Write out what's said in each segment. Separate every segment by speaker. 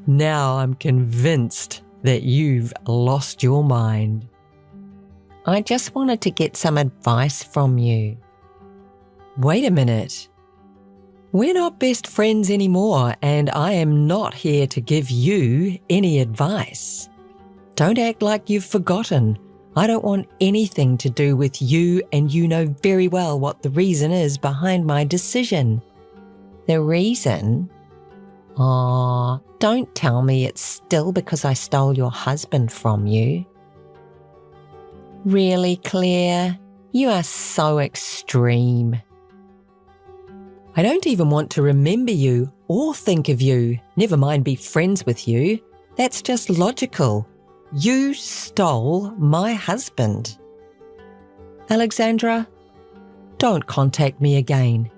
Speaker 1: Now I'm convinced that you've lost your mind.
Speaker 2: I just wanted to get some advice from you.
Speaker 1: Wait a minute. We're not best friends anymore, and I am not here to give you any advice. Don't act like you've forgotten. I don't want anything to do with you, and you know very well what the reason is behind my decision.
Speaker 2: The reason? Oh, don't tell me it's still because I stole your husband from you. Really, Claire? You are so extreme.
Speaker 1: I don't even want to remember you or think of you, never mind be friends with you. That's just logical. You stole my husband. Alexandra, don't contact me again.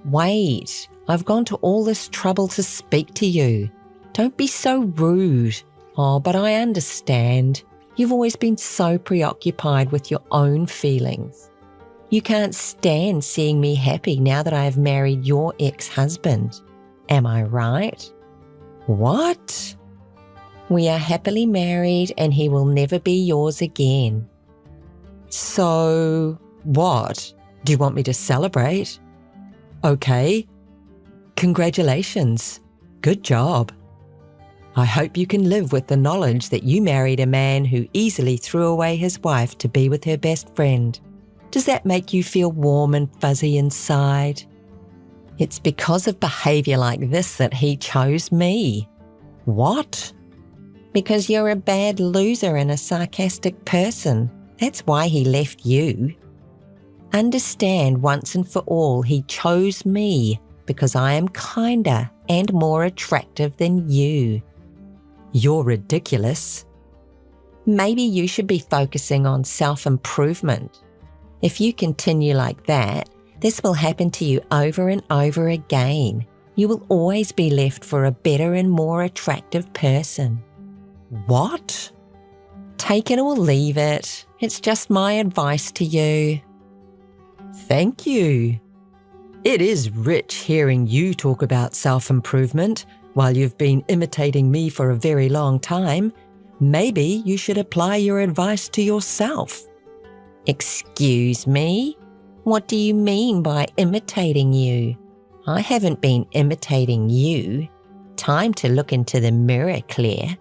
Speaker 2: Wait, I've gone to all this trouble to speak to you. Don't be so rude. Oh, but I understand. You've always been so preoccupied with your own feelings. You can't stand seeing me happy now that I have married your ex-husband. Am I right?
Speaker 1: What?
Speaker 2: We are happily married and he will never be yours again.
Speaker 1: So, what? Do you want me to celebrate? Okay. Congratulations. Good job. I hope you can live with the knowledge that you married a man who easily threw away his wife to be with her best friend. Does that make you feel warm and fuzzy inside?
Speaker 2: It's because of behaviour like this that he chose me.
Speaker 1: What?
Speaker 2: Because you're a bad loser and a sarcastic person. That's why he left you. Understand once and for all he chose me because I am kinder and more attractive than you.
Speaker 1: You're ridiculous.
Speaker 2: Maybe you should be focusing on self-improvement. If you continue like that, this will happen to you over and over again. You will always be left for a better and more attractive person.
Speaker 1: What?
Speaker 2: Take it or leave it. It's just my advice to you.
Speaker 1: Thank you. It is rich hearing you talk about self-improvement while you've been imitating me for a very long time. Maybe you should apply your advice to yourself.
Speaker 2: Excuse me? What do you mean by imitating you? I haven't been imitating you. Time to look into the mirror, Claire.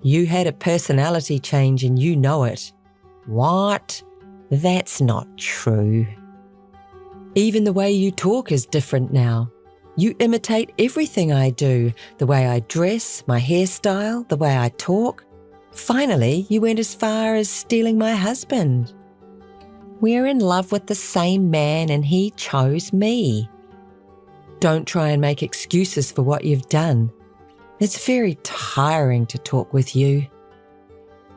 Speaker 1: You had a personality change and you know it.
Speaker 2: What? That's not true.
Speaker 1: Even the way you talk is different now. You imitate everything I do, the way I dress, my hairstyle, the way I talk. Finally, you went as far as stealing my husband.
Speaker 2: We're in love with the same man and he chose me.
Speaker 1: Don't try and make excuses for what you've done. It's very tiring to talk with you.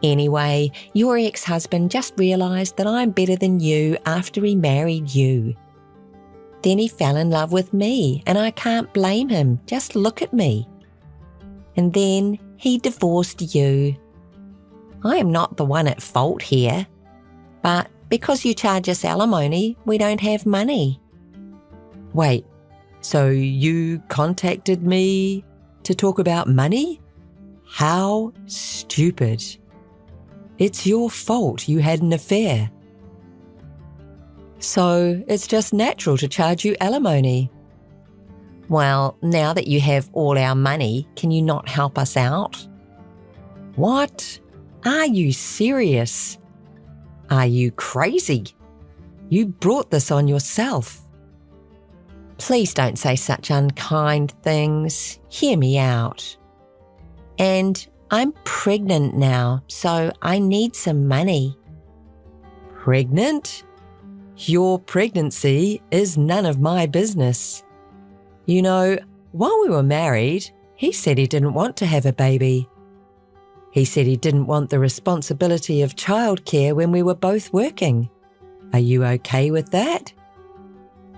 Speaker 2: Anyway, your ex-husband just realised that I'm better than you after he married you. Then he fell in love with me and I can't blame him. Just look at me. And then he divorced you. I am not the one at fault here. But because you charge us alimony, we don't have money.
Speaker 1: Wait, so you contacted me to talk about money? How stupid. It's your fault you had an affair. So it's just natural to charge you alimony.
Speaker 2: Well, now that you have all our money, can you not help us out?
Speaker 1: What? Are you serious? Are you crazy? You brought this on yourself.
Speaker 2: Please don't say such unkind things. Hear me out. And I'm pregnant now, so I need some money.
Speaker 1: Pregnant? Your pregnancy is none of my business. You know, while we were married, he said he didn't want to have a baby. He said he didn't want the responsibility of childcare when we were both working. Are you okay with that?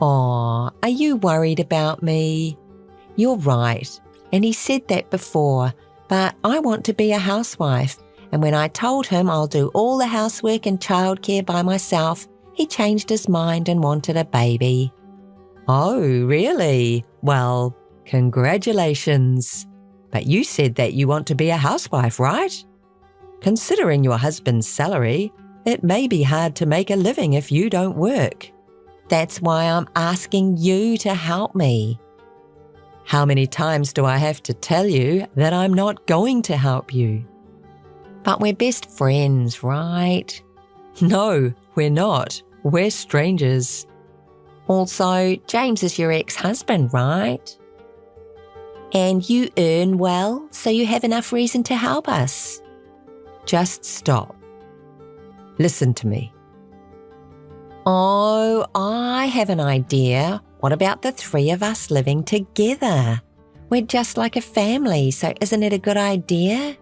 Speaker 2: Aw, are you worried about me? You're right, and he said that before, but I want to be a housewife, and when I told him I'll do all the housework and childcare by myself, he changed his mind and wanted a baby.
Speaker 1: Oh, really? Well, Congratulations. But you said that you want to be a housewife, right? Considering your husband's salary, it may be hard to make a living if you don't work.
Speaker 2: That's why I'm asking you to help me.
Speaker 1: How many times do I have to tell you that I'm not going to help you?
Speaker 2: But we're best friends, right?
Speaker 1: No, we're not. We're strangers.
Speaker 2: Also, James is your ex-husband, right? And you earn well, so you have enough reason to help us.
Speaker 1: Just stop. Listen to me.
Speaker 2: Oh, I have an idea. What about the three of us living together? We're just like a family, so isn't it a good idea?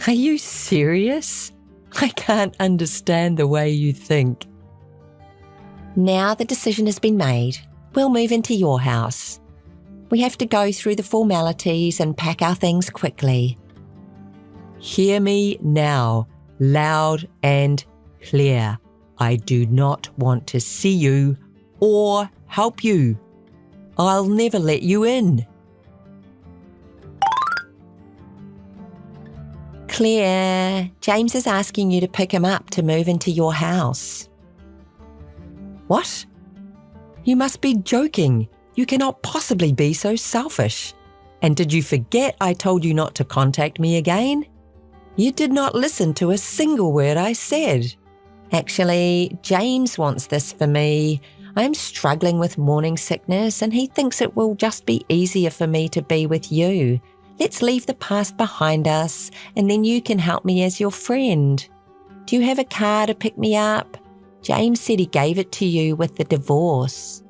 Speaker 1: Are you serious? I can't understand the way you think.
Speaker 2: Now the decision has been made. We'll move into your house. We have to go through the formalities and pack our things quickly.
Speaker 1: Hear me now, loud and clear. I do not want to see you or help you. I'll never let you in.
Speaker 2: Claire, James is asking you to pick him up to move into your house.
Speaker 1: What? You must be joking. You cannot possibly be so selfish. And did you forget I told you not to contact me again? You did not listen to a single word I said.
Speaker 2: Actually, James wants this for me. I'm struggling with morning sickness and he thinks it will just be easier for me to be with you. Let's leave the past behind us and then you can help me as your friend. Do you have a car to pick me up? James said he gave it to you with the divorce.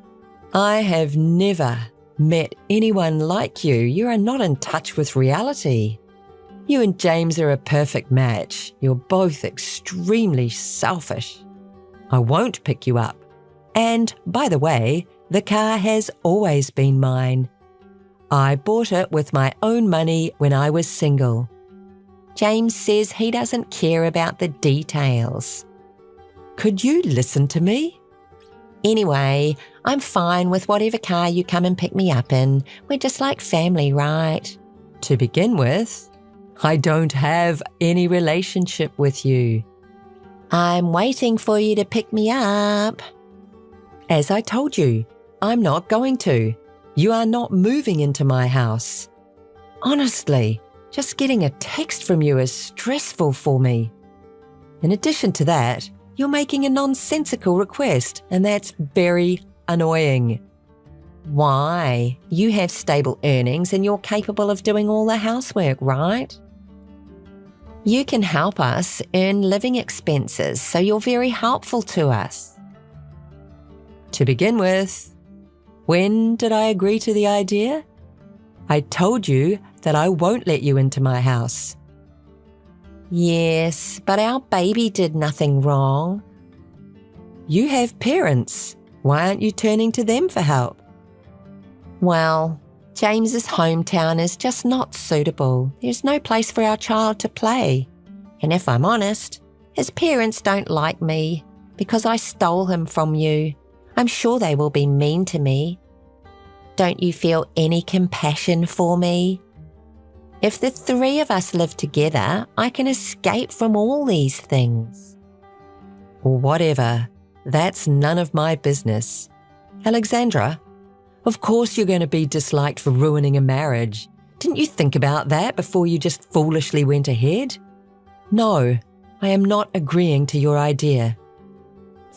Speaker 1: I have never met anyone like you. You are not in touch with reality. You and James are a perfect match. You're both extremely selfish. I won't pick you up. And, by the way, the car has always been mine. I bought it with my own money when I was single.
Speaker 2: James says he doesn't care about the details.
Speaker 1: Could you listen to me?
Speaker 2: Anyway, I'm fine with whatever car you come and pick me up in. We're just like family, right?
Speaker 1: To begin with, I don't have any relationship with you.
Speaker 2: I'm waiting for you to pick me up.
Speaker 1: As I told you, I'm not going to. You are not moving into my house. Honestly, just getting a text from you is stressful for me. In addition to that, you're making a nonsensical request, and that's very annoying.
Speaker 2: Why? You have stable earnings and you're capable of doing all the housework, right? You can help us earn living expenses, so you're very helpful to us.
Speaker 1: To begin with, when did I agree to the idea? I told you that I won't let you into my house.
Speaker 2: Yes, but our baby did nothing wrong.
Speaker 1: You have parents. Why aren't you turning to them for help?
Speaker 2: Well, James's hometown is just not suitable. There's no place for our child to play. And if I'm honest, his parents don't like me because I stole him from you. I'm sure they will be mean to me. Don't you feel any compassion for me? If the three of us live together, I can escape from all these things.
Speaker 1: Whatever. That's none of my business. Alexandra, of course you're going to be disliked for ruining a marriage. Didn't you think about that before you just foolishly went ahead? No, I am not agreeing to your idea.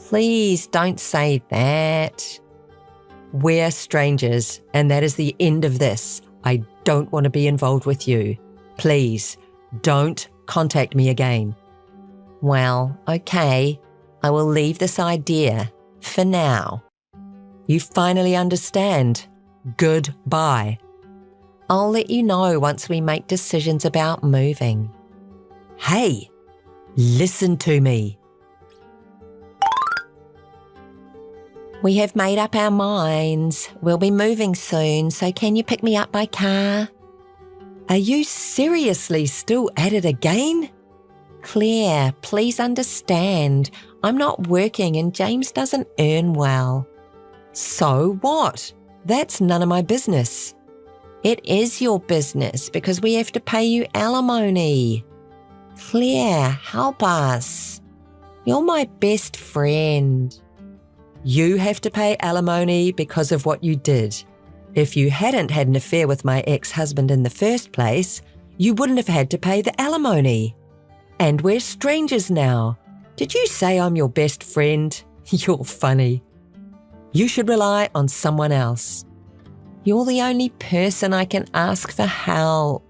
Speaker 2: Please don't say that.
Speaker 1: We're strangers, and that is the end of this. I don't want to be involved with you. Please, don't contact me again.
Speaker 2: Well, okay. I will leave this idea for now.
Speaker 1: You finally understand. Goodbye.
Speaker 2: I'll let you know once we make decisions about moving.
Speaker 1: Hey, listen to me.
Speaker 2: We have made up our minds. We'll be moving soon, so can you pick me up by car?
Speaker 1: Are you seriously still at it again?
Speaker 2: Claire, please understand. I'm not working and James doesn't earn well.
Speaker 1: So what? That's none of my business.
Speaker 2: It is your business because we have to pay you alimony. Claire, help us. You're my best friend.
Speaker 1: You have to pay alimony because of what you did. If you hadn't had an affair with my ex-husband in the first place, you wouldn't have had to pay the alimony. And we're strangers now. Did you say I'm your best friend? You're funny. You should rely on someone else.
Speaker 2: You're the only person I can ask for help.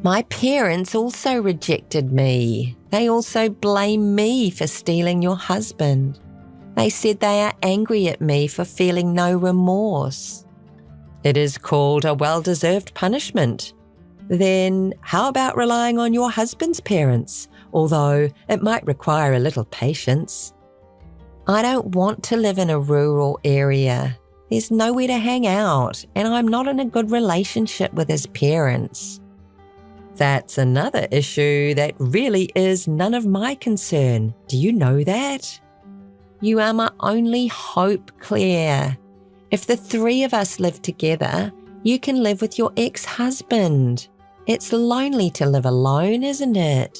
Speaker 2: My parents also rejected me. They also blame me for stealing your husband. They said they are angry at me for feeling no remorse.
Speaker 1: It is called a well-deserved punishment. Then how about relying on your husband's parents, although it might require a little patience?
Speaker 2: I don't want to live in a rural area. There's nowhere to hang out, and I'm not in a good relationship with his parents.
Speaker 1: That's another issue that really is none of my concern. Do you know that?
Speaker 2: You are my only hope, Claire. If the three of us live together, you can live with your ex-husband. It's lonely to live alone, isn't it?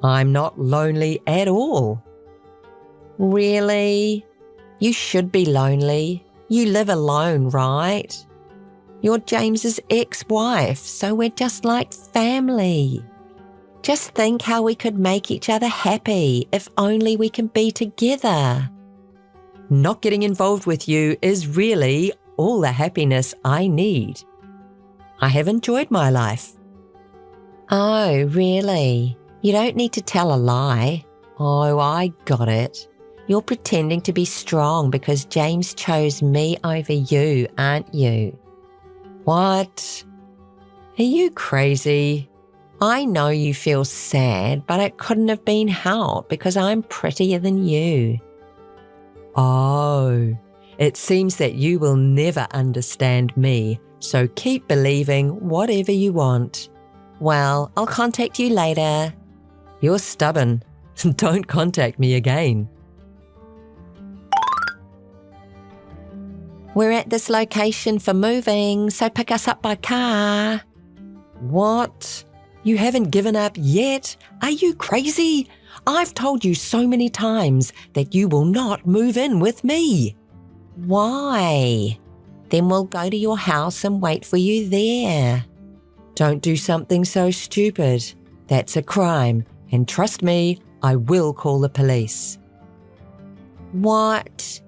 Speaker 1: I'm not lonely at all.
Speaker 2: Really? You should be lonely. You live alone, right? You're James's ex-wife, so we're just like family. Just think how we could make each other happy if only we can be together.
Speaker 1: Not getting involved with you is really all the happiness I need. I have enjoyed my life.
Speaker 2: Oh, really? You don't need to tell a lie. Oh, I got it. You're pretending to be strong because James chose me over you, aren't you?
Speaker 1: What? Are you crazy?
Speaker 2: I know you feel sad, but it couldn't have been helped because I'm prettier than you.
Speaker 1: Oh, it seems that you will never understand me, so keep believing whatever you want.
Speaker 2: Well, I'll contact you later.
Speaker 1: You're stubborn. Don't contact me again.
Speaker 2: We're at this location for moving, so pick us up by car.
Speaker 1: What? You haven't given up yet? Are you crazy? I've told you so many times that you will not move in with me.
Speaker 2: Why? Then we'll go to your house and wait for you there.
Speaker 1: Don't do something so stupid. That's a crime, and trust me, I will call the police.
Speaker 2: What?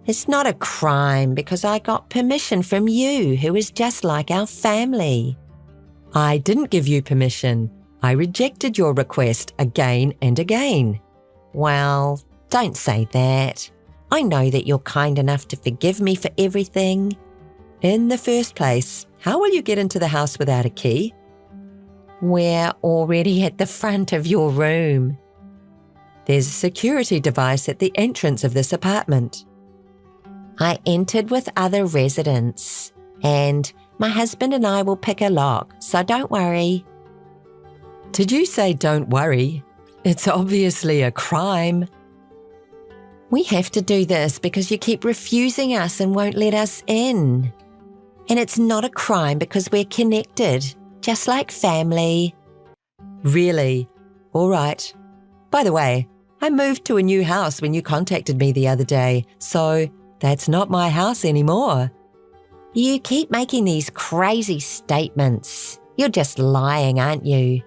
Speaker 2: It's not a crime because I got permission from you, who is just like our family.
Speaker 1: I didn't give you permission. I rejected your request again and again.
Speaker 2: Well, don't say that. I know that you're kind enough to forgive me for everything.
Speaker 1: In the first place, how will you get into the house without a key?
Speaker 2: We're already at the front of your room.
Speaker 1: There's a security device at the entrance of this apartment.
Speaker 2: I entered with other residents, and my husband and I will pick a lock, so don't worry.
Speaker 1: Did you say don't worry? It's obviously a crime.
Speaker 2: We have to do this because you keep refusing us and won't let us in. And it's not a crime because we're connected, just like family.
Speaker 1: Really? All right. By the way, I moved to a new house when you contacted me the other day, so that's not my house anymore.
Speaker 2: You keep making these crazy statements. You're just lying, aren't you?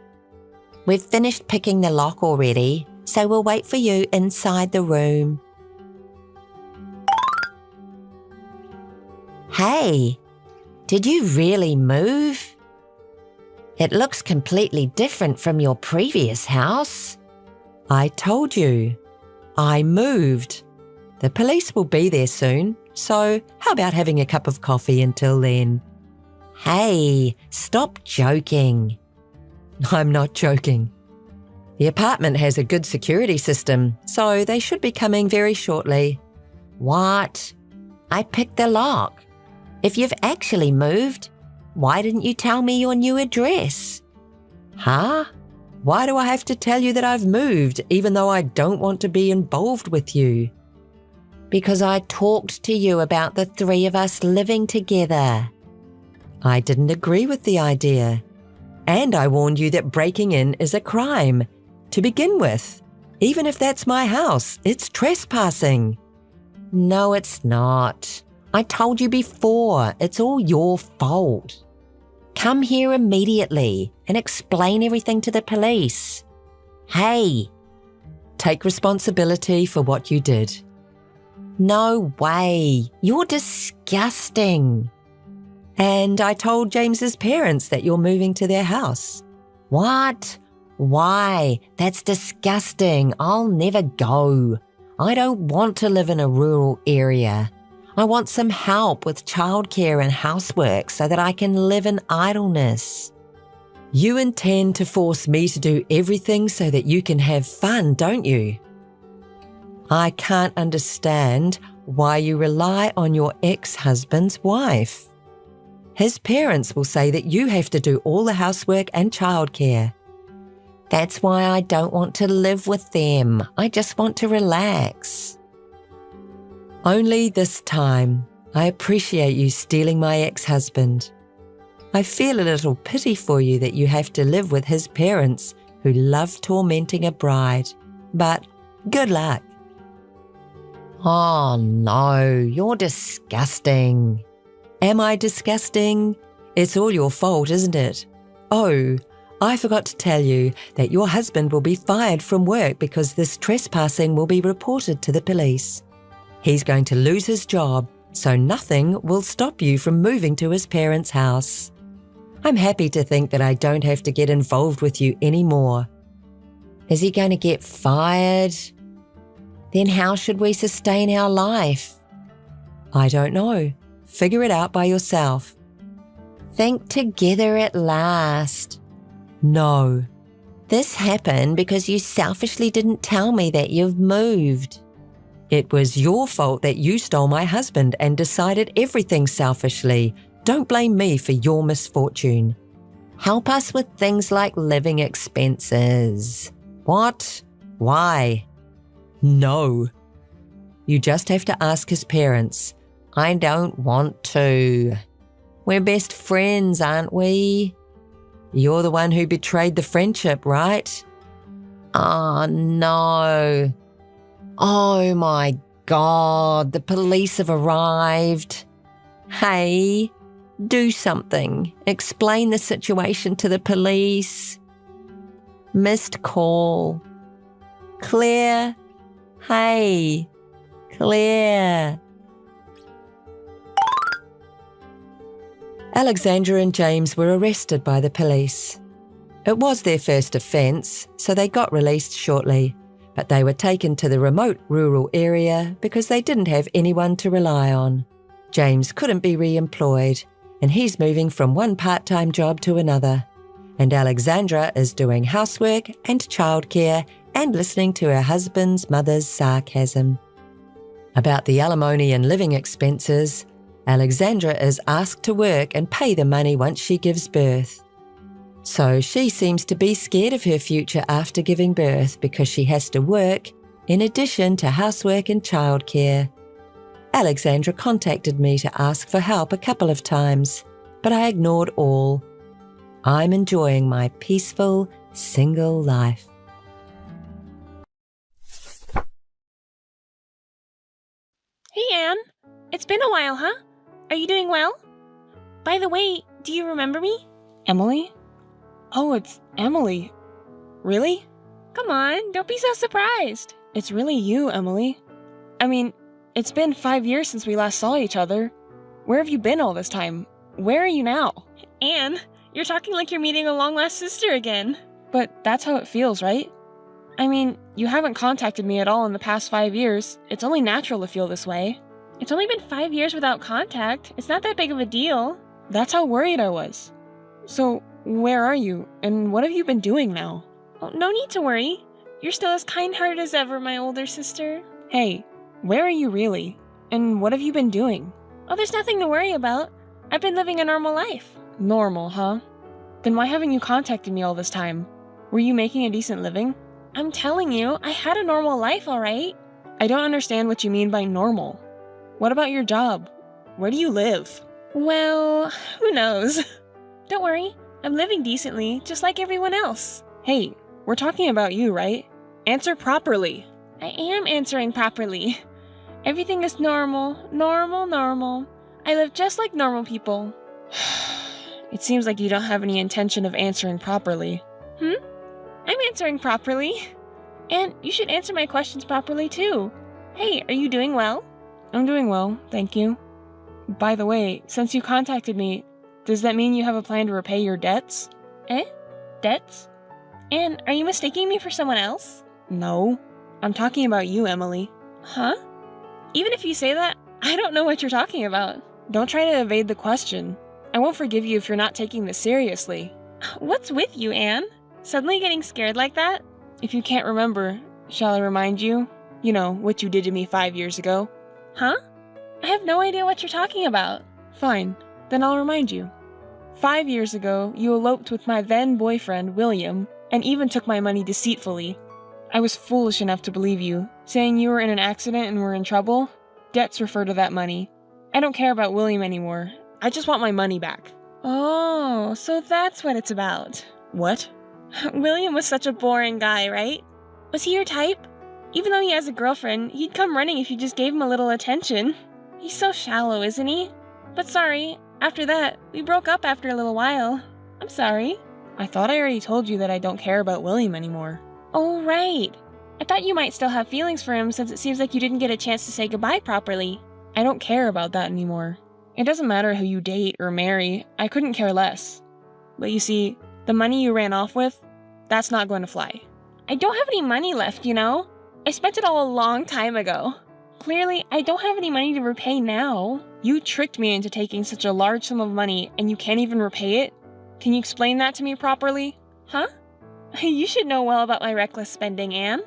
Speaker 2: We've finished picking the lock already, so we'll wait for you inside the room. Hey, did you really move? It looks completely different from your previous house.
Speaker 1: I told you. I moved. The police will be there soon, so how about having a cup of coffee until then?
Speaker 2: Hey, stop joking.
Speaker 1: I'm not joking. The apartment has a good security system, so they should be coming very shortly.
Speaker 2: What? I picked the lock. If you've actually moved, why didn't you tell me your new address?
Speaker 1: Huh? Why do I have to tell you that I've moved, even though I don't want to be involved with you?
Speaker 2: Because I talked to you about the three of us living together.
Speaker 1: I didn't agree with the idea. And I warned you that breaking in is a crime. To begin with, even if that's my house, it's trespassing.
Speaker 2: No, it's not. I told you before, it's all your fault. Come here immediately and explain everything to the police. Hey.
Speaker 1: Take responsibility for what you did.
Speaker 2: No way. You're disgusting.
Speaker 1: And I told James's parents that you're moving to their house.
Speaker 2: What? Why? That's disgusting. I'll never go. I don't want to live in a rural area. I want some help with childcare and housework so that I can live in idleness.
Speaker 1: You intend to force me to do everything so that you can have fun, don't you? I can't understand why you rely on your ex-husband's wife. His parents will say that you have to do all the housework and childcare.
Speaker 2: That's why I don't want to live with them. I just want to relax.
Speaker 1: Only this time, I appreciate you stealing my ex-husband. I feel a little pity for you that you have to live with his parents who love tormenting a bride. But good luck.
Speaker 2: Oh no, you're disgusting.
Speaker 1: Am I disgusting? It's all your fault, isn't it? Oh, I forgot to tell you that your husband will be fired from work because this trespassing will be reported to the police. He's going to lose his job, so nothing will stop you from moving to his parents' house. I'm happy to think that I don't have to get involved with you anymore.
Speaker 2: Is he going to get fired? Then how should we sustain our life?
Speaker 1: I don't know. Figure it out by yourself.
Speaker 2: Think together at last.
Speaker 1: No.
Speaker 2: This happened because you selfishly didn't tell me that you've moved.
Speaker 1: It was your fault that you stole my husband and decided everything selfishly. Don't blame me for your misfortune.
Speaker 2: Help us with things like living expenses.
Speaker 1: What? Why? No. You just have to ask his parents.
Speaker 2: I don't want to. We're best friends, aren't we?
Speaker 1: You're the one who betrayed the friendship, right?
Speaker 2: Oh, no. Oh, my God. The police have arrived. Hey, do something. Explain the situation to the police. Missed call. Claire. Hey, Claire.
Speaker 1: Alexandra and James were arrested by the police. It was their first offence, so they got released shortly, but they were taken to the remote rural area because they didn't have anyone to rely on. James couldn't be re-employed, and he's moving from one part-time job to another. And Alexandra is doing housework and childcare and listening to her husband's mother's sarcasm. About the alimony and living expenses, Alexandra is asked to work and pay the money once she gives birth. So she seems to be scared of her future after giving birth because she has to work in addition to housework and childcare. Alexandra contacted me to ask for help a couple of times, but I ignored all. I'm enjoying my peaceful, single life.
Speaker 3: Hey, Anne. It's been a while, huh? Are you doing well? By the way, do you remember me?
Speaker 4: Emily? Oh, it's Emily. Really?
Speaker 3: Come on, don't be so surprised.
Speaker 4: It's really you, Emily. I mean, it's been 5 years since we last saw each other. Where have you been all this time? Where are you now?
Speaker 3: Anne, you're talking like you're meeting a long-lost sister again.
Speaker 4: But that's how it feels, right? I mean, you haven't contacted me at all in the past 5 years. It's only natural to feel this way.
Speaker 3: It's only been 5 years without contact. It's not that big of a deal.
Speaker 4: That's how worried I was. So, where are you, and what have you been doing now?
Speaker 3: Well, no need to worry. You're still as kind-hearted as ever, my older sister.
Speaker 4: Hey, where are you really? And what have you been doing?
Speaker 3: Oh, there's nothing to worry about. I've been living a normal life.
Speaker 4: Normal, huh? Then why haven't you contacted me all this time? Were you making a decent living?
Speaker 3: I'm telling you, I had a normal life, all right?
Speaker 4: I don't understand what you mean by normal. What about your job? Where do you live?
Speaker 3: Well, who knows? Don't worry, I'm living decently, just like everyone else.
Speaker 4: Hey, we're talking about you, right? Answer properly.
Speaker 3: I am answering properly. Everything is normal, normal. I live just like normal people.
Speaker 4: It seems like you don't have any intention of answering properly.
Speaker 3: I'm answering properly. And you should answer my questions properly too. Hey, are you doing well?
Speaker 4: I'm doing well, thank you. By the way, since you contacted me, does that mean you have a plan to repay your debts?
Speaker 3: Debts? And are you mistaking me for someone else?
Speaker 4: No. I'm talking about you, Emily.
Speaker 3: Huh? Even if you say that, I don't know what you're talking about.
Speaker 4: Don't try to evade the question. I won't forgive you if you're not taking this seriously.
Speaker 3: What's with you, Anne? Suddenly getting scared like that?
Speaker 4: If you can't remember, shall I remind you? You know, what you did to me 5 years ago.
Speaker 3: Huh? I have no idea what you're talking about.
Speaker 4: Fine, then I'll remind you. 5 years ago, you eloped with my then boyfriend, William, and even took my money deceitfully. I was foolish enough to believe you, saying you were in an accident and were in trouble. Debts refer to that money. I don't care about William anymore. I just want my money back.
Speaker 3: Oh, so that's what it's about.
Speaker 4: What?
Speaker 3: William was such a boring guy, right? Was he your type? Even though he has a girlfriend, he'd come running if you just gave him a little attention. He's so shallow, isn't he? But sorry, after that, we broke up after a little while. I'm sorry.
Speaker 4: I thought I already told you that I don't care about William anymore.
Speaker 3: Oh, right. I thought you might still have feelings for him since it seems like you didn't get a chance to say goodbye properly.
Speaker 4: I don't care about that anymore. It doesn't matter who you date or marry, I couldn't care less. But you see, the money you ran off with, that's not going to fly.
Speaker 3: I don't have any money left, you know? I spent it all a long time ago. Clearly, I don't have any money to repay now.
Speaker 4: You tricked me into taking such a large sum of money and you can't even repay it? Can you explain that to me properly?
Speaker 3: Huh? You should know well about my reckless spending, Anne.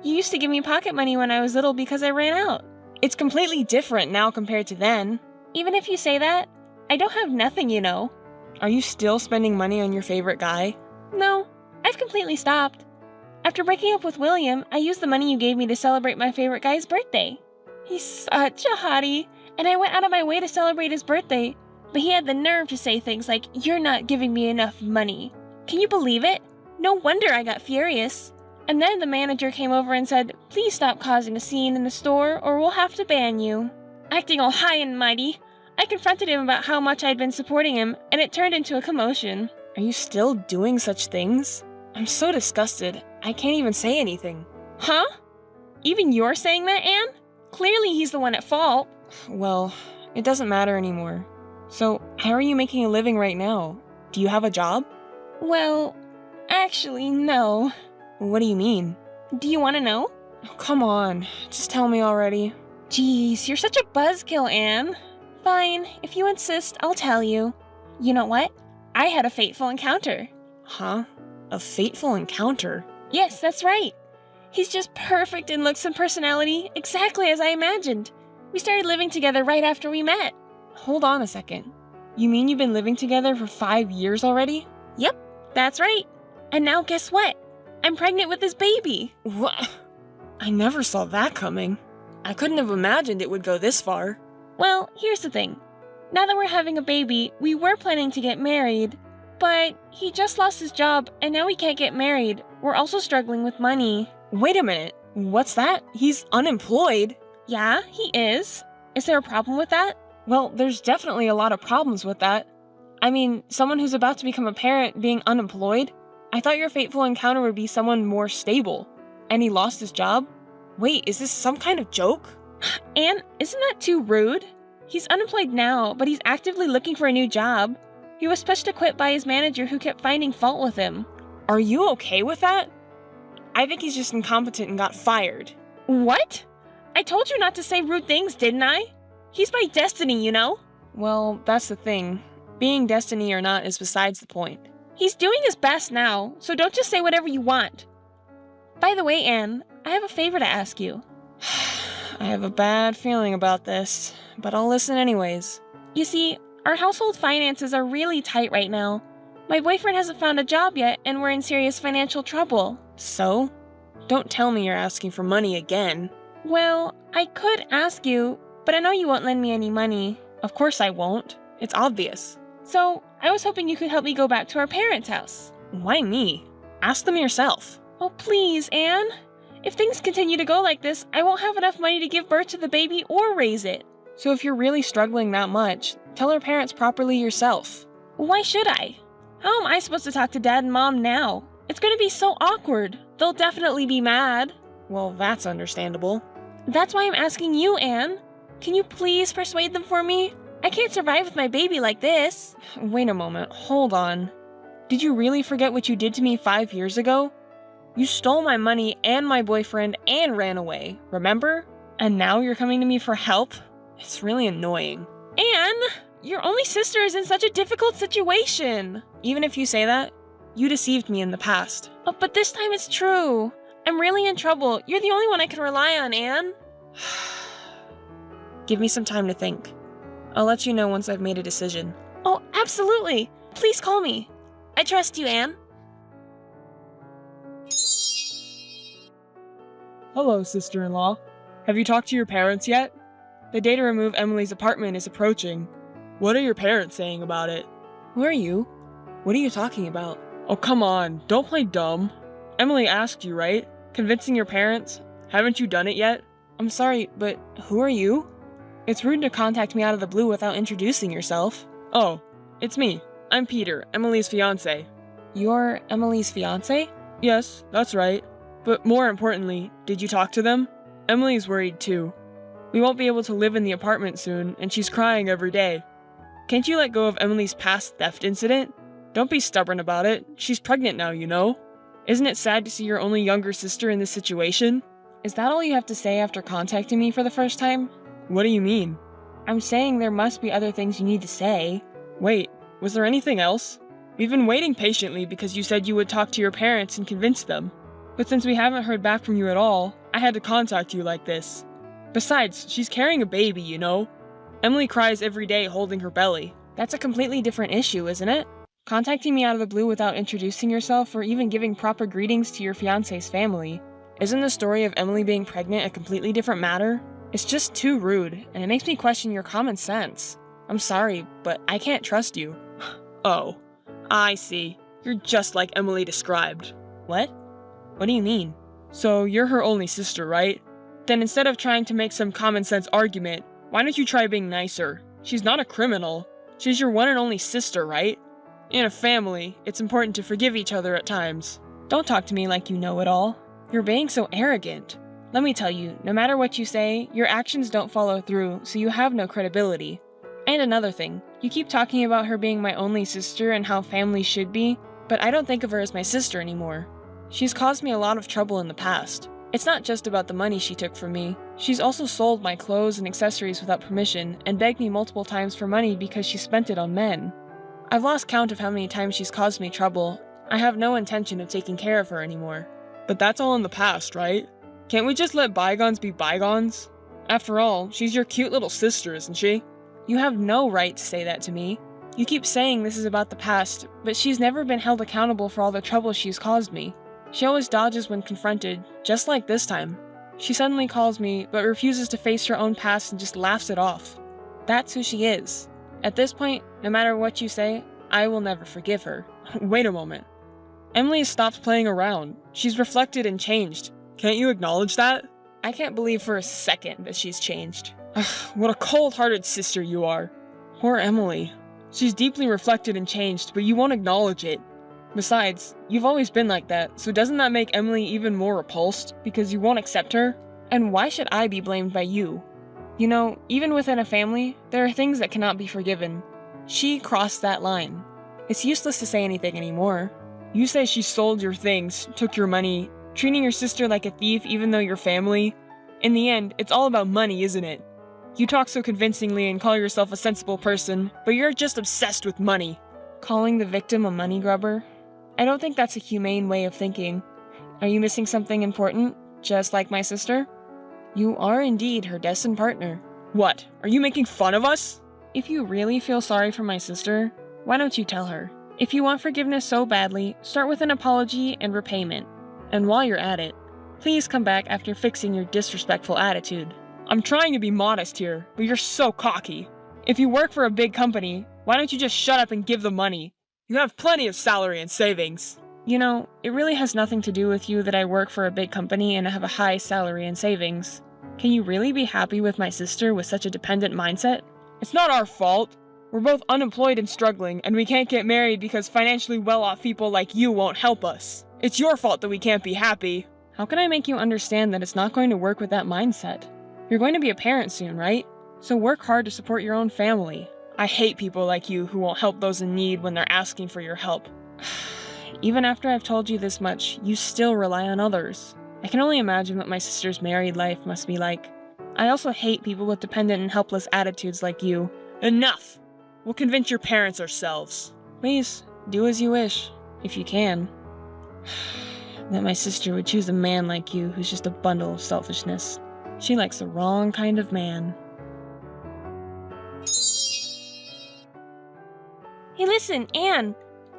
Speaker 3: You used to give me pocket money when I was little because I ran out.
Speaker 4: It's completely different now compared to then.
Speaker 3: Even if you say that, I don't have nothing, you know.
Speaker 4: Are you still spending money on your favorite guy?
Speaker 3: No, I've completely stopped. After breaking up with William, I used the money you gave me to celebrate my favorite guy's birthday. He's such a hottie, and I went out of my way to celebrate his birthday, but he had the nerve to say things like, "You're not giving me enough money." Can you believe it? No wonder I got furious. And then the manager came over and said, "Please stop causing a scene in the store or we'll have to ban you." Acting all high and mighty, I confronted him about how much I'd been supporting him, and it turned into a commotion.
Speaker 4: Are you still doing such things? I'm so disgusted. I can't even say anything.
Speaker 3: Huh? Even you're saying that, Anne? Clearly he's the one at fault.
Speaker 4: Well, it doesn't matter anymore. So, how are you making a living right now? Do you have a job?
Speaker 3: Well, actually, no.
Speaker 4: What do you mean?
Speaker 3: Do you want to know?
Speaker 4: Oh, come on, just tell me already.
Speaker 3: Jeez, you're such a buzzkill, Anne. Fine, if you insist, I'll tell you. You know what? I had a fateful encounter.
Speaker 4: Huh? A fateful encounter?
Speaker 3: Yes, that's right. He's just perfect in looks and personality, exactly as I imagined. We started living together right after we met.
Speaker 4: Hold on a second. You mean you've been living together for 5 years already?
Speaker 3: Yep, that's right. And now guess what? I'm pregnant with his baby.
Speaker 4: What? I never saw that coming. I couldn't have imagined it would go this far.
Speaker 3: Well, here's the thing. Now that we're having a baby, we were planning to get married. But he just lost his job, and now we can't get married. We're also struggling with money.
Speaker 4: Wait a minute. What's that? He's unemployed?
Speaker 3: Yeah, he is. Is there a problem with that?
Speaker 4: Well, there's definitely a lot of problems with that. I mean, someone who's about to become a parent being unemployed? I thought your fateful encounter would be someone more stable. And he lost his job? Wait, is this some kind of joke?
Speaker 3: And isn't that too rude? He's unemployed now, but he's actively looking for a new job. He was pushed to quit by his manager who kept finding fault with him.
Speaker 4: Are you okay with that? I think he's just incompetent and got fired.
Speaker 3: What? I told you not to say rude things, didn't I? He's my destiny, you know?
Speaker 4: Well, that's the thing. Being destiny or not is besides the point.
Speaker 3: He's doing his best now, so don't just say whatever you want. By the way, Anne, I have a favor to ask you.
Speaker 4: I have a bad feeling about this, but I'll listen anyways.
Speaker 3: You see, our household finances are really tight right now. My boyfriend hasn't found a job yet, and we're in serious financial trouble.
Speaker 4: So? Don't tell me you're asking for money again.
Speaker 3: Well, I could ask you, but I know you won't lend me any money.
Speaker 4: Of course I won't. It's obvious.
Speaker 3: So, I was hoping you could help me go back to our parents' house.
Speaker 4: Why me? Ask them yourself.
Speaker 3: Oh, please, Anne. If things continue to go like this, I won't have enough money to give birth to the baby or raise it.
Speaker 4: So if you're really struggling that much, tell her parents properly yourself.
Speaker 3: Why should I? How am I supposed to talk to Dad and Mom now? It's going to be so awkward. They'll definitely be mad.
Speaker 4: Well, that's understandable.
Speaker 3: That's why I'm asking you, Anne. Can you please persuade them for me? I can't survive with my baby like this.
Speaker 4: Wait a moment, hold on. Did you really forget what you did to me 5 years ago? You stole my money and my boyfriend and ran away, remember? And now you're coming to me for help? It's really annoying.
Speaker 3: Anne, your only sister is in such a difficult situation.
Speaker 4: Even if you say that, you deceived me in the past.
Speaker 3: Oh, but this time it's true. I'm really in trouble. You're the only one I can rely on, Anne.
Speaker 4: Give me some time to think. I'll let you know once I've made a decision.
Speaker 3: Oh, absolutely. Please call me. I trust you, Anne.
Speaker 4: Hello, sister-in-law. Have you talked to your parents yet? The day to remove Emily's apartment is approaching. What are your parents saying about it? Who are you? What are you talking about? Oh, come on. Don't play dumb. Emily asked you, right? Convincing your parents? Haven't you done it yet? I'm sorry, but who are you? It's rude to contact me out of the blue without introducing yourself. Oh, it's me. I'm Peter, Emily's fiancé. You're Emily's fiancé? Yes, that's right. But more importantly, did you talk to them? Emily's worried too. We won't be able to live in the apartment soon, and she's crying every day. Can't you let go of Emily's past theft incident? Don't be stubborn about it. She's pregnant now, you know? Isn't it sad to see your only younger sister in this situation? Is that all you have to say after contacting me for the first time? What do you mean? I'm saying there must be other things you need to say. Wait, was there anything else? We've been waiting patiently because you said you would talk to your parents and convince them. But since we haven't heard back from you at all, I had to contact you like this. Besides, she's carrying a baby, you know? Emily cries every day holding her belly. That's a completely different issue, isn't it? Contacting me out of the blue without introducing yourself or even giving proper greetings to your fiancé's family. Isn't the story of Emily being pregnant a completely different matter? It's just too rude, and it makes me question your common sense. I'm sorry, but I can't trust you. Oh, I see. You're just like Emily described. What? What do you mean? So you're her only sister, right? Then instead of trying to make some common sense argument, why don't you try being nicer? She's not a criminal. She's your one and only sister, right? In a family, it's important to forgive each other at times. Don't talk to me like you know it all. You're being so arrogant. Let me tell you, no matter what you say, your actions don't follow through, so you have no credibility. And another thing, you keep talking about her being my only sister and how family should be, but I don't think of her as my sister anymore. She's caused me a lot of trouble in the past. It's not just about the money she took from me. She's also sold my clothes and accessories without permission and begged me multiple times for money because she spent it on men. I've lost count of how many times she's caused me trouble. I have no intention of taking care of her anymore. But that's all in the past, right? Can't we just let bygones be bygones? After all, she's your cute little sister, isn't she? You have no right to say that to me. You keep saying this is about the past, but she's never been held accountable for all the trouble she's caused me. She always dodges when confronted, just like this time. She suddenly calls me, but refuses to face her own past and just laughs it off. That's who she is. At this point, no matter what you say, I will never forgive her. Wait a moment. Emily has stopped playing around. She's reflected and changed. Can't you acknowledge that? I can't believe for a second that she's changed. What a cold-hearted sister you are. Poor Emily. She's deeply reflected and changed, but you won't acknowledge it. Besides, you've always been like that, so doesn't that make Emily even more repulsed because you won't accept her? And why should I be blamed by you? You know, even within a family, there are things that cannot be forgiven. She crossed that line. It's useless to say anything anymore. You say she sold your things, took your money, treating your sister like a thief even though you're family. In the end, it's all about money, isn't it? You talk so convincingly and call yourself a sensible person, but you're just obsessed with money. Calling the victim a money grubber? I don't think that's a humane way of thinking. Are you missing something important, just like my sister? You are indeed her destined partner. What? Are you making fun of us? If you really feel sorry for my sister, why don't you tell her? If you want forgiveness so badly, start with an apology and repayment. And while you're at it, Please come back after fixing your disrespectful attitude. I'm trying to be modest here, but you're so cocky. If you work for a big company, why don't you just shut up and give the money? You have plenty of salary and savings. You know, it really has nothing to do with you that I work for a big company and have a high salary and savings. Can you really be happy with my sister with such a dependent mindset? It's not our fault. We're both unemployed and struggling, and we can't get married because financially well-off people like you won't help us. It's your fault that we can't be happy. How can I make you understand that it's not going to work with that mindset? You're going to be a parent soon, right? So work hard to support your own family. I hate people like you who won't help those in need when they're asking for your help. Even after I've told you this much, you still rely on others. I can only imagine what my sister's married life must be like. I also hate people with dependent and helpless attitudes like you. Enough! We'll convince your parents ourselves. Please, do as you wish, if you can. That my sister would choose a man like you who's just a bundle of selfishness. She likes the wrong kind of man.
Speaker 3: Hey, listen, Anne.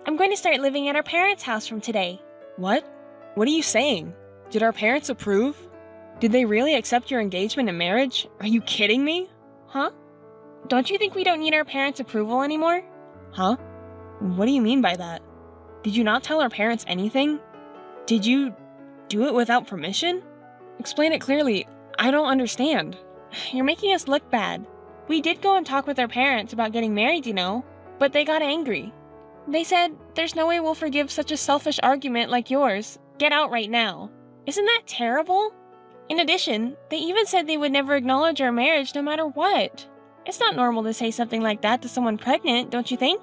Speaker 3: I'm going to start living at our parents' house from today.
Speaker 4: What? What are you saying? Did our parents approve? Did they really accept your engagement and marriage? Are you kidding me?
Speaker 3: Huh? Don't you think we don't need our parents' approval anymore?
Speaker 4: Huh? What do you mean by that? Did you not tell our parents anything? Did you do it without permission? Explain it clearly. I don't understand.
Speaker 3: You're making us look bad. We did go and talk with our parents about getting married, you know, but they got angry. They said, there's no way we'll forgive such a selfish argument like yours. Get out right now. Isn't that terrible? In addition, they even said they would never acknowledge our marriage no matter what. It's not normal to say something like that to someone pregnant, don't you think?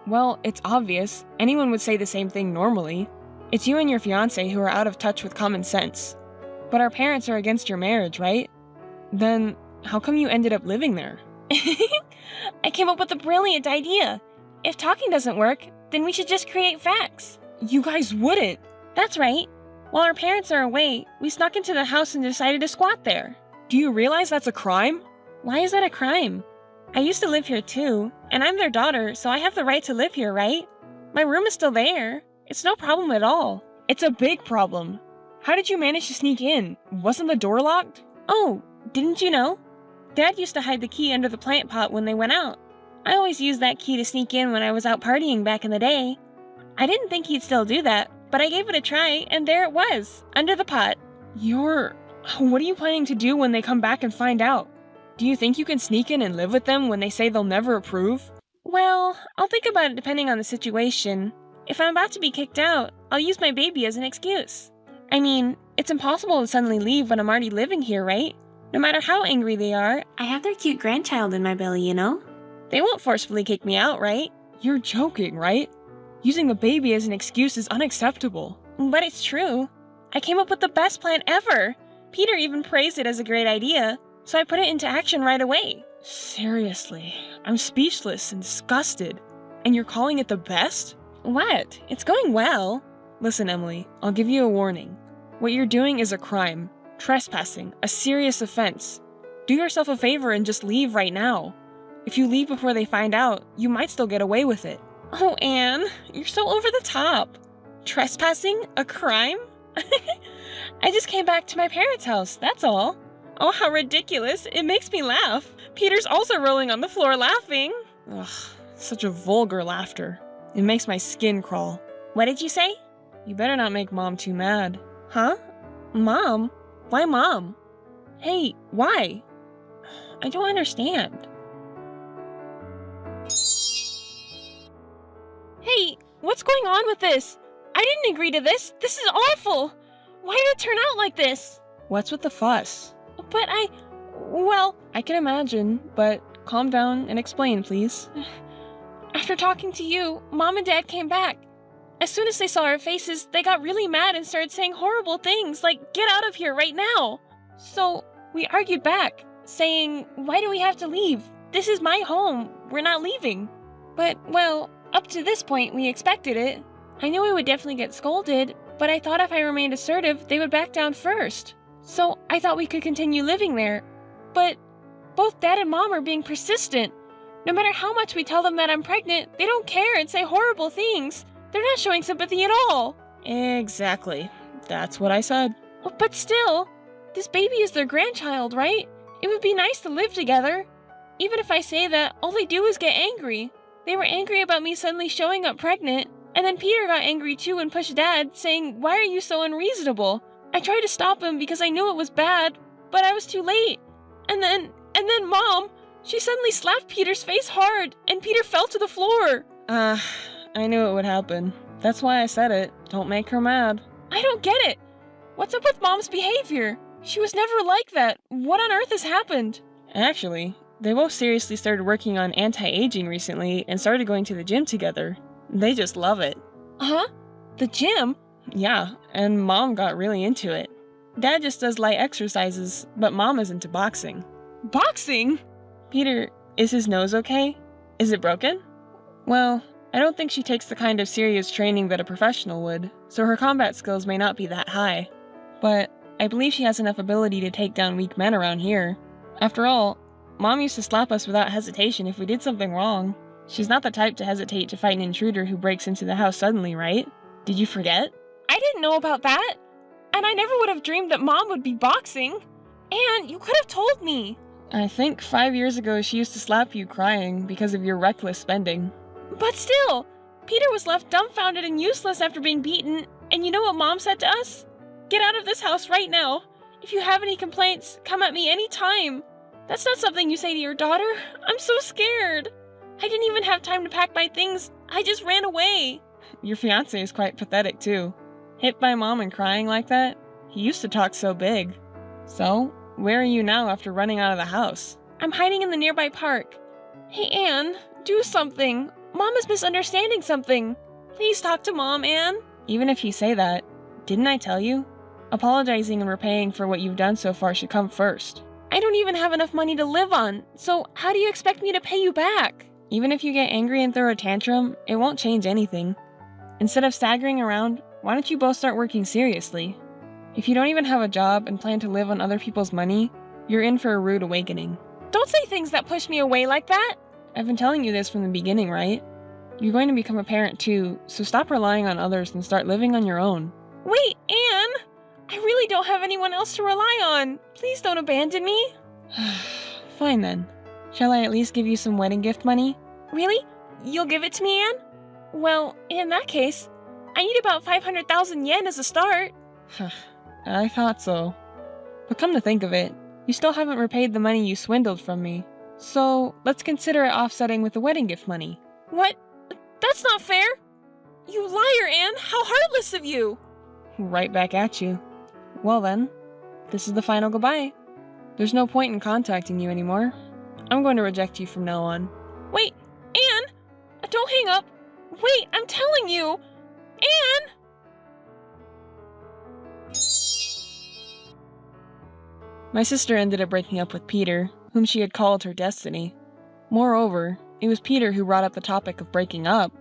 Speaker 4: Well, it's obvious. Anyone would say the same thing normally. It's you and your fiancé who are out of touch with common sense. But our parents are against your marriage, right? Then, how come you ended up living there?
Speaker 3: I came up with a brilliant idea. If talking doesn't work, then we should just create facts.
Speaker 4: You guys wouldn't.
Speaker 3: That's right. While our parents are away, we snuck into the house and decided to squat there.
Speaker 4: Do you realize that's a crime?
Speaker 3: Why is that a crime? I used to live here too, and I'm their daughter, so I have the right to live here, right? My room is still there. It's no problem at all.
Speaker 4: It's a big problem. How did you manage to sneak in? Wasn't the door locked?
Speaker 3: Oh, didn't you know? Dad used to hide the key under the plant pot when they went out. I always used that key to sneak in when I was out partying back in the day. I didn't think he'd still do that, but I gave it a try, and there it was, under the pot.
Speaker 4: What are you planning to do when they come back and find out? Do you think you can sneak in and live with them when they say they'll never approve?
Speaker 3: Well, I'll think about it depending on the situation. If I'm about to be kicked out, I'll use my baby as an excuse. I mean, it's impossible to suddenly leave when I'm already living here, right? No matter how angry they are, I have their cute grandchild in my belly, you know? They won't forcefully kick me out, right?
Speaker 4: You're joking, right? Using the baby as an excuse is unacceptable.
Speaker 3: But it's true. I came up with the best plan ever. Peter even praised it as a great idea, so I put it into action right away.
Speaker 4: Seriously, I'm speechless and disgusted. And you're calling it the best?
Speaker 3: What? It's going well.
Speaker 4: Listen, Emily, I'll give you a warning. What you're doing is a crime. Trespassing, a serious offense. Do yourself a favor and just leave right now. If you leave before they find out, you might still get away with it.
Speaker 3: Oh, Anne, you're so over the top. Trespassing? A crime? I just came back to my parents' house, that's all. Oh, how ridiculous. It makes me laugh. Peter's also rolling on the floor laughing.
Speaker 4: Ugh, such a vulgar laughter. It makes my skin crawl.
Speaker 3: What did you say?
Speaker 4: You better not make Mom too mad.
Speaker 3: Huh? Mom? Why Mom?
Speaker 4: Hey, why?
Speaker 3: I don't understand. Hey, what's going on with this? I didn't agree to this. This is awful. Why did it turn out like this?
Speaker 4: What's with the fuss?
Speaker 3: But
Speaker 4: I can imagine, but calm down and explain, please.
Speaker 3: After talking to you, Mom and Dad came back. As soon as they saw our faces, they got really mad and started saying horrible things like, get out of here right now. So we argued back, saying, why do we have to leave? This is my home. We're not leaving. But, well, up to this point, we expected it. I knew I would definitely get scolded, but I thought if I remained assertive, they would back down first. So I thought we could continue living there. But both Dad and Mom are being persistent. No matter how much we tell them that I'm pregnant, they don't care and say horrible things. They're not showing sympathy at all.
Speaker 4: Exactly. That's what I said.
Speaker 3: But still, this baby is their grandchild, right? It would be nice to live together. Even if I say that, all they do is get angry. They were angry about me suddenly showing up pregnant, and then Peter got angry too and pushed Dad, saying, "Why are you so unreasonable?" I tried to stop him because I knew it was bad, but I was too late. And then Mom, she suddenly slapped Peter's face hard, and Peter fell to the floor.
Speaker 4: I knew it would happen. That's why I said it. Don't make her mad.
Speaker 3: I don't get it. What's up with Mom's behavior? She was never like that. What on earth has happened?
Speaker 4: Actually, they both seriously started working on anti-aging recently and started going to the gym together. They just love it.
Speaker 3: Huh? The gym?
Speaker 4: Yeah, and Mom got really into it. Dad just does light exercises, but Mom is into boxing.
Speaker 3: Boxing?
Speaker 4: Peter, is his nose okay? Is it broken? Well, I don't think she takes the kind of serious training that a professional would, so her combat skills may not be that high. But I believe she has enough ability to take down weak men around here. After all, Mom used to slap us without hesitation if we did something wrong. She's not the type to hesitate to fight an intruder who breaks into the house suddenly, right? Did you forget?
Speaker 3: I didn't know about that. And I never would have dreamed that Mom would be boxing. And you could have told me.
Speaker 4: I think 5 years ago she used to slap you crying because of your reckless spending.
Speaker 3: But still, Peter was left dumbfounded and useless after being beaten. And you know what Mom said to us? Get out of this house right now. If you have any complaints, come at me anytime. That's not something you say to your daughter. I'm so scared. I didn't even have time to pack my things. I just ran away.
Speaker 4: Your fiancé is quite pathetic too. Hit by Mom and crying like that? He used to talk so big. So, where are you now after running out of the house?
Speaker 3: I'm hiding in the nearby park. Hey, Anne, do something. Mom is misunderstanding something. Please talk to Mom, Anne.
Speaker 4: Even if you say that, didn't I tell you? Apologizing and repaying for what you've done so far should come first.
Speaker 3: I don't even have enough money to live on, so how do you expect me to pay you back?
Speaker 4: Even if you get angry and throw a tantrum, it won't change anything. Instead of staggering around, why don't you both start working seriously? If you don't even have a job and plan to live on other people's money, you're in for a rude awakening.
Speaker 3: Don't say things that push me away like that.
Speaker 4: I've been telling you this from the beginning, right? You're going to become a parent too, so stop relying on others and start living on your own.
Speaker 3: Wait, Anne! I really don't have anyone else to rely on. Please don't abandon me.
Speaker 4: Fine then. Shall I at least give you some wedding gift money?
Speaker 3: Really? You'll give it to me, Anne? Well, in that case, I need about 500,000 yen as a start.
Speaker 4: I thought so. But come to think of it, you still haven't repaid the money you swindled from me. So, let's consider it offsetting with the wedding gift money.
Speaker 3: What? That's not fair! You liar, Anne! How heartless of you!
Speaker 4: Right back at you. Well then, this is the final goodbye. There's no point in contacting you anymore. I'm going to reject you from now on.
Speaker 3: Wait, Anne! Don't hang up! Wait, I'm telling you! Anne!
Speaker 4: My sister ended up breaking up with Peter, whom she had called her destiny. Moreover, it was Peter who brought up the topic of breaking up.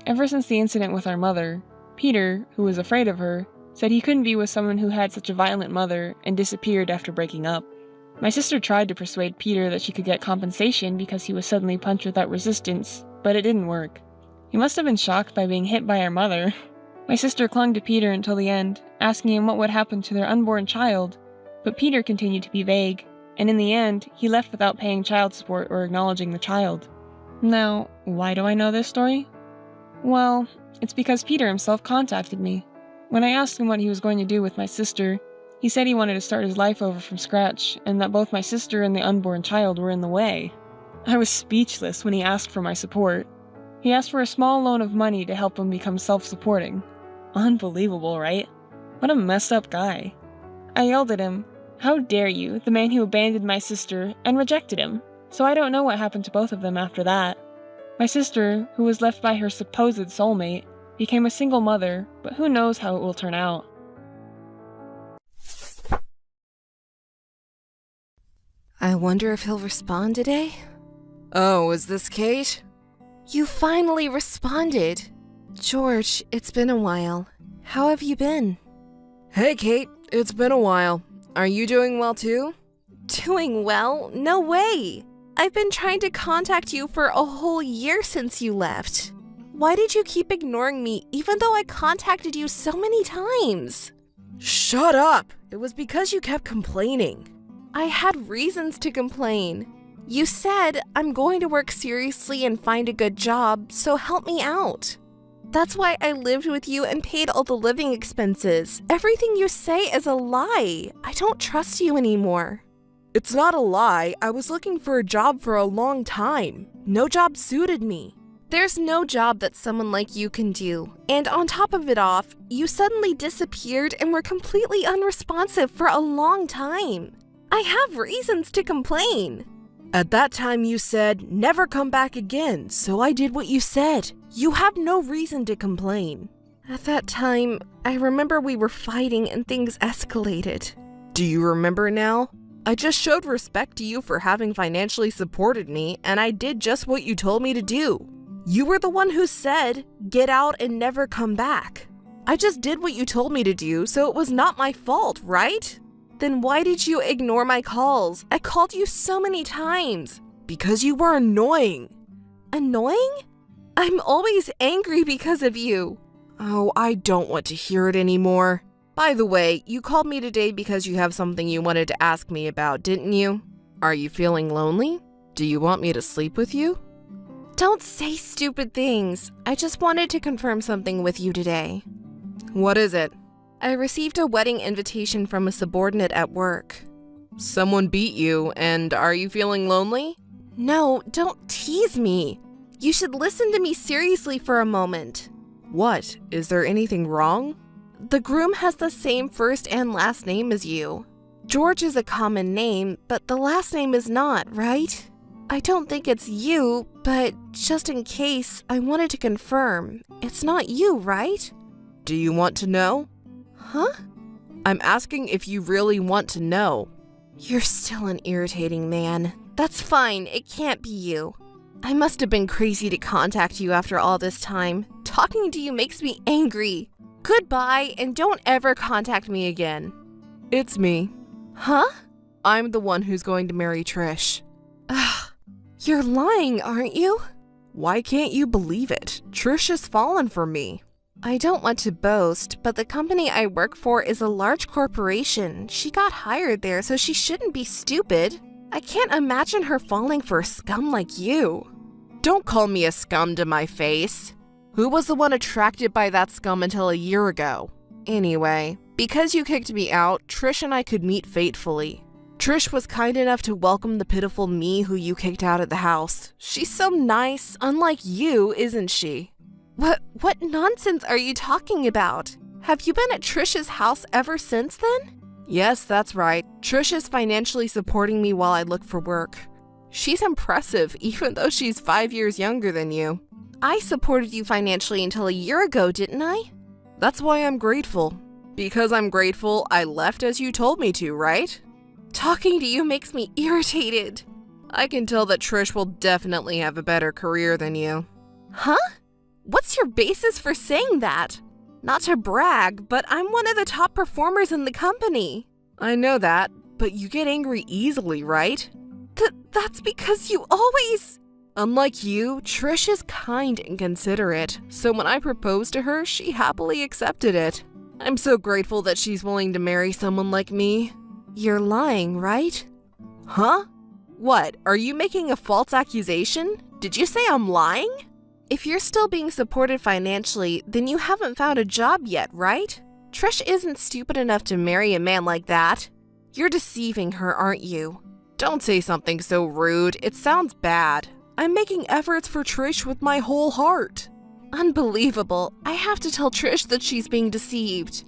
Speaker 4: Ever since the incident with our mother, Peter, who was afraid of her, said he couldn't be with someone who had such a violent mother and disappeared after breaking up. My sister tried to persuade Peter that she could get compensation because he was suddenly punched without resistance, but it didn't work. He must have been shocked by being hit by our mother. My sister clung to Peter until the end, asking him what would happen to their unborn child, but Peter continued to be vague, and in the end, he left without paying child support or acknowledging the child. Now, why do I know this story? Well, it's because Peter himself contacted me. When I asked him what he was going to do with my sister, he said he wanted to start his life over from scratch, and that both my sister and the unborn child were in the way. I was speechless when he asked for my support. He asked for a small loan of money to help him become self-supporting. Unbelievable, right? What a messed up guy. I yelled at him, "How dare you, the man who abandoned my sister," and rejected him. So I don't know what happened to both of them after that. My sister, who was left by her supposed soulmate, became a single mother, but who knows how it will turn out.
Speaker 5: I wonder if he'll respond today?
Speaker 6: Oh, is this Kate?
Speaker 5: You finally responded. George, it's been a while. How have you been?
Speaker 6: Hey, Kate, it's been a while. Are you doing well too?
Speaker 5: Doing well? No way! I've been trying to contact you for a whole year since you left. Why did you keep ignoring me even though I contacted you so many times?
Speaker 6: Shut up! It was because you kept complaining.
Speaker 5: I had reasons to complain. You said I'm going to work seriously and find a good job, so help me out. That's why I lived with you and paid all the living expenses. Everything you say is a lie. I don't trust you anymore.
Speaker 6: It's not a lie. I was looking for a job for a long time. No job suited me.
Speaker 5: There's no job that someone like you can do. And on top of it off, you suddenly disappeared and were completely unresponsive for a long time. I have reasons to complain.
Speaker 6: At that time you said, never come back again, so I did what you said. You have no reason to complain.
Speaker 5: At that time, I remember we were fighting and things escalated.
Speaker 6: Do you remember now? I just showed respect to you for having financially supported me, and I did just what you told me to do. You were the one who said, get out and never come back. I just did what you told me to do, so it was not my fault, right?
Speaker 5: Then why did you ignore my calls? I called you so many times.
Speaker 6: Because you were annoying.
Speaker 5: Annoying? I'm always angry because of you.
Speaker 6: Oh, I don't want to hear it anymore. By the way, you called me today because you have something you wanted to ask me about, didn't you? Are you feeling lonely? Do you want me to sleep with you?
Speaker 5: Don't say stupid things. I just wanted to confirm something with you today.
Speaker 6: What is it?
Speaker 5: I received a wedding invitation from a subordinate at work.
Speaker 6: Someone beat you, and are you feeling lonely?
Speaker 5: No, don't tease me. You should listen to me seriously for a moment.
Speaker 6: What? Is there anything wrong?
Speaker 5: The groom has the same first and last name as you. George is a common name, but the last name is not, right? I don't think it's you, but just in case, I wanted to confirm. It's not you, right?
Speaker 6: Do you want to know?
Speaker 5: Huh?
Speaker 6: I'm asking if you really want to know.
Speaker 5: You're still an irritating man. That's fine, it can't be you. I must have been crazy to contact you after all this time. Talking to you makes me angry. Goodbye, and don't ever contact me again.
Speaker 6: It's me.
Speaker 5: Huh?
Speaker 6: I'm the one who's going to marry Trish.
Speaker 5: Ugh, you're lying, aren't you?
Speaker 6: Why can't you believe it? Trish has fallen for me.
Speaker 5: I don't want to boast, but the company I work for is a large corporation. She got hired there, so she shouldn't be stupid. I can't imagine her falling for a scum like you.
Speaker 6: Don't call me a scum to my face. Who was the one attracted by that scum until a year ago? Anyway, because you kicked me out, Trish and I could meet fatefully. Trish was kind enough to welcome the pitiful me who you kicked out of the house. She's so nice, unlike you, isn't she?
Speaker 5: What nonsense are you talking about? Have you been at Trish's house ever since then?
Speaker 6: Yes, that's right. Trish is financially supporting me while I look for work. She's impressive, even though she's 5 years younger than you.
Speaker 5: I supported you financially until a year ago, didn't I?
Speaker 6: That's why I'm grateful. Because I'm grateful, I left as you told me to, right?
Speaker 5: Talking to you makes me irritated.
Speaker 6: I can tell that Trish will definitely have a better career than you.
Speaker 5: Huh? What's your basis for saying that? Not to brag, but I'm one of the top performers in the company.
Speaker 6: I know that, but you get angry easily, right?
Speaker 5: That's because you always...
Speaker 6: Unlike you, Trish is kind and considerate, so when I proposed to her, she happily accepted it. I'm so grateful that she's willing to marry someone like me.
Speaker 5: You're lying, right?
Speaker 6: Huh? What, are you making a false accusation? Did you say I'm lying?
Speaker 5: If you're still being supported financially, then you haven't found a job yet, right? Trish isn't stupid enough to marry a man like that. You're deceiving her, aren't you?
Speaker 6: Don't say something so rude. It sounds bad. I'm making efforts for Trish with my whole heart.
Speaker 5: Unbelievable. I have to tell Trish that she's being deceived.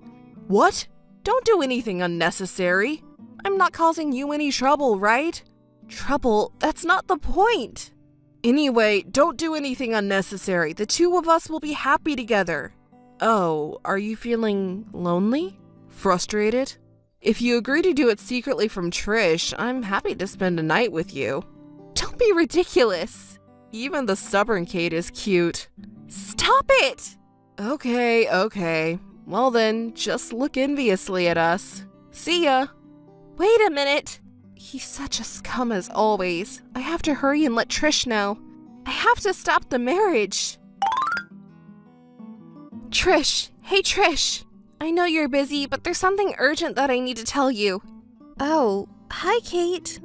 Speaker 6: What? Don't do anything unnecessary. I'm not causing you any trouble, right?
Speaker 5: Trouble? That's not the point.
Speaker 6: Anyway, don't do anything unnecessary. The two of us will be happy together. Oh, are you feeling lonely? Frustrated? If you agree to do it secretly from Trish, I'm happy to spend a night with you.
Speaker 5: Don't be ridiculous.
Speaker 6: Even the stubborn Kate is cute.
Speaker 5: Stop it!
Speaker 6: Okay. Well then, just look enviously at us. See ya!
Speaker 5: Wait a minute. He's such a scum as always. I have to hurry and let Trish know. I have to stop the marriage. Trish! Hey Trish! I know you're busy, but there's something urgent that I need to tell you. Oh, hi, Kate.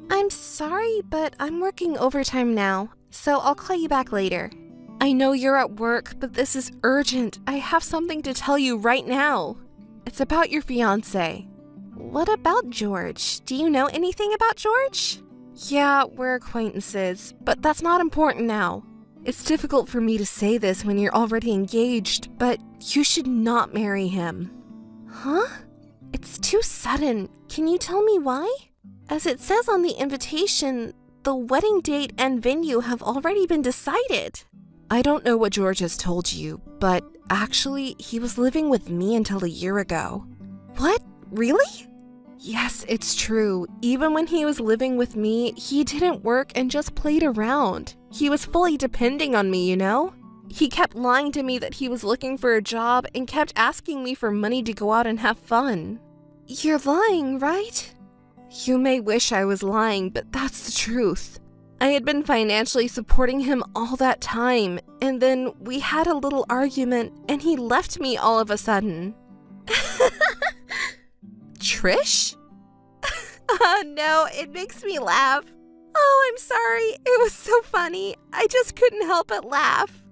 Speaker 5: I'm sorry, but I'm working overtime now, so I'll call you back later. I know you're at work, but this is urgent. I have something to tell you right now. It's about your fiancé. What about George? Do you know anything about George? Yeah, we're acquaintances, but that's not important now. It's difficult for me to say this when you're already engaged, but you should not marry him. Huh? It's too sudden. Can you tell me why? As it says on the invitation, the wedding date and venue have already been decided. I don't know what George has told you, but actually, he was living with me until a year ago. What? Really? Yes, it's true. Even when he was living with me, he didn't work and just played around. He was fully depending on me, you know? He kept lying to me that he was looking for a job and kept asking me for money to go out and have fun. You're lying, right? You may wish I was lying, but that's the truth. I had been financially supporting him all that time, and then we had a little argument, and he left me all of a sudden. Trish? Oh no, it makes me laugh. Oh, I'm sorry. It was so funny. I just couldn't help but laugh.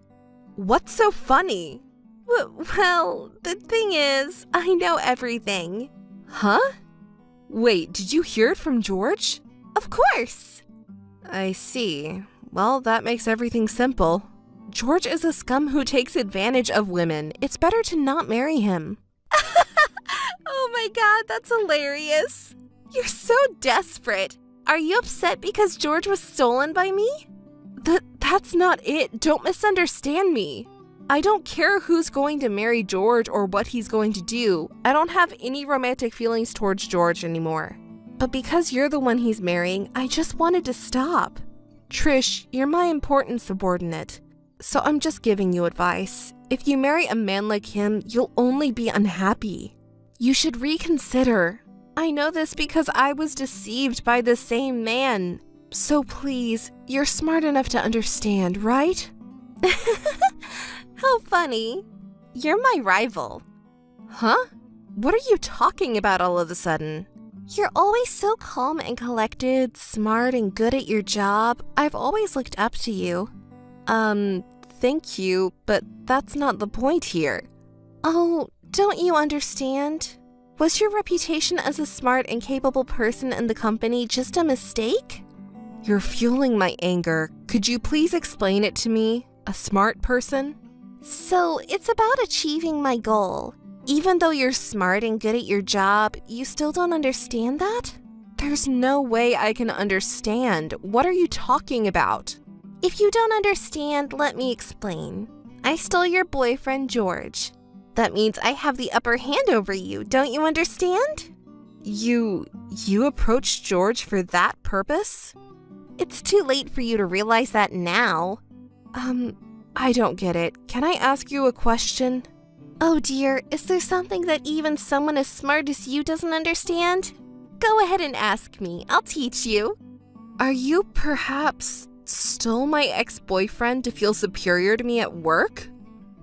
Speaker 5: What's so funny? Well, the thing is, I know everything. Huh? Wait, did you hear it from George? Of course. I see. Well, that makes everything simple. George is a scum who takes advantage of women. It's better to not marry him. Oh my god, that's hilarious. You're so desperate. Are you upset because George was stolen by me? That's not it. Don't misunderstand me. I don't care who's going to marry George or what he's going to do. I don't have any romantic feelings towards George anymore. But because you're the one he's marrying, I just wanted to stop. Trish, you're my important subordinate. So I'm just giving you advice. If you marry a man like him, you'll only be unhappy. You should reconsider. I know this because I was deceived by the same man. So please, you're smart enough to understand, right? How funny. You're my rival. Huh? What are you talking about all of a sudden? You're always so calm and collected, smart and good at your job. I've always looked up to you. Thank you, but that's not the point here. Oh, don't you understand? Was your reputation as a smart and capable person in the company just a mistake? You're fueling my anger. Could you please explain it to me? A smart person? So, it's about achieving my goal. Even though you're smart and good at your job, you still don't understand that? There's no way I can understand. What are you talking about? If you don't understand, let me explain. I stole your boyfriend, George. That means I have the upper hand over you, don't you understand? You approached George for that purpose? It's too late for you to realize that now. I don't get it. Can I ask you a question? Oh dear, is there something that even someone as smart as you doesn't understand? Go ahead and ask me. I'll teach you. Are you perhaps stole my ex-boyfriend to feel superior to me at work?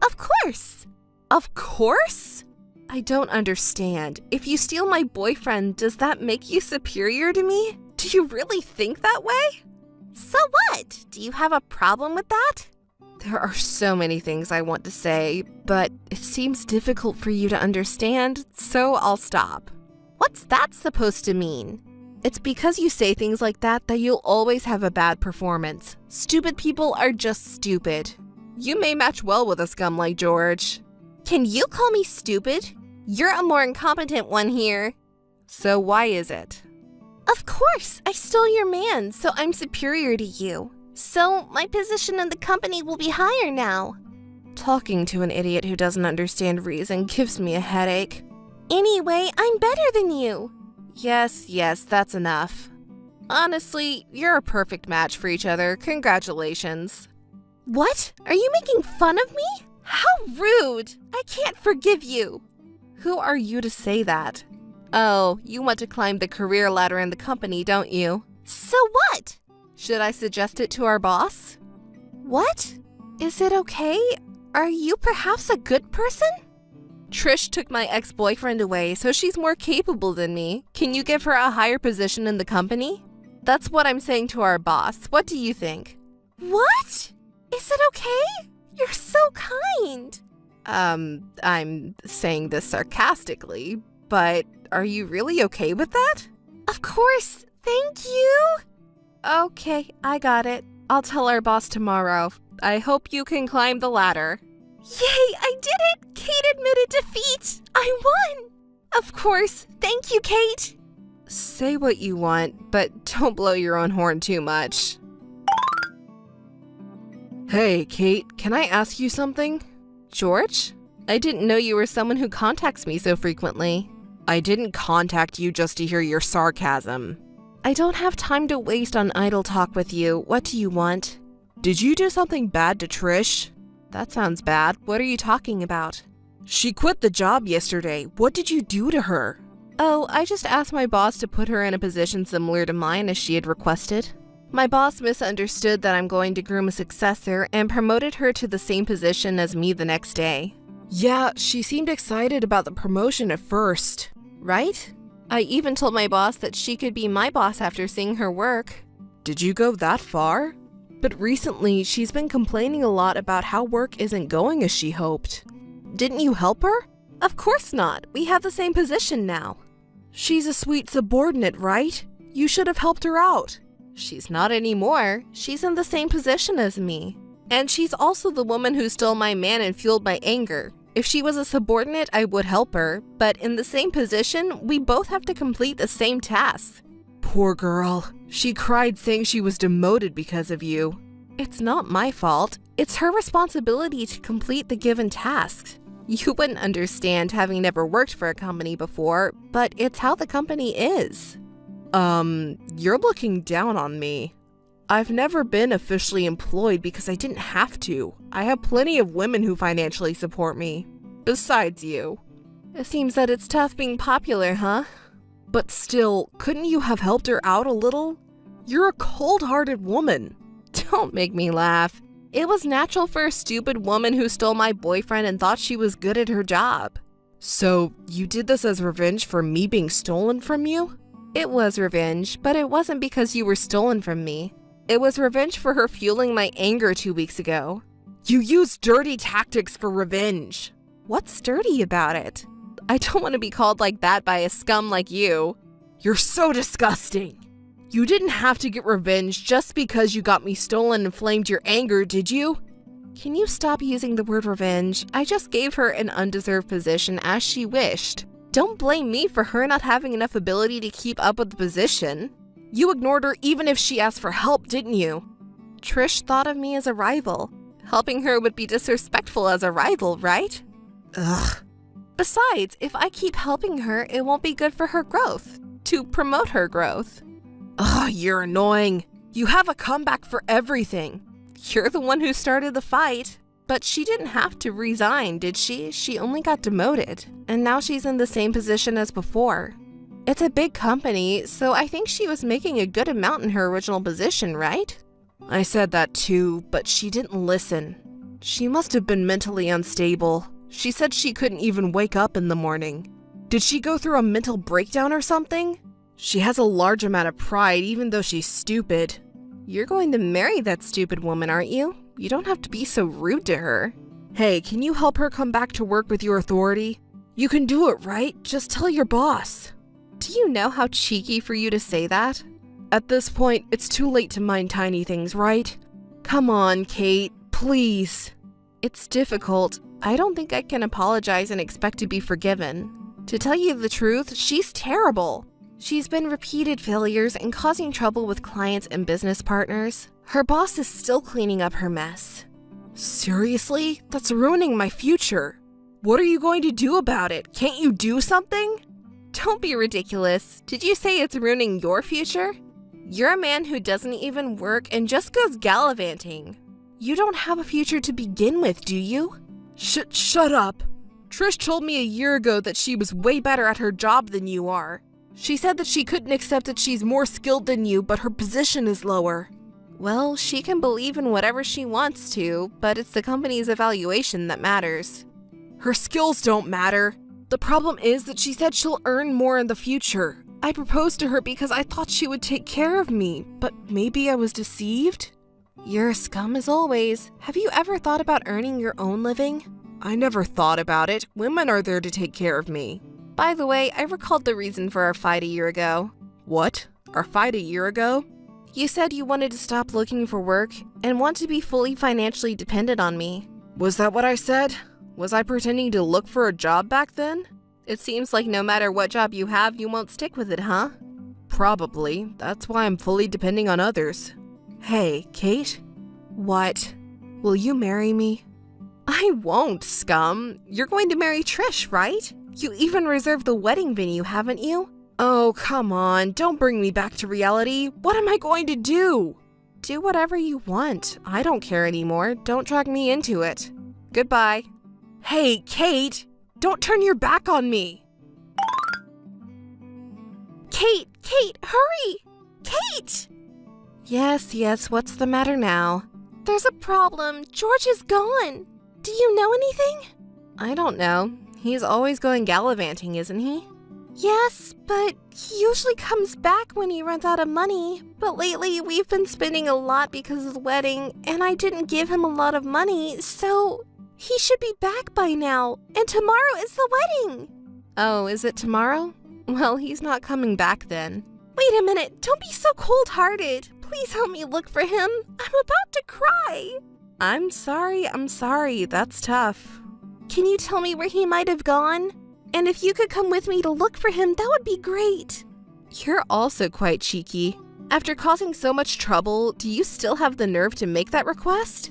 Speaker 5: Of course. Of course? I don't understand. If you steal my boyfriend, does that make you superior to me? Do you really think that way? So what? Do you have a problem with that? There are so many things I want to say, but it seems difficult for you to understand, so I'll stop. What's that supposed to mean? It's because you say things like that you'll always have a bad performance. Stupid people are just stupid. You may match well with a scum like George. Can you call me stupid? You're a more incompetent one here. So why is it? Of course, I stole your man, so I'm superior to you. So my position in the company will be higher now. Talking to an idiot who doesn't understand reason gives me a headache. Anyway, I'm better than you. Yes, that's enough. Honestly, you're a perfect match for each other. Congratulations. What? Are you making fun of me? How rude! I can't forgive you. Who are you to say that? Oh, you want to climb the career ladder in the company, don't you? So what? Should I suggest it to our boss? What? Is it okay? Are you perhaps a good person? Trish took my ex-boyfriend away, so she's more capable than me. Can you give her a higher position in the company? That's what I'm saying to our boss. What do you think? What? Is it okay? You're so kind. I'm saying this sarcastically, but are you really okay with that? Of course. Thank you. Okay, I got it. I'll tell our boss tomorrow. I hope you can climb the ladder. Yay, I did it! Kate admitted defeat! I won! Of course. Thank you, Kate. Say what you want, but don't blow your own horn too much. Hey, Kate, can I ask you something? George? I didn't know you were someone who contacts me so frequently. I didn't contact you just to hear your sarcasm. I don't have time to waste on idle talk with you. What do you want? Did you do something bad to Trish? That sounds bad. What are you talking about? She quit the job yesterday. What did you do to her? Oh, I just asked my boss to put her in a position similar to mine as she had requested. My boss misunderstood that I'm going to groom a successor and promoted her to the same position as me the next day. Yeah, she seemed excited about the promotion at first, right? I even told my boss that she could be my boss after seeing her work. Did you go that far? But recently, she's been complaining a lot about how work isn't going as she hoped. Didn't you help her? Of course not. We have the same position now. She's a sweet subordinate, right? You should have helped her out. She's not anymore. She's in the same position as me. And she's also the woman who stole my man and fueled my anger. If she was a subordinate, I would help her, but in the same position, we both have to complete the same task. Poor girl. She cried saying she was demoted because of you. It's not my fault. It's her responsibility to complete the given tasks. You wouldn't understand having never worked for a company before, but it's how the company is. You're looking down on me. I've never been officially employed because I didn't have to. I have plenty of women who financially support me. Besides you. It seems that it's tough being popular, huh? But still, couldn't you have helped her out a little? You're a cold-hearted woman. Don't make me laugh. It was natural for a stupid woman who stole my boyfriend and thought she was good at her job. So, you did this as revenge for me being stolen from you? It was revenge, but it wasn't because you were stolen from me. It was revenge for her fueling my anger 2 weeks ago. You used dirty tactics for revenge. What's dirty about it? I don't want to be called like that by a scum like you. You're so disgusting. You didn't have to get revenge just because you got me stolen and inflamed your anger, did you? Can you stop using the word revenge? I just gave her an undeserved position as she wished. Don't blame me for her not having enough ability to keep up with the position. You ignored her even if she asked for help, didn't you? Trish thought of me as a rival. Helping her would be disrespectful as a rival, right? Ugh. Besides, if I keep helping her, it won't be good for her growth. To promote her growth. Ugh, you're annoying. You have a comeback for everything. You're the one who started the fight. But she didn't have to resign, did she? She only got demoted. And now she's in the same position as before. It's a big company, so I think she was making a good amount in her original position, right? I said that too, but she didn't listen. She must have been mentally unstable. She said she couldn't even wake up in the morning. Did she go through a mental breakdown or something? She has a large amount of pride, even though she's stupid. You're going to marry that stupid woman, aren't you? You don't have to be so rude to her. Hey, can you help her come back to work with your authority? You can do it, right? Just tell your boss. Do you know how cheeky for you to say that? At this point, it's too late to mind tiny things, right? Come on, Kate, please. It's difficult. I don't think I can apologize and expect to be forgiven. To tell you the truth, she's terrible. She's been repeated failures and causing trouble with clients and business partners. Her boss is still cleaning up her mess. Seriously? That's ruining my future. What are you going to do about it? Can't you do something? Don't be ridiculous. Did you say it's ruining your future? You're a man who doesn't even work and just goes gallivanting. You don't have a future to begin with, do you? Shut up. Trish told me a year ago that she was way better at her job than you are. She said that she couldn't accept that she's more skilled than you, but her position is lower. Well, she can believe in whatever she wants to, but it's the company's evaluation that matters.
Speaker 6: Her skills don't matter. The problem is that she said she'll earn more in the future. I proposed to her because I thought she would take care of me, but maybe I was deceived?
Speaker 5: You're a scum as always. Have you ever thought about earning your own living?
Speaker 6: I never thought about it. Women are there to take care of me.
Speaker 5: By the way, I recalled the reason for our fight a year ago.
Speaker 6: What? Our fight a year ago?
Speaker 5: You said you wanted to stop looking for work and want to be fully financially dependent on me.
Speaker 6: Was that what I said? Was I pretending to look for a job back then?
Speaker 5: It seems like no matter what job you have, you won't stick with it, huh?
Speaker 6: Probably. That's why I'm fully depending on others. Hey, Kate?
Speaker 5: What?
Speaker 6: Will you marry me?
Speaker 5: I won't, scum. You're going to marry Trish, right? You even reserved the wedding venue, haven't you?
Speaker 6: Oh, come on. Don't bring me back to reality. What am I going to do?
Speaker 5: Do whatever you want. I don't care anymore. Don't drag me into it. Goodbye.
Speaker 6: Hey, Kate! Don't turn your back on me!
Speaker 5: Kate, hurry! Kate! Yes, what's the matter now? There's a problem. George is gone. Do you know anything? I don't know. He's always going gallivanting, isn't he? Yes, but he usually comes back when he runs out of money. But lately, we've been spending a lot because of the wedding, and I didn't give him a lot of money, so he should be back by now. And tomorrow is the wedding. Oh, is it tomorrow? Well, he's not coming back then. Wait a minute, don't be so cold-hearted. Please help me look for him. I'm about to cry. I'm sorry. That's tough. Can you tell me where he might have gone? And if you could come with me to look for him, that would be great. You're also quite cheeky. After causing so much trouble, do you still have the nerve to make that request?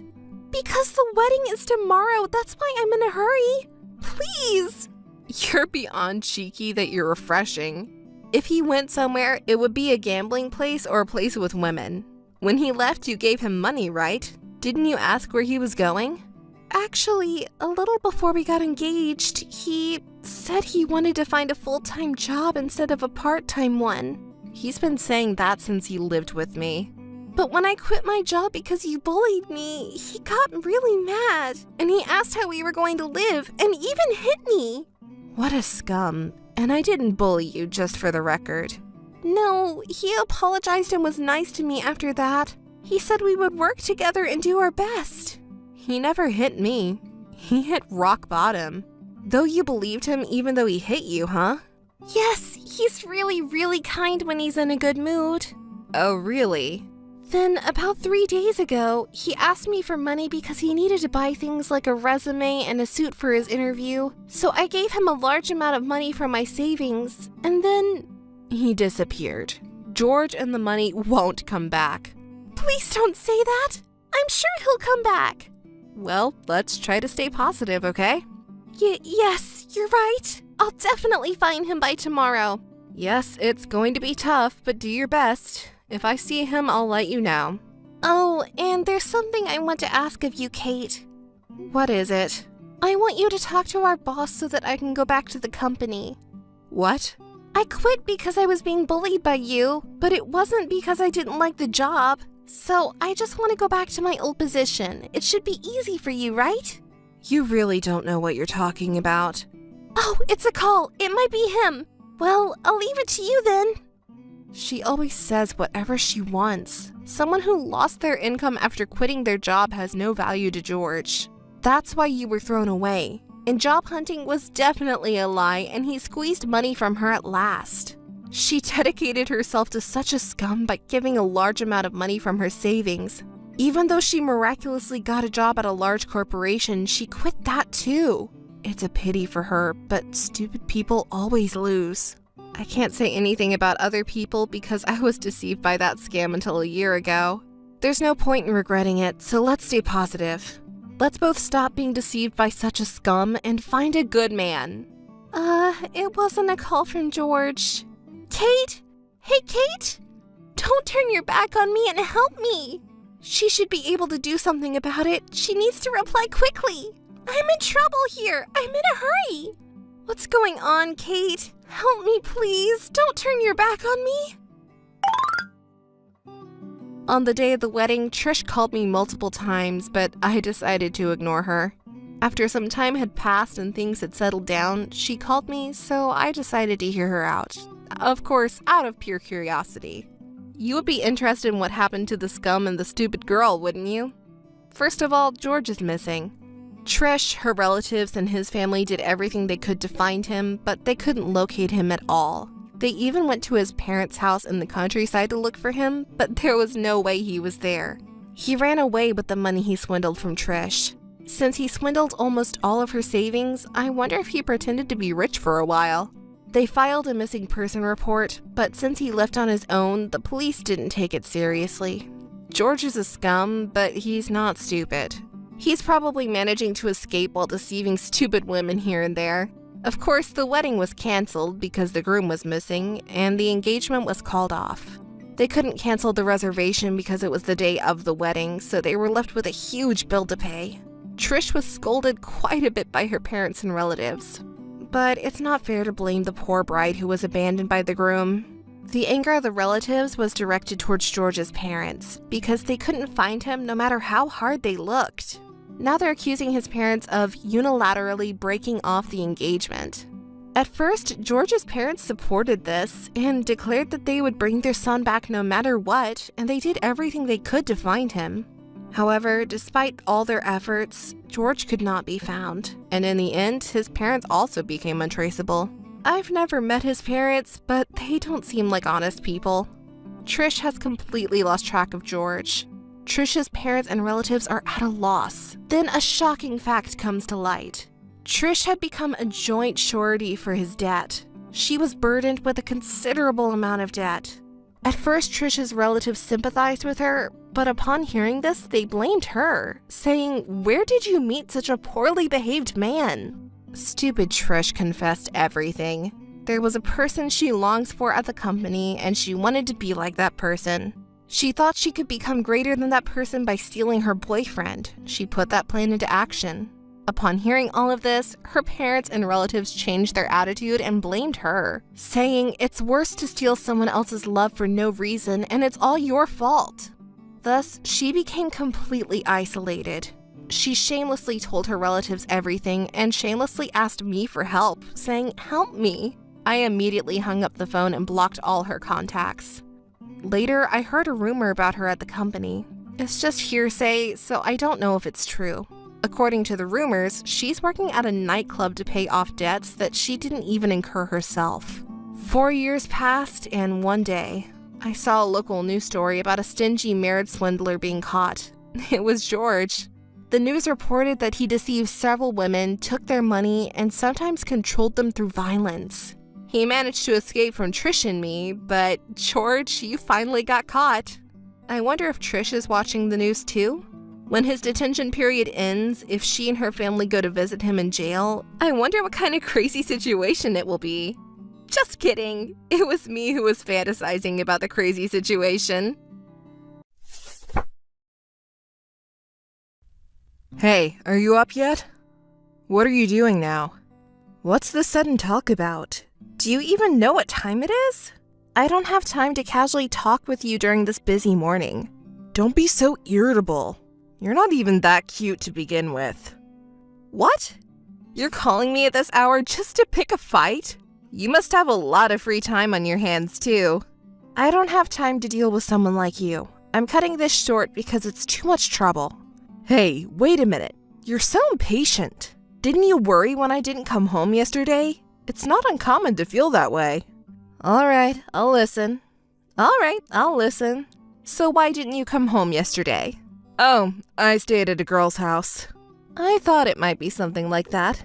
Speaker 5: Because the wedding is tomorrow, that's why I'm in a hurry. Please. You're beyond cheeky that you're refreshing. If he went somewhere, it would be a gambling place or a place with women. When he left, you gave him money, right? Didn't you ask where he was going? Actually, a little before we got engaged, he said he wanted to find a full-time job instead of a part-time one. He's been saying that since he lived with me. But when I quit my job because you bullied me, he got really mad, and he asked how we were going to live, and even hit me. What a scum. And I didn't bully you, just for the record. No, he apologized and was nice to me after that. He said we would work together and do our best. He never hit me. He hit rock bottom. Though you believed him even though he hit you, huh? Yes, he's really kind when he's in a good mood. Oh, really? Then, about 3 days ago, he asked me for money because he needed to buy things like a resume and a suit for his interview. So I gave him a large amount of money from my savings, and then he disappeared. George and the money won't come back. Please don't say that. I'm sure he'll come back. Well, let's try to stay positive, okay? Yes, you're right. I'll definitely find him by tomorrow. Yes, it's going to be tough, but do your best. If I see him, I'll let you know. Oh, and there's something I want to ask of you, Kate. What is it? I want you to talk to our boss so that I can go back to the company. What? I quit because I was being bullied by you, but it wasn't because I didn't like the job. So I just want to go back to my old position. It should be easy for you, right? You really don't know what you're talking about. Oh, it's a call. It might be him. Well, I'll leave it to you then. She always says whatever she wants. Someone who lost their income after quitting their job has no value to George. That's why you were thrown away. And job hunting was definitely a lie, and he squeezed money from her at last. She dedicated herself to such a scum by giving a large amount of money from her savings. Even though she miraculously got a job at a large corporation, she quit that too. It's a pity for her, but stupid people always lose. I can't say anything about other people because I was deceived by that scam until a year ago. There's no point in regretting it, so let's stay positive. Let's both stop being deceived by such a scum and find a good man. It wasn't a call from George. Kate? Hey, Kate? Don't turn your back on me and help me. She should be able to do something about it. She needs to reply quickly. I'm in trouble here. I'm in a hurry. What's going on, Kate? Help me, please. Don't turn your back on me. On the day of the wedding, Trish called me multiple times, but I decided to ignore her. After some time had passed and things had settled down, she called me, so I decided to hear her out. Of course, out of pure curiosity. You would be interested in what happened to the scum and the stupid girl, wouldn't you? First of all, George is missing. Trish, her relatives, and his family did everything they could to find him, but they couldn't locate him at all. They even went to his parents' house in the countryside to look for him, but there was no way he was there. He ran away with the money he swindled from Trish. Since he swindled almost all of her savings, I wonder if he pretended to be rich for a while. They filed a missing person report, but since he left on his own, the police didn't take it seriously. George is a scum, but he's not stupid. He's probably managing to escape while deceiving stupid women here and there. Of course, the wedding was cancelled because the groom was missing, and the engagement was called off. They couldn't cancel the reservation because it was the day of the wedding, so they were left with a huge bill to pay. Trish was scolded quite a bit by her parents and relatives. But it's not fair to blame the poor bride who was abandoned by the groom. The anger of the relatives was directed towards George's parents because they couldn't find him no matter how hard they looked. Now they're accusing his parents of unilaterally breaking off the engagement. At first, George's parents supported this and declared that they would bring their son back no matter what, and they did everything they could to find him. However, despite all their efforts, George could not be found, and in the end, his parents also became untraceable. I've never met his parents, but they don't seem like honest people. Trish has completely lost track of George. Trish's parents and relatives are at a loss. Then a shocking fact comes to light. Trish had become a joint surety for his debt. She was burdened with a considerable amount of debt. At first, Trish's relatives sympathized with her, but upon hearing this, they blamed her, saying, "Where did you meet such a poorly behaved man?" Stupid Trish confessed everything. There was a person she longs for at the company, and she wanted to be like that person. She thought she could become greater than that person by stealing her boyfriend. She put that plan into action. Upon hearing all of this, her parents and relatives changed their attitude and blamed her, saying it's worse to steal someone else's love for no reason and it's all your fault. Thus, she became completely isolated. She shamelessly told her relatives everything and shamelessly asked me for help, saying, "Help me." I immediately hung up the phone and blocked all her contacts. Later, I heard a rumor about her at the company. It's just hearsay, so I don't know if it's true. According to the rumors, she's working at a nightclub to pay off debts that she didn't even incur herself. 4 years passed, and one day, I saw a local news story about a stingy marriage swindler being caught. It was George. The news reported that he deceived several women, took their money, and sometimes controlled them through violence. He managed to escape from Trish and me, but George, you finally got caught. I wonder if Trish is watching the news too? When his detention period ends, if she and her family go to visit him in jail, I wonder what kind of crazy situation it will be. Just kidding. It was me who was fantasizing about the crazy situation.
Speaker 6: Hey, are you up yet? What are you doing now? What's the sudden talk about?
Speaker 5: Do you even know what time it is? I don't have time to casually talk with you during this busy morning.
Speaker 6: Don't be so irritable. You're not even that cute to begin with.
Speaker 5: What? You're calling me at this hour just to pick a fight? You must have a lot of free time on your hands, too. I don't have time to deal with someone like you. I'm cutting this short because it's too much trouble.
Speaker 6: Hey, wait a minute. You're so impatient. Didn't you worry when I didn't come home yesterday? It's not uncommon to feel that way.
Speaker 5: All right, I'll listen. So why didn't you come home yesterday?
Speaker 6: Oh, I stayed at a girl's house.
Speaker 5: I thought it might be something like that.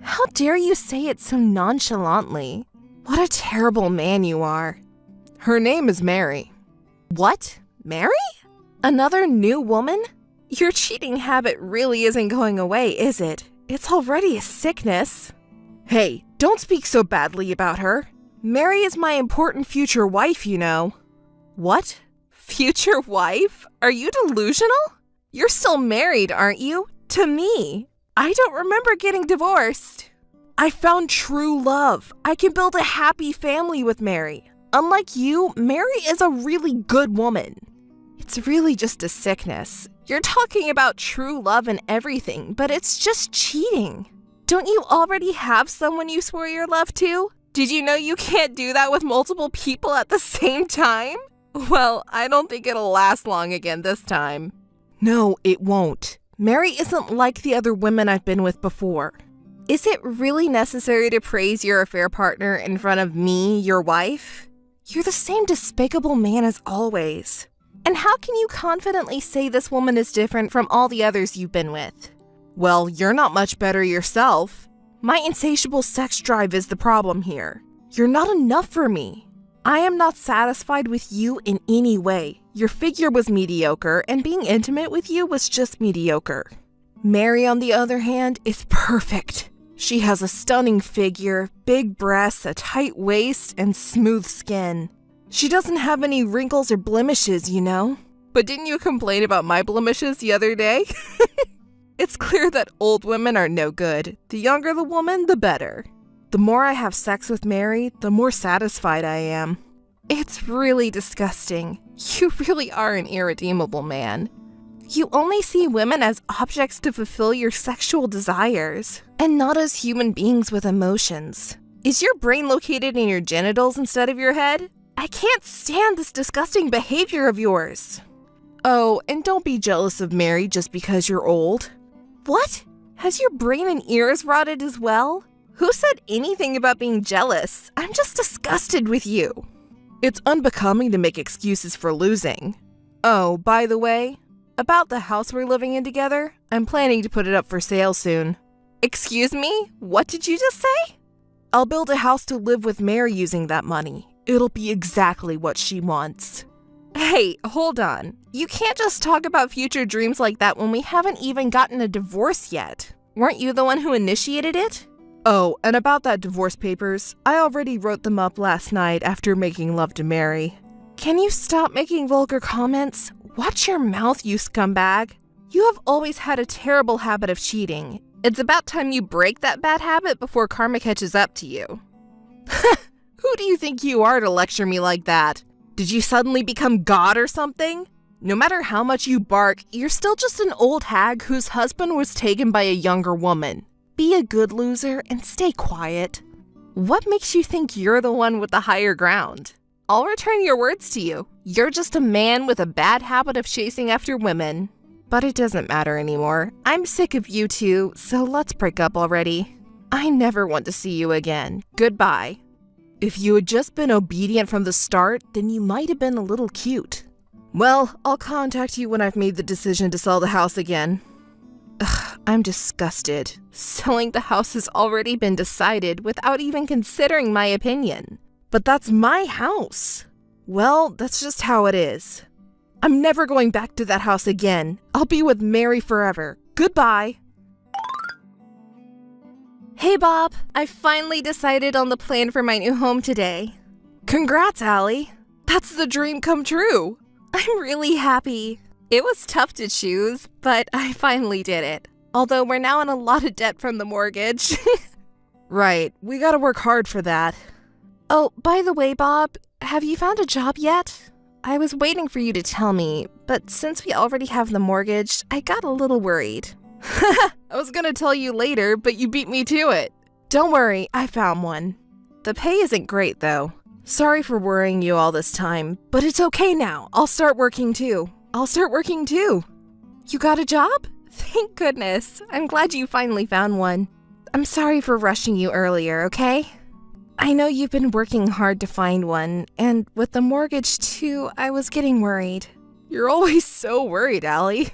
Speaker 5: How dare you say it so nonchalantly? What a terrible man you are.
Speaker 6: Her name is Mary.
Speaker 5: What? Mary? Another new woman? Your cheating habit really isn't going away, is it? It's already a sickness.
Speaker 6: Hey, don't speak so badly about her. Mary is my important future wife, you know.
Speaker 5: What? Future wife? Are you delusional? You're still married, aren't you? To me. I don't remember getting divorced.
Speaker 6: I found true love. I can build a happy family with Mary. Unlike you, Mary is a really good woman.
Speaker 5: It's really just a sickness. You're talking about true love and everything, but it's just cheating. Don't you already have someone you swore your love to? Did you know you can't do that with multiple people at the same time? Well, I don't think it'll last long again this time. No, it won't. Mary isn't like the other women I've been with before. Is it really necessary to praise your affair partner in front of me, your wife? You're the same despicable man as always. And how can you confidently say this woman is different from all the others you've been with? Well, you're not much better yourself. My insatiable sex drive is the problem here. You're not enough for me. I am not satisfied with you in any way. Your figure was mediocre, and being intimate with you was just mediocre. Mary, on the other hand, is perfect. She has a stunning figure, big breasts, a tight waist, and smooth skin. She doesn't have any wrinkles or blemishes, you know? But didn't you complain about my blemishes the other day? It's clear that old women are no good. The younger the woman, the better. The more I have sex with Mary, the more satisfied I am. It's really disgusting. You really are an irredeemable man. You only see women as objects to fulfill your sexual desires, and not as human beings with emotions. Is your brain located in your genitals instead of your head? I can't stand this disgusting behavior of yours. Oh, and don't be jealous of Mary just because you're old. What? Has your brain and ears rotted as well? Who said anything about being jealous? I'm just disgusted with you. It's unbecoming to make excuses for losing. Oh, by the way, about the house we're living in together, I'm planning to put it up for sale soon. Excuse me? What did you just say? I'll build a house to live with Mary using that money. It'll be exactly what she wants. Hey, hold on. You can't just talk about future dreams like that when we haven't even gotten a divorce yet. Weren't you the one who initiated it? Oh, and about that divorce papers, I already wrote them up last night after making love to Mary. Can you stop making vulgar comments? Watch your mouth, you scumbag. You have always had a terrible habit of cheating. It's about time you break that bad habit before karma catches up to you. Who do you think you are to lecture me like that? Did you suddenly become God or something? No matter how much you bark, you're still just an old hag whose husband was taken by a younger woman. Be a good loser and stay quiet. What makes you think you're the one with the higher ground? I'll return your words to you. You're just a man with a bad habit of chasing after women. But it doesn't matter anymore. I'm sick of you two, so let's break up already. I never want to see you again. Goodbye. If you had just been obedient from the start, then you might have been a little cute. Well, I'll contact you when I've made the decision to sell the house again. Ugh, I'm disgusted. Selling the house has already been decided without even considering my opinion. But that's my house. Well, that's just how it is. I'm never going back to that house again. I'll be with Mary forever. Goodbye. Hey Bob, I finally decided on the plan for my new home today. Congrats, Allie. That's the dream come true. I'm really happy. It was tough to choose, but I finally did it. Although we're now in a lot of debt from the mortgage. Right, we gotta work hard for that. Oh, by the way, Bob, have you found a job yet? I was waiting for you to tell me, but since we already have the mortgage, I got a little worried. I was gonna tell you later, but you beat me to it. Don't worry, I found one. The pay isn't great, though. Sorry for worrying you all this time, but it's okay now. I'll start working too. You got a job? Thank goodness. I'm glad you finally found one. I'm sorry for rushing you earlier, okay? I know you've been working hard to find one, and with the mortgage too, I was getting worried. You're always so worried, Allie.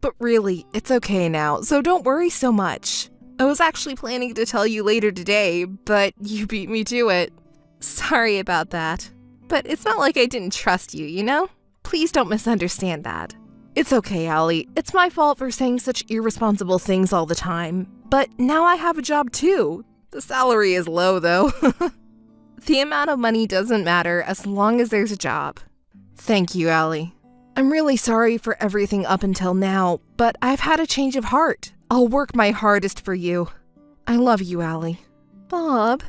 Speaker 5: But really, it's okay now, so don't worry so much. I was actually planning to tell you later today, but you beat me to it. Sorry about that. But it's not like I didn't trust you, you know? Please don't misunderstand that. It's okay, Allie. It's my fault for saying such irresponsible things all the time. But now I have a job too. The salary is low, though. The amount of money doesn't matter as long as there's a job. Thank you, Allie. I'm really sorry for everything up until now, but I've had a change of heart. I'll work my hardest for you. I love you, Allie. Bob,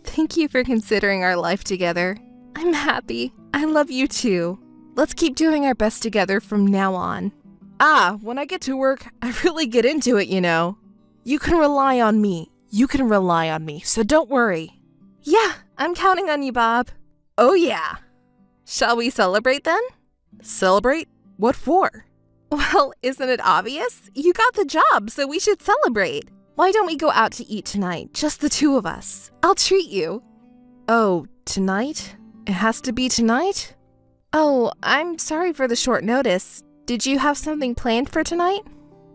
Speaker 5: thank you for considering our life together. I'm happy. I love you too. Let's keep doing our best together from now on.
Speaker 6: When I get to work, I really get into it, you know. You can rely on me. You can rely on me, so don't worry.
Speaker 5: Yeah, I'm counting on you, Bob.
Speaker 6: Oh yeah.
Speaker 5: Shall we celebrate then?
Speaker 6: Celebrate? What for?
Speaker 5: Well, isn't it obvious? You got the job, so we should celebrate. Why don't we go out to eat tonight, just the two of us? I'll treat you.
Speaker 6: Oh, tonight? It has to be tonight?
Speaker 5: Oh, I'm sorry for the short notice. Did you have something planned for tonight?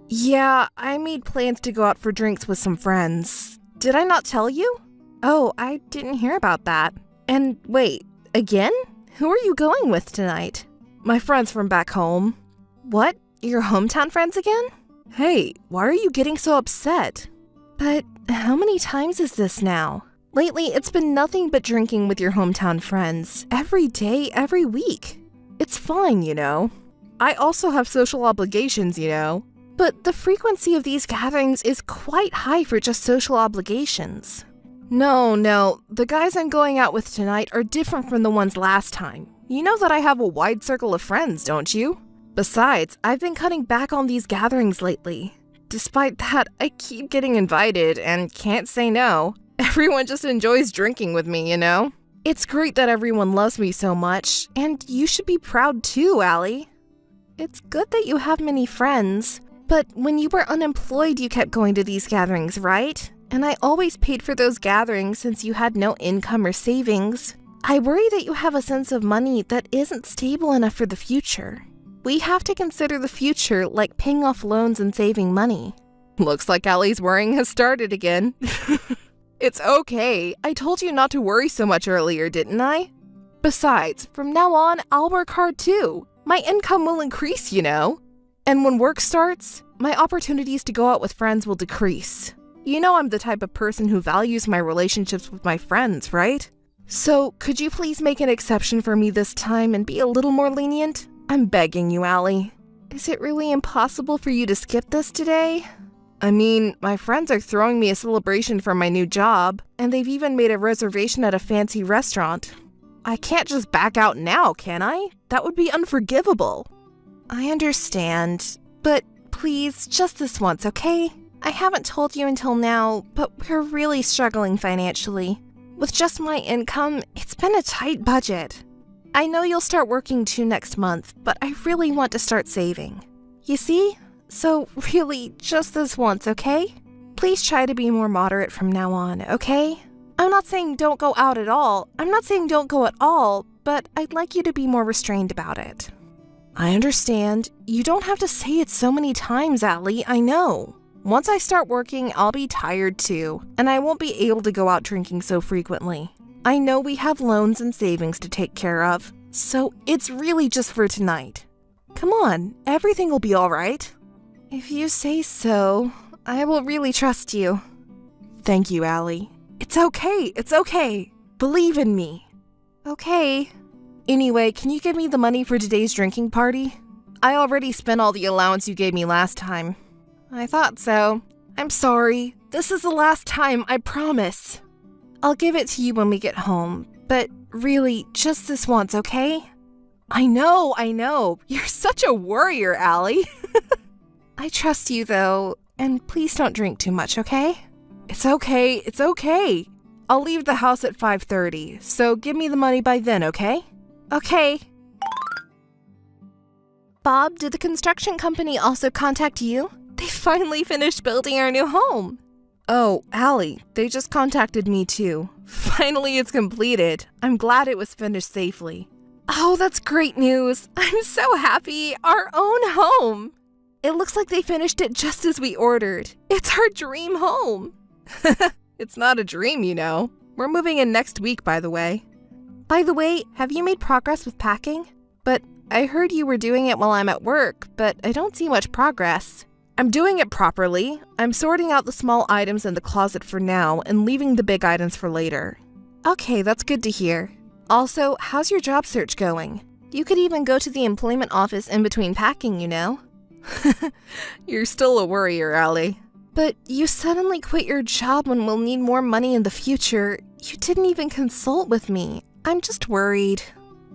Speaker 6: Yeah, I made plans to go out for drinks with some friends. Did I not tell you?
Speaker 5: Oh, I didn't hear about that. And wait, again? Who are you going with tonight?
Speaker 6: My friends from back home.
Speaker 5: What? Your hometown friends again?
Speaker 6: Hey, why are you getting so upset?
Speaker 5: But how many times is this now? Lately, it's been nothing but drinking with your hometown friends. Every day, every week.
Speaker 6: It's fine, you know. I also have social obligations, you know.
Speaker 5: But the frequency of these gatherings is quite high for just social obligations.
Speaker 6: No, the guys I'm going out with tonight are different from the ones last time. You know that I have a wide circle of friends, don't you? Besides, I've been cutting back on these gatherings lately. Despite that, I keep getting invited and can't say no. Everyone just enjoys drinking with me, you know? It's great that everyone loves me so much, and you should be proud too, Allie.
Speaker 5: It's good that you have many friends, but when you were unemployed, you kept going to these gatherings, right? And I always paid for those gatherings since you had no income or savings. I worry that you have a sense of money that isn't stable enough for the future. We have to consider the future like paying off loans and saving money.
Speaker 6: Looks like Allie's worrying has started again. It's okay. I told you not to worry so much earlier, didn't I? Besides, from now on, I'll work hard too. My income will increase, you know. And when work starts, my opportunities to go out with friends will decrease. You know I'm the type of person who values my relationships with my friends, right? So, could you please make an exception for me this time and be a little more lenient? I'm begging you, Allie.
Speaker 5: Is it really impossible for you to skip this today?
Speaker 6: I mean, my friends are throwing me a celebration for my new job, and they've even made a reservation at a fancy restaurant. I can't just back out now, can I? That would be unforgivable.
Speaker 5: I understand, but please, just this once, okay? I haven't told you until now, but we're really struggling financially. With just my income, it's been a tight budget. I know you'll start working too next month, but I really want to start saving. You see? So really, just this once, okay? Please try to be more moderate from now on, okay? I'm not saying don't go out at all. I'm not saying don't go at all, but I'd like you to be more restrained about it.
Speaker 6: I understand. You don't have to say it so many times, Allie, I know. Once I start working, I'll be tired too, and I won't be able to go out drinking so frequently. I know we have loans and savings to take care of, so it's really just for tonight. Come on, everything will be all right.
Speaker 5: If you say so, I will really trust you.
Speaker 6: Thank you, Allie. It's okay. Believe in me.
Speaker 5: Okay.
Speaker 6: Anyway, can you give me the money for today's drinking party? I already spent all the allowance you gave me last time.
Speaker 5: I thought so.
Speaker 6: I'm sorry. This is the last time, I promise.
Speaker 5: I'll give it to you when we get home, but really, just this once, okay?
Speaker 6: I know. You're such a worrier, Allie.
Speaker 5: I trust you, though, and please don't drink too much, okay?
Speaker 6: It's okay. I'll leave the house at 5:30, so give me the money by then, okay?
Speaker 5: Okay. Bob, did the construction company also contact you? They finally finished building our new home.
Speaker 6: Oh, Allie, they just contacted me too. Finally, it's completed. I'm glad it was finished safely.
Speaker 5: Oh, that's great news. I'm so happy. Our own home. It looks like they finished it just as we ordered. It's our dream home.
Speaker 6: It's not a dream, you know. We're moving in next week, by the way.
Speaker 5: By the way, have you made progress with packing? But I heard you were doing it while I'm at work, but I don't see much progress.
Speaker 6: I'm doing it properly. I'm sorting out the small items in the closet for now and leaving the big items for later.
Speaker 5: Okay, that's good to hear. Also, how's your job search going? You could even go to the employment office in between packing, you know?
Speaker 6: You're still a worrier, Allie.
Speaker 5: But you suddenly quit your job when we'll need more money in the future. You didn't even consult with me. I'm just worried.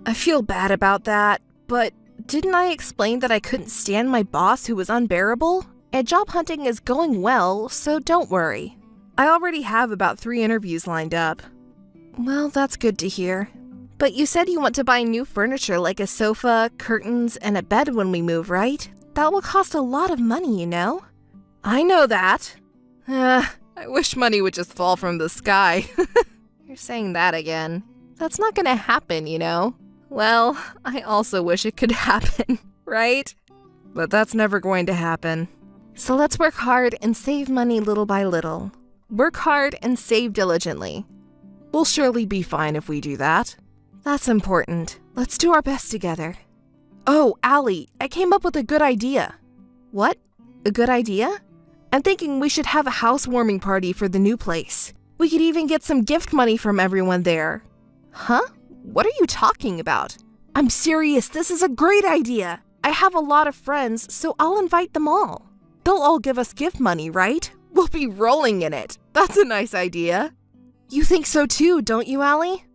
Speaker 6: I feel bad about that, but
Speaker 5: didn't I explain that I couldn't stand my boss who was unbearable? And job hunting is going well, so don't worry. I already have about 3 interviews lined up. Well, that's good to hear. But you said you want to buy new furniture like a sofa, curtains, and a bed when we move, right? That will cost a lot of money, you know? I know that. I wish money would just fall from the sky. You're saying that again. That's not gonna happen, you know? Well, I also wish it could happen, right? But that's never going to happen. So let's work hard and save money little by little. Work hard and save diligently. We'll surely be fine if we do that. That's important. Let's do our best together. Oh, Allie, I came up with a good idea. What? A good idea? I'm thinking we should have a housewarming party for the new place. We could even get some gift money from everyone there. Huh? What are you talking about? I'm serious, this is a great idea. I have a lot of friends, so I'll invite them all. They'll all give us gift money, right? We'll be rolling in it. That's a nice idea. You think so too, don't you, Allie?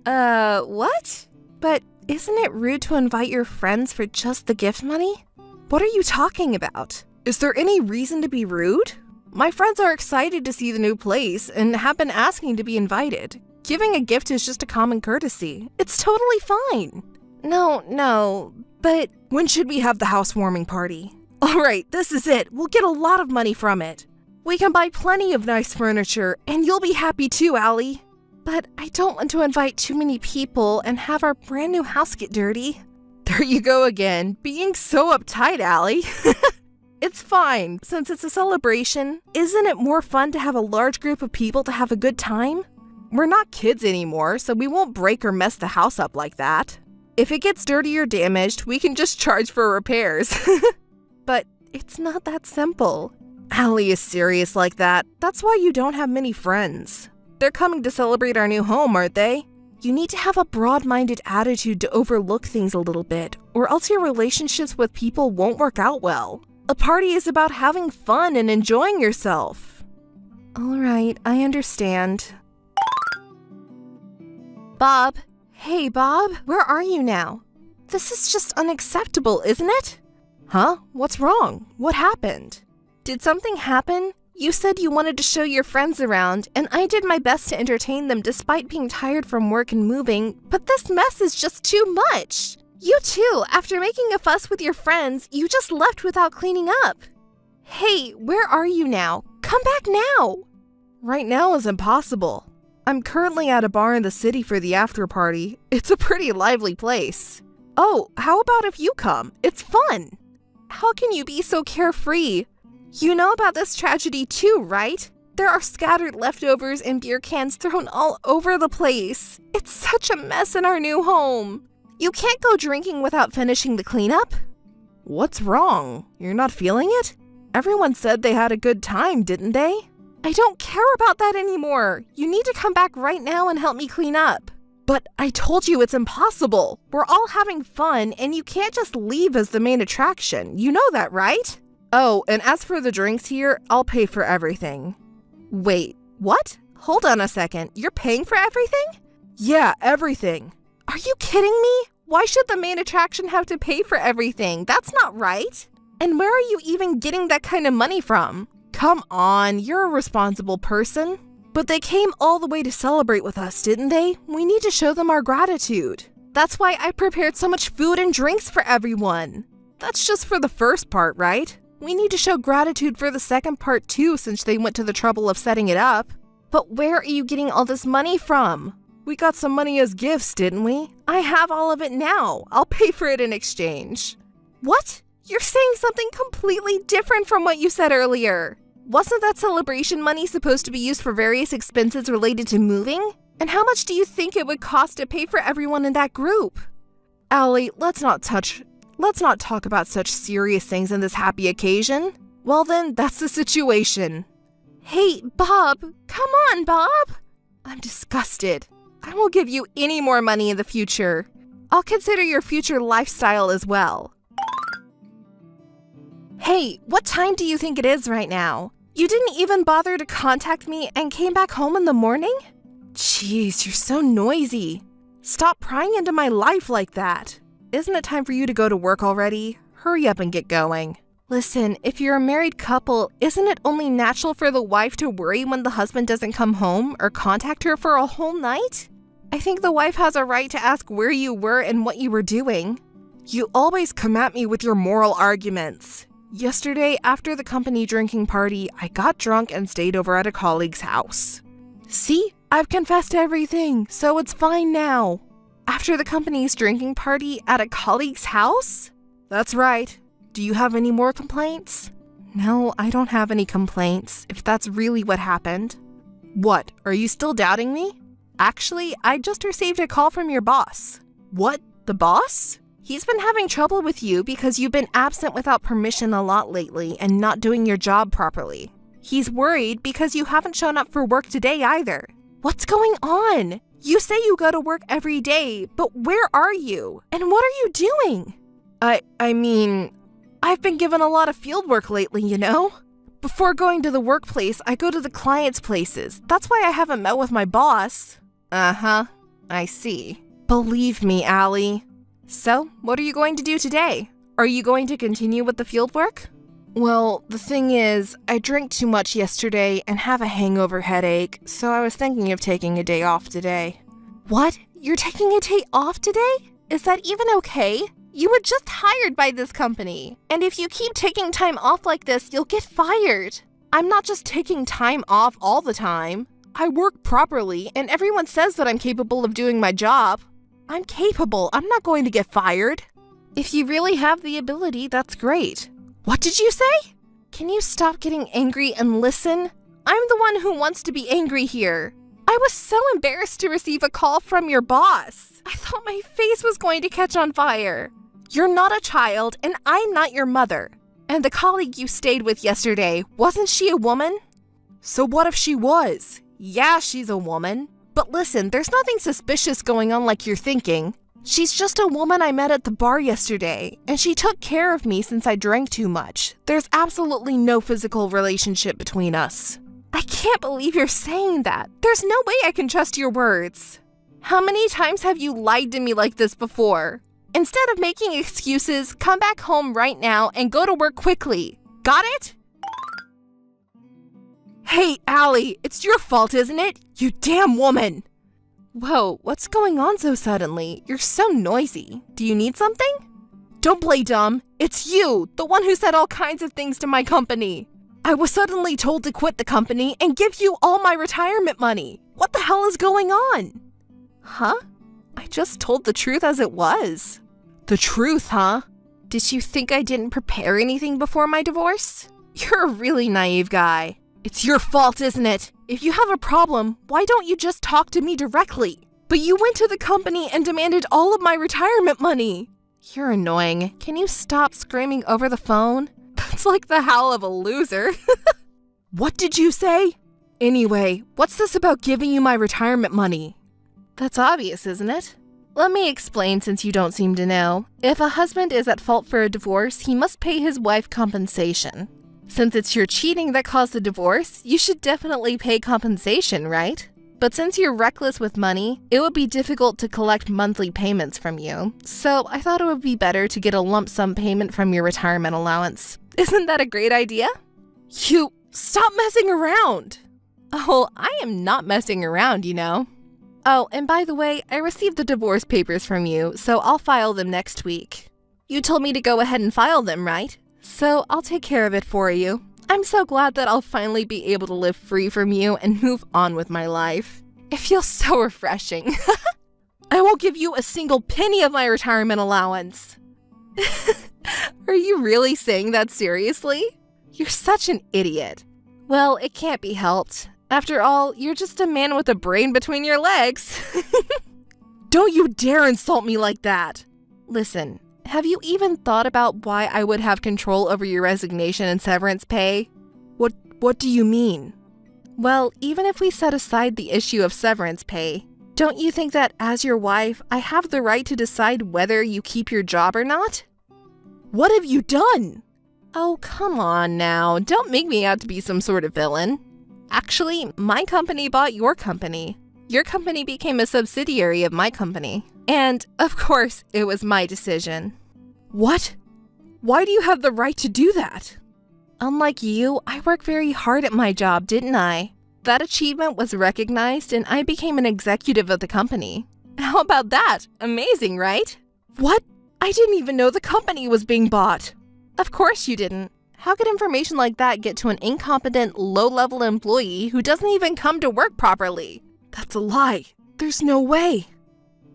Speaker 5: What? But isn't it rude to invite your friends for just the gift money? What are you talking about? Is there any reason to be rude? My friends are excited to see the new place and have been asking to be invited. Giving a gift is just a common courtesy. It's totally fine. No, but when should we have the housewarming party? All right, this is it. We'll get a lot of money from it. We can buy plenty of nice furniture, and you'll be happy too, Allie. But I don't want to invite too many people and have our brand new house get dirty. There you go again, being so uptight, Allie. It's fine, since it's a celebration. Isn't it more fun to have a large group of people to have a good time? We're not kids anymore, so we won't break or mess the house up like that. If it gets dirty or damaged, we can just charge for repairs. But it's not that simple. Allie is serious like that. That's why you don't have many friends. They're coming to celebrate our new home, aren't they? You need to have a broad-minded attitude to overlook things a little bit, or else your relationships with people won't work out well. A party is about having fun and enjoying yourself. All right, I understand. Bob. Hey, Bob. Where are you now? This is just unacceptable, isn't it? Huh? What's wrong? What happened? Did something happen? You said you wanted to show your friends around, and I did my best to entertain them despite being tired from work and moving, but this mess is just too much. You too, after making a fuss with your friends, you just left without cleaning up. Hey, where are you now? Come back now! Right now is impossible. I'm currently at a bar in the city for the after party. It's a pretty lively place. Oh, how about if you come? It's fun. How can you be so carefree? You know about this tragedy too, right? There are scattered leftovers and beer cans thrown all over the place. It's such a mess in our new home. You can't go drinking without finishing the cleanup. What's wrong? You're not feeling it? Everyone said they had a good time, didn't they? I don't care about that anymore. You need to come back right now and help me clean up. But I told you it's impossible. We're all having fun, and you can't just leave as the main attraction. You know that, right? Oh, and as for the drinks here, I'll pay for everything. Wait, what? Hold on a second. You're paying for everything? Yeah, everything. Are you kidding me? Why should the main attraction have to pay for everything? That's not right. And where are you even getting that kind of money from? Come on, you're a responsible person. But they came all the way to celebrate with us, didn't they? We need to show them our gratitude. That's why I prepared so much food and drinks for everyone. That's just for the first part, right? We need to show gratitude for the second part too, since they went to the trouble of setting it up. But where are you getting all this money from? We got some money as gifts, didn't we? I have all of it now. I'll pay for it in exchange. What? You're saying something completely different from what you said earlier. Wasn't that celebration money supposed to be used for various expenses related to moving? And how much do you think it would cost to pay for everyone in that group? Allie, let's not talk about such serious things in this happy occasion. Well then, that's the situation. Hey, Bob. Come on, Bob. I'm disgusted. I won't give you any more money in the future. I'll consider your future lifestyle as well. Hey, what time do you think it is right now? You didn't even bother to contact me and came back home in the morning? Jeez, you're so noisy. Stop prying into my life like that.
Speaker 6: isn't it time for you to go to work already? Hurry up and get going. Listen, if you're a married couple, isn't it only natural for the wife to worry when the husband doesn't come home or contact her for a whole night? I think the wife has a right to ask where you were and what you were doing. You always come at me with your moral arguments. Yesterday, after the company drinking party, I got drunk and stayed over at a colleague's house. See? I've confessed everything, so it's fine now. After the company's drinking party at a colleague's house? That's right. Do you have any more complaints? No, I don't have any complaints, if that's really what happened. What, are you still doubting me? Actually, I just received a call from your boss. What, the boss? He's been having trouble with you because you've been absent without permission a lot lately and not doing your job properly. He's worried because you haven't shown up for work today either. What's going on? You say you go to work every day, but where are you? And what are you doing? I mean, I've been given a lot of field work lately, you know? Before going to the workplace, I go to the clients' places. That's why I haven't met with my boss. Uh-huh, I see. Believe me, Allie. So, what are you going to do today? Are you going to continue with the field work? Well, the thing is, I drank too much yesterday and have a hangover headache, so I was thinking of taking a day off today. What? You're taking a day off today? Is that even okay? You were just hired by this company, and if you keep taking time off like this, you'll get fired. I'm not just taking time off all the time. I work properly, and everyone says that I'm capable of doing my job. I'm capable. I'm not going to get fired. If you really have the ability, that's great. What did you say? Can you stop getting angry and listen? I'm the one who wants to be angry here. I was so embarrassed to receive a call from your boss. I thought my face was going to catch on fire. You're not a child, and I'm not your mother. And the colleague you stayed with yesterday, wasn't she a woman? So what if she was? Yeah, she's a woman. But listen, there's nothing suspicious going on like you're thinking. She's just a woman I met at the bar yesterday, and she took care of me since I drank too much. There's absolutely no physical relationship between us. I can't believe you're saying that. There's no way I can trust your words. How many times have you lied to me like this before? Instead of making excuses, come back home right now and go to work quickly. Got it? Hey, Allie, it's your fault, isn't it? You damn woman! Whoa, what's going on so suddenly? You're so noisy. Do you need something? Don't play dumb. It's you, the one who said all kinds of things to my company. I was suddenly told to quit the company and give you all my retirement money. What the hell is going on? Huh? I just told the truth as it was. The truth, huh? Did you think I didn't prepare anything before my divorce? You're a really naive guy. It's your fault, isn't it? If you have a problem, why don't you just talk to me directly? But you went to the company and demanded all of my retirement money. You're annoying. Can you stop screaming over the phone? That's like the howl of a loser. What did you say? Anyway, what's this about giving you my retirement money? That's obvious, isn't it? Let me explain since you don't seem to know. If a husband is at fault for a divorce, he must pay his wife compensation. Since it's your cheating that caused the divorce, you should definitely pay compensation, right? But since you're reckless with money, it would be difficult to collect monthly payments from you. So I thought it would be better to get a lump sum payment from your retirement allowance. Isn't that a great idea? You stop messing around! Oh, I am not messing around, you know. Oh, and by the way, I received the divorce papers from you, so I'll file them next week. You told me to go ahead and file them, right? So I'll take care of it for you. I'm so glad that I'll finally be able to live free from you and move on with my life. It feels so refreshing. I won't give you a single penny of my retirement allowance. Are you really saying that seriously? You're such an idiot. Well, it can't be helped. After all, you're just a man with a brain between your legs. Don't you dare insult me like that. Listen. Have you even thought about why I would have control over your resignation and severance pay? What do you mean? Well, even if we set aside the issue of severance pay, don't you think that as your wife, I have the right to decide whether you keep your job or not? What have you done? Oh, come on now. Don't make me out to be some sort of villain. Actually, my company bought your company. Your company became a subsidiary of my company. And, of course, it was my decision. What? Why do you have the right to do that? Unlike you, I worked very hard at my job, didn't I? That achievement was recognized and I became an executive of the company. How about that? Amazing, right? What? I didn't even know the company was being bought. Of course you didn't. How could information like that get to an incompetent, low-level employee who doesn't even come to work properly? That's a lie. There's no way.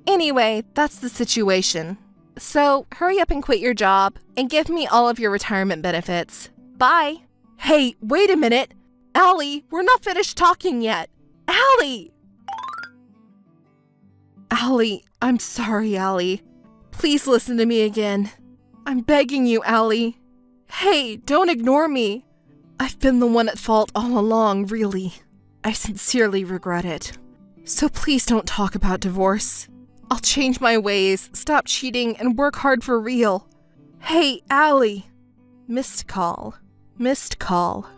Speaker 6: Anyway, that's the situation. So, hurry up and quit your job and give me all of your retirement benefits. Bye. Hey, wait a minute. Allie, we're not finished talking yet. Allie! Allie, I'm sorry, Allie. Please listen to me again. I'm begging you, Allie. Hey, don't ignore me. I've been the one at fault all along, really. I sincerely regret it. So please don't talk about divorce. I'll change my ways, stop cheating, and work hard for real. Hey, Allie. Missed call. Missed call.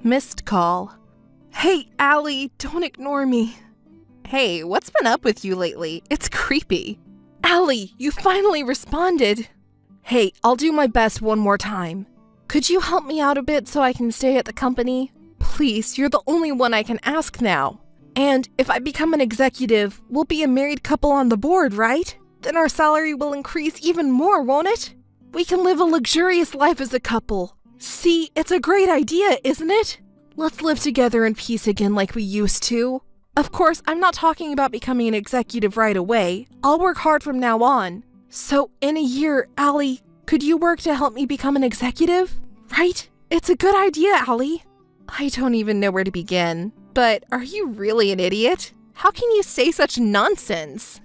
Speaker 6: Missed call. Hey, Allie, don't ignore me. Hey, what's been up with you lately? It's creepy. Allie, you finally responded. Hey, I'll do my best one more time. Could you help me out a bit so I can stay at the company? Please, you're the only one I can ask now. And if I become an executive, we'll be a married couple on the board, right? Then our salary will increase even more, won't it? We can live a luxurious life as a couple. See, it's a great idea, isn't it? Let's live together in peace again like we used to. Of course, I'm not talking about becoming an executive right away. I'll work hard from now on. So, in a year, Allie, could you work to help me become an executive? Right? It's a good idea, Allie. I don't even know where to begin. But are you really an idiot? How can you say such nonsense?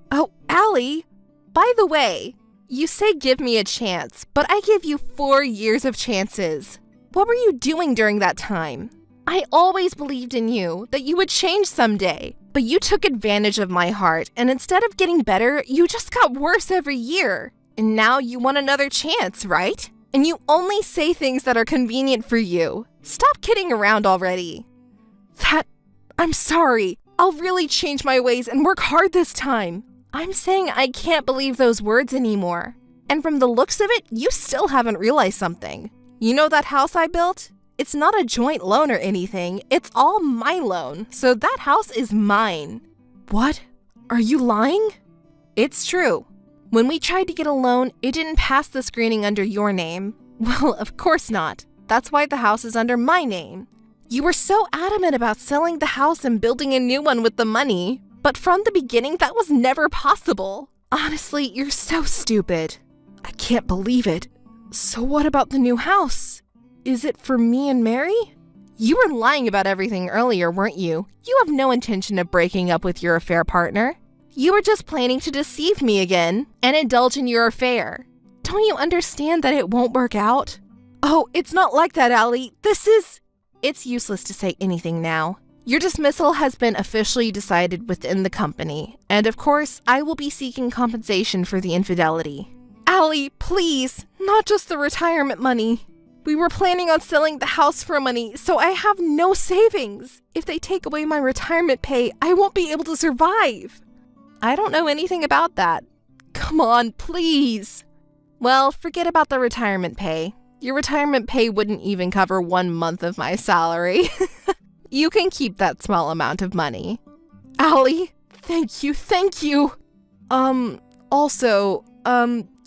Speaker 6: Oh, Allie, by the way, you say give me a chance, but I give you 4 years of chances. What were you doing during that time? I always believed in you, that you would change someday. But you took advantage of my heart, and instead of getting better, you just got worse every year. And now you want another chance, right? And you only say things that are convenient for you. Stop kidding around already. I'm sorry. I'll really change my ways and work hard this time. I'm saying I can't believe those words anymore. And from the looks of it, you still haven't realized something. You know that house I built? It's not a joint loan or anything. It's all my loan, so that house is mine. What? Are you lying? It's true. When we tried to get a loan, it didn't pass the screening under your name. Well, of course not. That's why the house is under my name. You were so adamant about selling the house and building a new one with the money, but from the beginning, that was never possible. Honestly, you're so stupid. I can't believe it. So what about the new house? Is it for me and Mary? You were lying about everything earlier, weren't you? You have no intention of breaking up with your affair partner. You were just planning to deceive me again and indulge in your affair. Don't you understand that it won't work out? Oh, it's not like that, Allie. It's useless to say anything now. Your dismissal has been officially decided within the company, and of course, I will be seeking compensation for the infidelity. Allie, please, not just the retirement money. We were planning on selling the house for money, so I have no savings. If they take away my retirement pay, I won't be able to survive. I don't know anything about that. Come on, please. Well, forget about the retirement pay. Your retirement pay wouldn't even cover 1 month of my salary. You can keep that small amount of money. Allie, thank you. Also,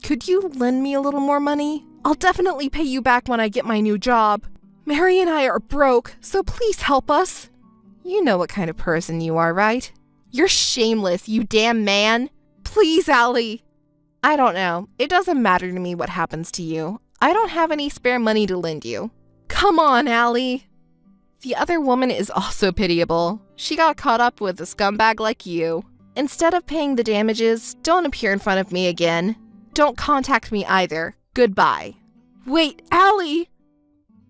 Speaker 6: could you lend me a little more money? I'll definitely pay you back when I get my new job. Mary and I are broke, so please help us. You know what kind of person you are, right? You're shameless, you damn man. Please, Allie. I don't know. It doesn't matter to me what happens to you. I don't have any spare money to lend you. Come on, Allie. The other woman is also pitiable. She got caught up with a scumbag like you. Instead of paying the damages, don't appear in front of me again. Don't contact me either. Goodbye. Wait, Allie!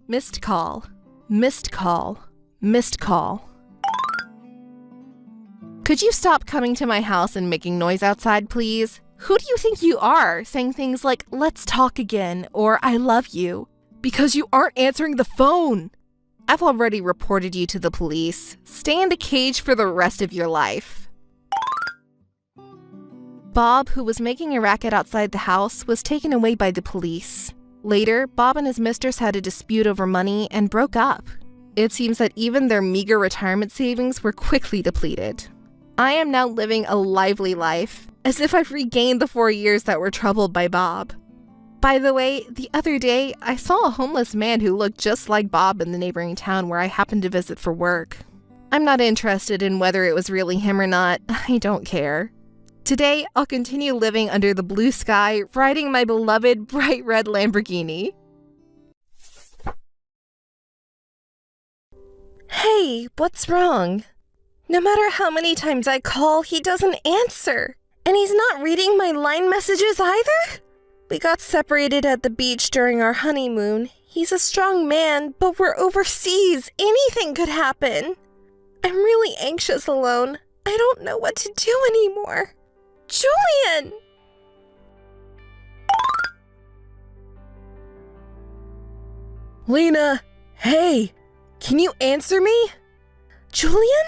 Speaker 6: Missed call. Missed call. Missed call. Could you stop coming to my house and making noise outside, please? Who do you think you are, saying things like, let's talk again, or I love you? Because you aren't answering the phone. I've already reported you to the police. Stay in the cage for the rest of your life.
Speaker 5: Bob, who was making a racket outside the house, was taken away by the police. Later, Bob and his mistress had a dispute over money and broke up. It seems that even their meager retirement savings were quickly depleted. I am now living a lively life, as if I've regained the 4 years that were troubled by Bob. By the way, the other day, I saw a homeless man who looked just like Bob in the neighboring town where I happened to visit for work. I'm not interested in whether it was really him or not. I don't care. Today, I'll continue living under the blue sky, riding my beloved bright red Lamborghini. Hey, what's wrong? No matter how many times I call, he doesn't answer. And he's not reading my line messages either? We got separated at the beach during our honeymoon. He's a strong man, but we're overseas. Anything could happen. I'm really anxious alone. I don't know what to do anymore. Julian! Lena, hey, can you answer me? Julian?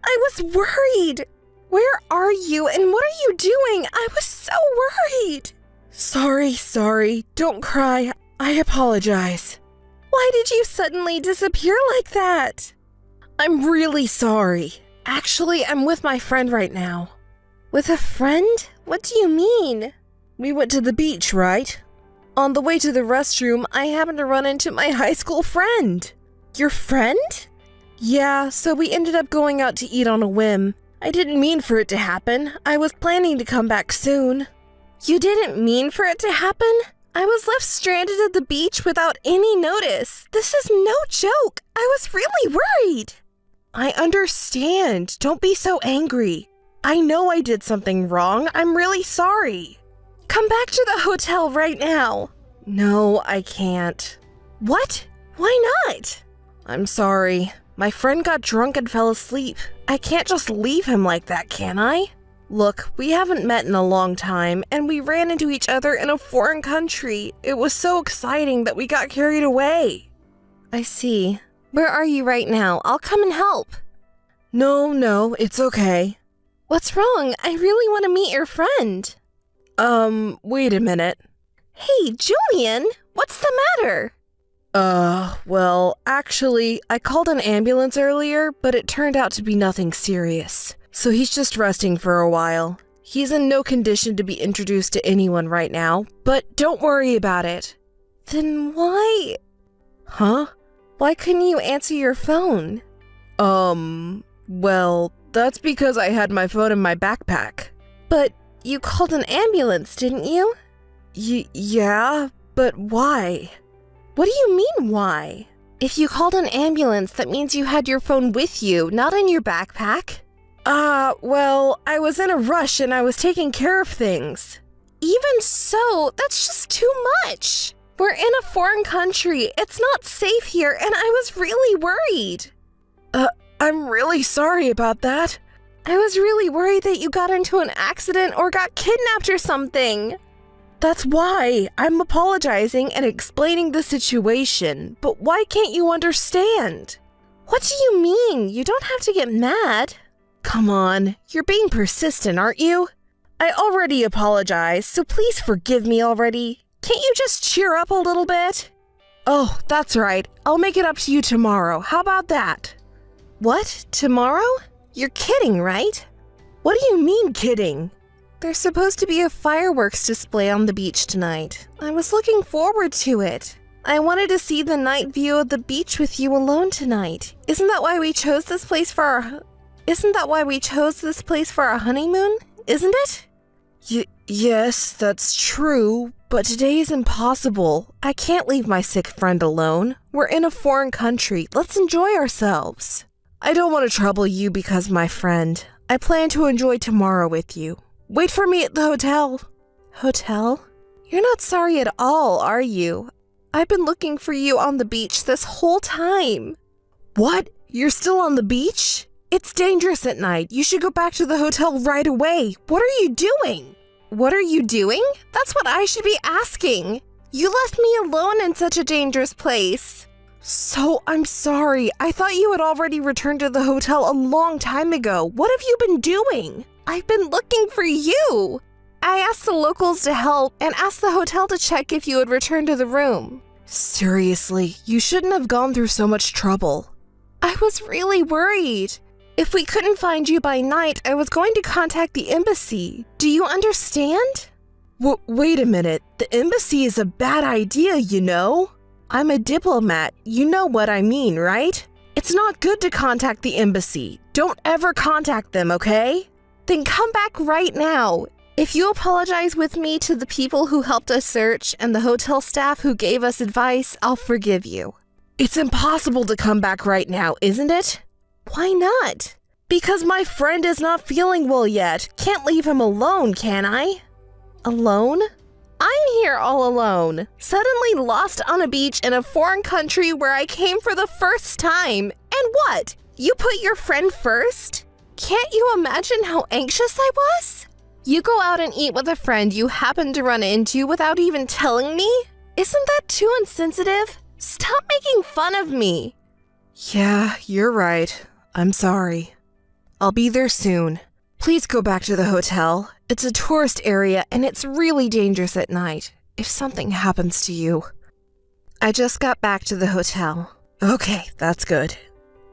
Speaker 5: I was worried. Where are you and what are you doing? I was so worried. Sorry. Don't cry. I apologize. Why did you suddenly disappear like that? I'm really sorry. Actually, I'm with my friend right now. With a friend? What do you mean? We went to the beach, right? On the way to the restroom, I happened to run into my high school friend. Your friend? Yeah, so we ended up going out to eat on a whim. I didn't mean for it to happen. I was planning to come back soon. You didn't mean for it to happen? I was left stranded at the beach without any notice. This is no joke. I was really worried. I understand. Don't be so angry. I know I did something wrong. I'm really sorry. Come back to the hotel right now. No, I can't. What? Why not? I'm sorry. My friend got drunk and fell asleep. I can't just leave him like that, can I? Look, we haven't met in a long time, and we ran into each other in a foreign country. It was so exciting that we got carried away. I see. Where are you right now? I'll come and help. No, it's okay. What's wrong? I really want to meet your friend. Wait a minute. Hey, Julian, what's the matter? Well, actually, I called an ambulance earlier, but it turned out to be nothing serious. So he's just resting for a while. He's in no condition to be introduced to anyone right now, but don't worry about it. Then why? Huh? Why couldn't you answer your phone? Well, that's because I had my phone in my backpack. But you called an ambulance, didn't you? Yeah, but why? What do you mean, why? If you called an ambulance, that means you had your phone with you, not in your backpack. Well, I was in a rush and I was taking care of things. Even so, that's just too much. We're in a foreign country. It's not safe here, and I was really worried. I'm really sorry about that. I was really worried that you got into an accident or got kidnapped or something. That's why I'm apologizing and explaining the situation, but why can't you understand? What do you mean? You don't have to get mad. Come on, you're being persistent, aren't you? I already apologized, so please forgive me already. Can't you just cheer up a little bit? Oh, that's right. I'll make it up to you tomorrow. How about that? What? Tomorrow? You're kidding, right? What do you mean, kidding? There's supposed to be a fireworks display on the beach tonight. I was looking forward to it. I wanted to see the night view of the beach with you alone tonight. Isn't that why we chose this place for our honeymoon? Isn't it? Yes, that's true, but today is impossible. I can't leave my sick friend alone. We're in a foreign country. Let's enjoy ourselves. I don't want to trouble you because my friend. I plan to enjoy tomorrow with you. Wait for me at the hotel. Hotel? You're not sorry at all, are you? I've been looking for you on the beach this whole time. What? You're still on the beach? It's dangerous at night. You should go back to the hotel right away. What are you doing? What are you doing? That's what I should be asking. You left me alone in such a dangerous place. So, I'm sorry. I thought you had already returned to the hotel a long time ago. What have you been doing? I've been looking for you. I asked the locals to help and asked the hotel to check if you had returned to the room.
Speaker 6: Seriously, you shouldn't have gone through so much trouble.
Speaker 5: I was really worried. If we couldn't find you by night, I was going to contact the embassy. Do you understand?
Speaker 6: Wait a minute. The embassy is a bad idea, you know? I'm a diplomat. You know what I mean, right? It's not good to contact the embassy. Don't ever contact them, okay?
Speaker 5: Then come back right now. If you apologize with me to the people who helped us search and the hotel staff who gave us advice, I'll forgive you.
Speaker 6: It's impossible to come back right now, isn't it?
Speaker 5: Why not?
Speaker 6: Because my friend is not feeling well yet. Can't leave him alone, can I?
Speaker 5: Alone? I'm here all alone, suddenly lost on a beach in a foreign country where I came for the first time. And what? You put your friend first? Can't you imagine how anxious I was? You go out and eat with a friend you happen to run into without even telling me? Isn't that too insensitive? Stop making fun of me.
Speaker 6: Yeah, you're right. I'm sorry. I'll be there soon. Please go back to the hotel. It's a tourist area and it's really dangerous at night. If something happens to you. I just got back to the hotel. Okay, that's good.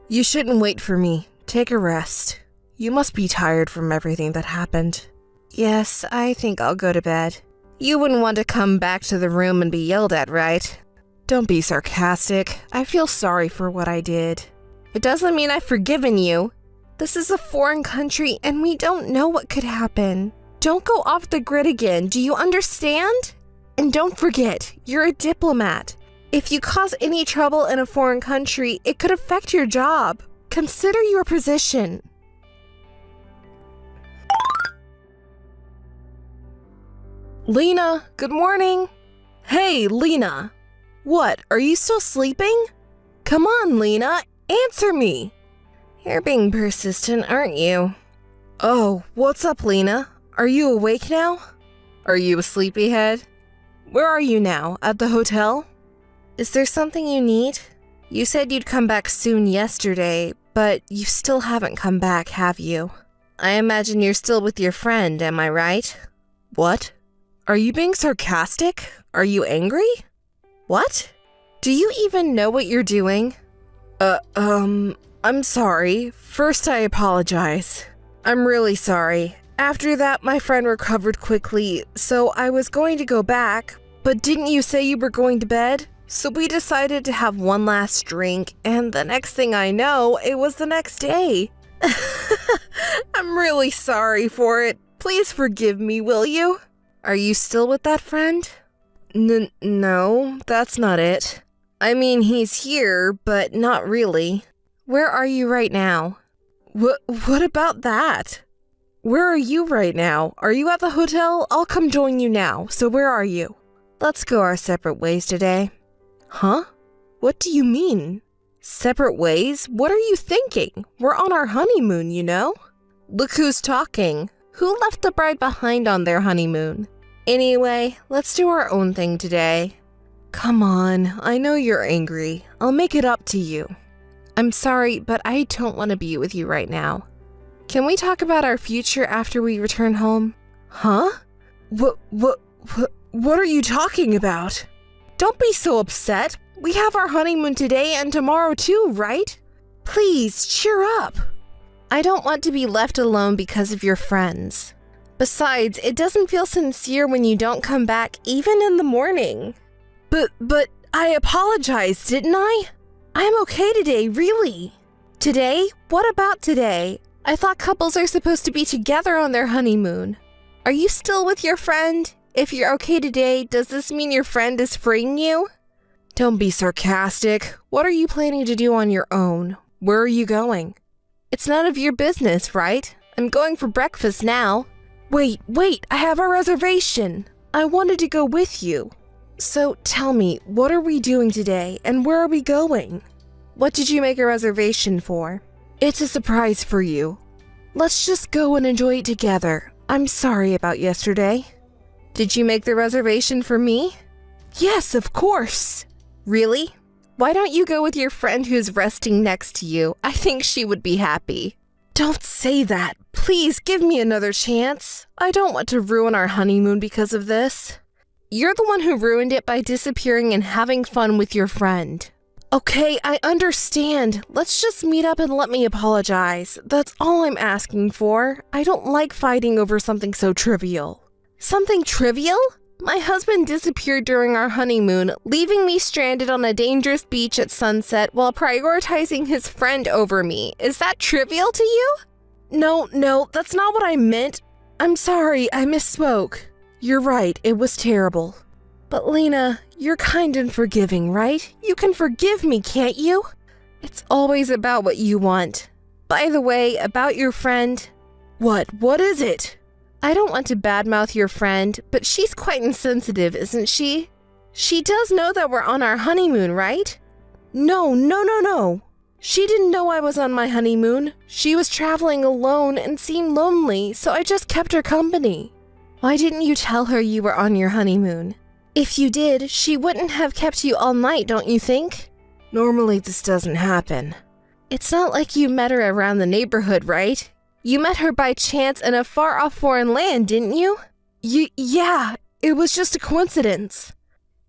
Speaker 6: You shouldn't wait for me. Take a rest. You must be tired from everything that happened. Yes, I think I'll go to bed. You wouldn't want to come back to the room and be yelled at, right? Don't be sarcastic. I feel sorry for what I did.
Speaker 5: It doesn't mean I've forgiven you. This is a foreign country and we don't know what could happen. Don't go off the grid again, do you understand? And don't forget, you're a diplomat. If you cause any trouble in a foreign country, it could affect your job. Consider your position.
Speaker 6: Lena, good morning. Hey, Lena. What, are you still sleeping? Come on, Lena, answer me.
Speaker 5: You're being persistent, aren't you?
Speaker 6: Oh, what's up, Lena? Are you awake now? Are you a sleepyhead? Where are you now? At the hotel?
Speaker 5: Is there something you need? You said you'd come back soon yesterday, but you still haven't come back, have you? I imagine you're still with your friend, am I right?
Speaker 6: What? Are you being sarcastic? Are you angry?
Speaker 5: What? Do you even know what you're doing?
Speaker 6: I'm sorry. First, I apologize. I'm really sorry. After that, my friend recovered quickly, so I was going to go back, but didn't you say you were going to bed? So we decided to have one last drink, and the next thing I know, it was the next day. I'm really sorry for it. Please forgive me, will you? Are you still with that friend? No, that's not it. I mean, he's here, but not really. Where are you right now? What about that? Where are you right now? Are you at the hotel? I'll come join you now. So where are you? Let's go our separate ways today. Huh? What do you mean? Separate ways? What are you thinking? We're on our honeymoon, you know? Look who's talking. Who left the bride behind on their honeymoon? Anyway, let's do our own thing today. Come on, I know you're angry. I'll make it up to you. I'm sorry, but I don't want to be with you right now. Can we talk about our future after we return home? Huh? What are you talking about? Don't be so upset. We have our honeymoon today and tomorrow too, right? Please, cheer up. I don't want to be left alone because of your friends. Besides, it doesn't feel sincere when you don't come back even in the morning. But I apologized, didn't I? I'm okay today, really. Today? What about today? I thought couples are supposed to be together on their honeymoon. Are you still with your friend? If you're okay today, does this mean your friend is freeing you? Don't be sarcastic. What are you planning to do on your own? Where are you going? It's none of your business, right? I'm going for breakfast now. Wait, I have a reservation. I wanted to go with you. So tell me, what are we doing today and where are we going? What did you make a reservation for? It's a surprise for you. Let's just go and enjoy it together. I'm sorry about yesterday. Did you make the reservation for me? Yes, of course. Really? Why don't you go with your friend who's resting next to you? I think she would be happy.
Speaker 5: Don't say that. Please give me another chance. I don't want to ruin our honeymoon because of this. You're the one who ruined it by disappearing and having fun with your friend. Okay, I understand. Let's just meet up and let me apologize. That's all I'm asking for. I don't like fighting over something so trivial. Something trivial? My husband disappeared during our honeymoon, leaving me stranded on a dangerous beach at sunset while prioritizing his friend over me. Is that trivial to you? No, that's not what I meant. I'm sorry, I misspoke. You're right, it was terrible. But Lena, you're kind and forgiving, right? You can forgive me, can't you? It's always about what you want. By the way, about your friend. What is it? I don't want to badmouth your friend, but she's quite insensitive, isn't she? She does know that we're on our honeymoon, right? No. She didn't know I was on my honeymoon. She was traveling alone and seemed lonely, so I just kept her company. Why didn't you tell her you were on your honeymoon? If you did, she wouldn't have kept you all night, don't you think? Normally this doesn't happen. It's not like you met her around the neighborhood, right? You met her by chance in a far-off foreign land, didn't you? Yeah, it was just a coincidence.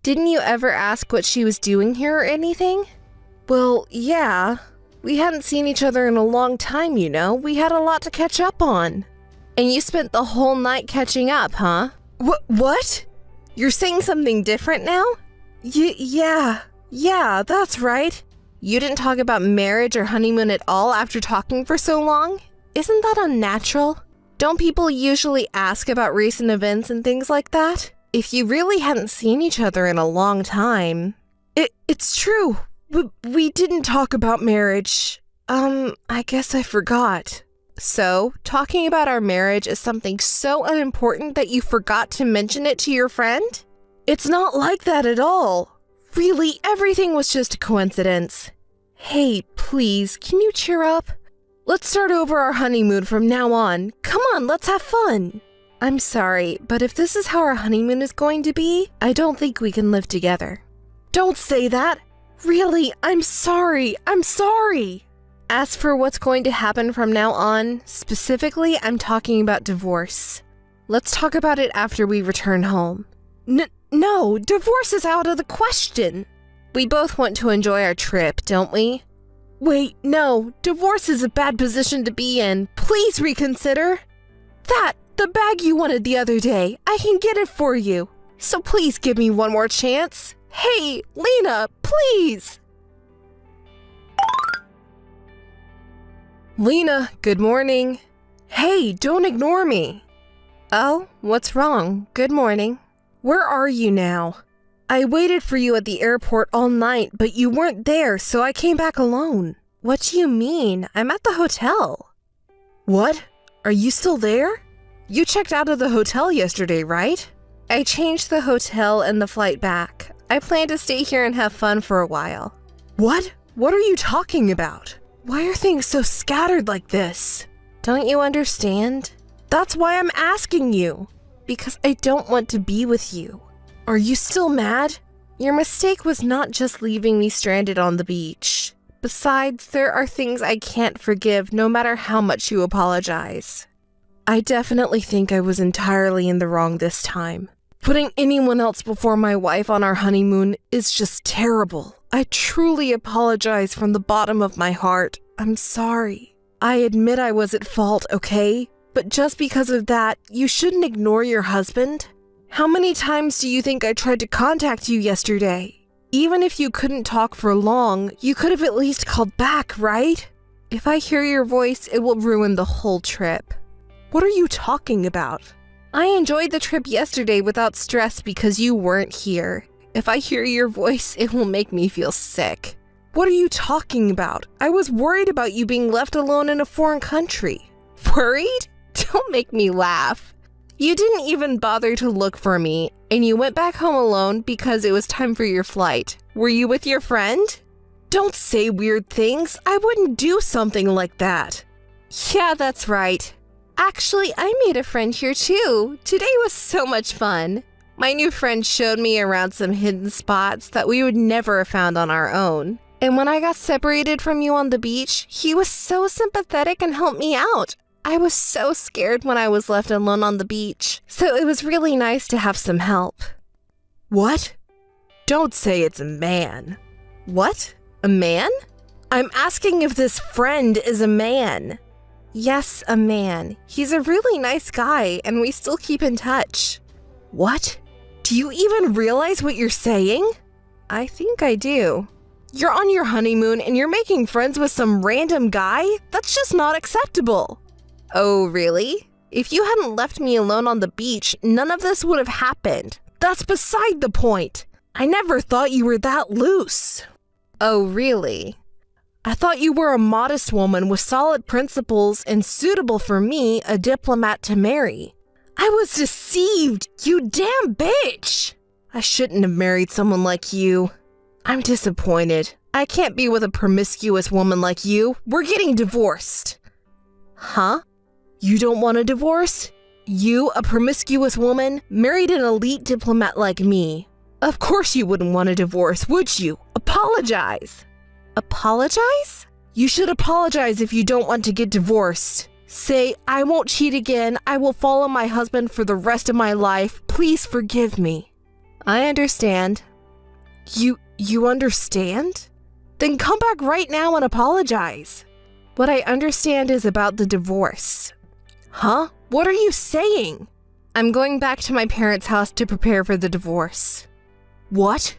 Speaker 5: Didn't you ever ask what she was doing here or anything? Well, yeah. We hadn't seen each other in a long time, you know. We had a lot to catch up on. And you spent the whole night catching up, huh? What? You're saying something different now? Yeah, that's right. You didn't talk about marriage or honeymoon at all after talking for so long? Isn't that unnatural? Don't people usually ask about recent events and things like that? If you really hadn't seen each other in a long time... It's true. We didn't talk about marriage. I guess I forgot. So, talking about our marriage is something so unimportant that you forgot to mention it to your friend? It's not like that at all. Really, everything was just a coincidence. Hey, please, can you cheer up? Let's start over our honeymoon from now on. Come on, let's have fun. I'm sorry, but if this is how our honeymoon is going to be, I don't think we can live together. Don't say that. Really, I'm sorry. As for what's going to happen from now on, specifically, I'm talking about divorce. Let's talk about it after we return home. No, divorce is out of the question. We both want to enjoy our trip, don't we? Wait, no, divorce is a bad position to be in. Please reconsider. The bag you wanted the other day, I can get it for you. So please give me one more chance. Hey, Lena, please. Lena, good morning. Hey, don't ignore me. Oh, what's wrong? Good morning. Where are you now? I waited for you at the airport all night, but you weren't there, so I came back alone. What do you mean? I'm at the hotel. What? Are you still there? You checked out of the hotel yesterday, right? I changed the hotel and the flight back. I plan to stay here and have fun for a while. What? What are you talking about? Why are things so scattered like this? Don't you understand? That's why I'm asking you. Because I don't want to be with you. Are you still mad? Your mistake was not just leaving me stranded on the beach. Besides, there are things I can't forgive no matter how much you apologize. I definitely think I was entirely in the wrong this time. Putting anyone else before my wife on our honeymoon is just terrible. I truly apologize from the bottom of my heart. I'm sorry. I admit I was at fault, okay? But just because of that, you shouldn't ignore your husband. How many times do you think I tried to contact you yesterday? Even if you couldn't talk for long, you could have at least called back, right? If I hear your voice, it will ruin the whole trip. What are you talking about? I enjoyed the trip yesterday without stress because you weren't here. If I hear your voice, it will make me feel sick. What are you talking about? I was worried about you being left alone in a foreign country. Worried? Don't make me laugh. You didn't even bother to look for me, and you went back home alone because it was time for your flight. Were you with your friend? Don't say weird things. I wouldn't do something like that. Yeah, that's right. Actually, I made a friend here too. Today was so much fun. My new friend showed me around some hidden spots that we would never have found on our own. And when I got separated from you on the beach, he was so sympathetic and helped me out. I was so scared when I was left alone on the beach, so it was really nice to have some help.
Speaker 6: What? Don't say it's a man.
Speaker 5: What? A man? I'm asking if this friend is a man. Yes, a man. He's a really nice guy, and we still keep in touch.
Speaker 6: What? Do you even realize what you're saying?
Speaker 5: I think I do.
Speaker 6: You're on your honeymoon and you're making friends with some random guy? That's just not acceptable.
Speaker 5: Oh, really? If you hadn't left me alone on the beach, none of this would have happened.
Speaker 6: That's beside the point. I never thought you were that loose.
Speaker 5: Oh, really?
Speaker 6: I thought you were a modest woman with solid principles and suitable for me, a diplomat to marry. I was deceived, you damn bitch! I shouldn't have married someone like you. I'm disappointed. I can't be with a promiscuous woman like you. We're getting divorced.
Speaker 5: Huh?
Speaker 6: You don't want a divorce? You, a promiscuous woman, married an elite diplomat like me. Of course you wouldn't want a divorce, would you? Apologize.
Speaker 5: Apologize?
Speaker 6: You should apologize if you don't want to get divorced. Say, I won't cheat again. I will follow my husband for the rest of my life. Please forgive me.
Speaker 5: I understand.
Speaker 6: You understand? Then come back right now and apologize.
Speaker 5: What I understand is about the divorce.
Speaker 6: Huh? What are you saying?
Speaker 5: I'm going back to my parents' house to prepare for the divorce.
Speaker 6: What?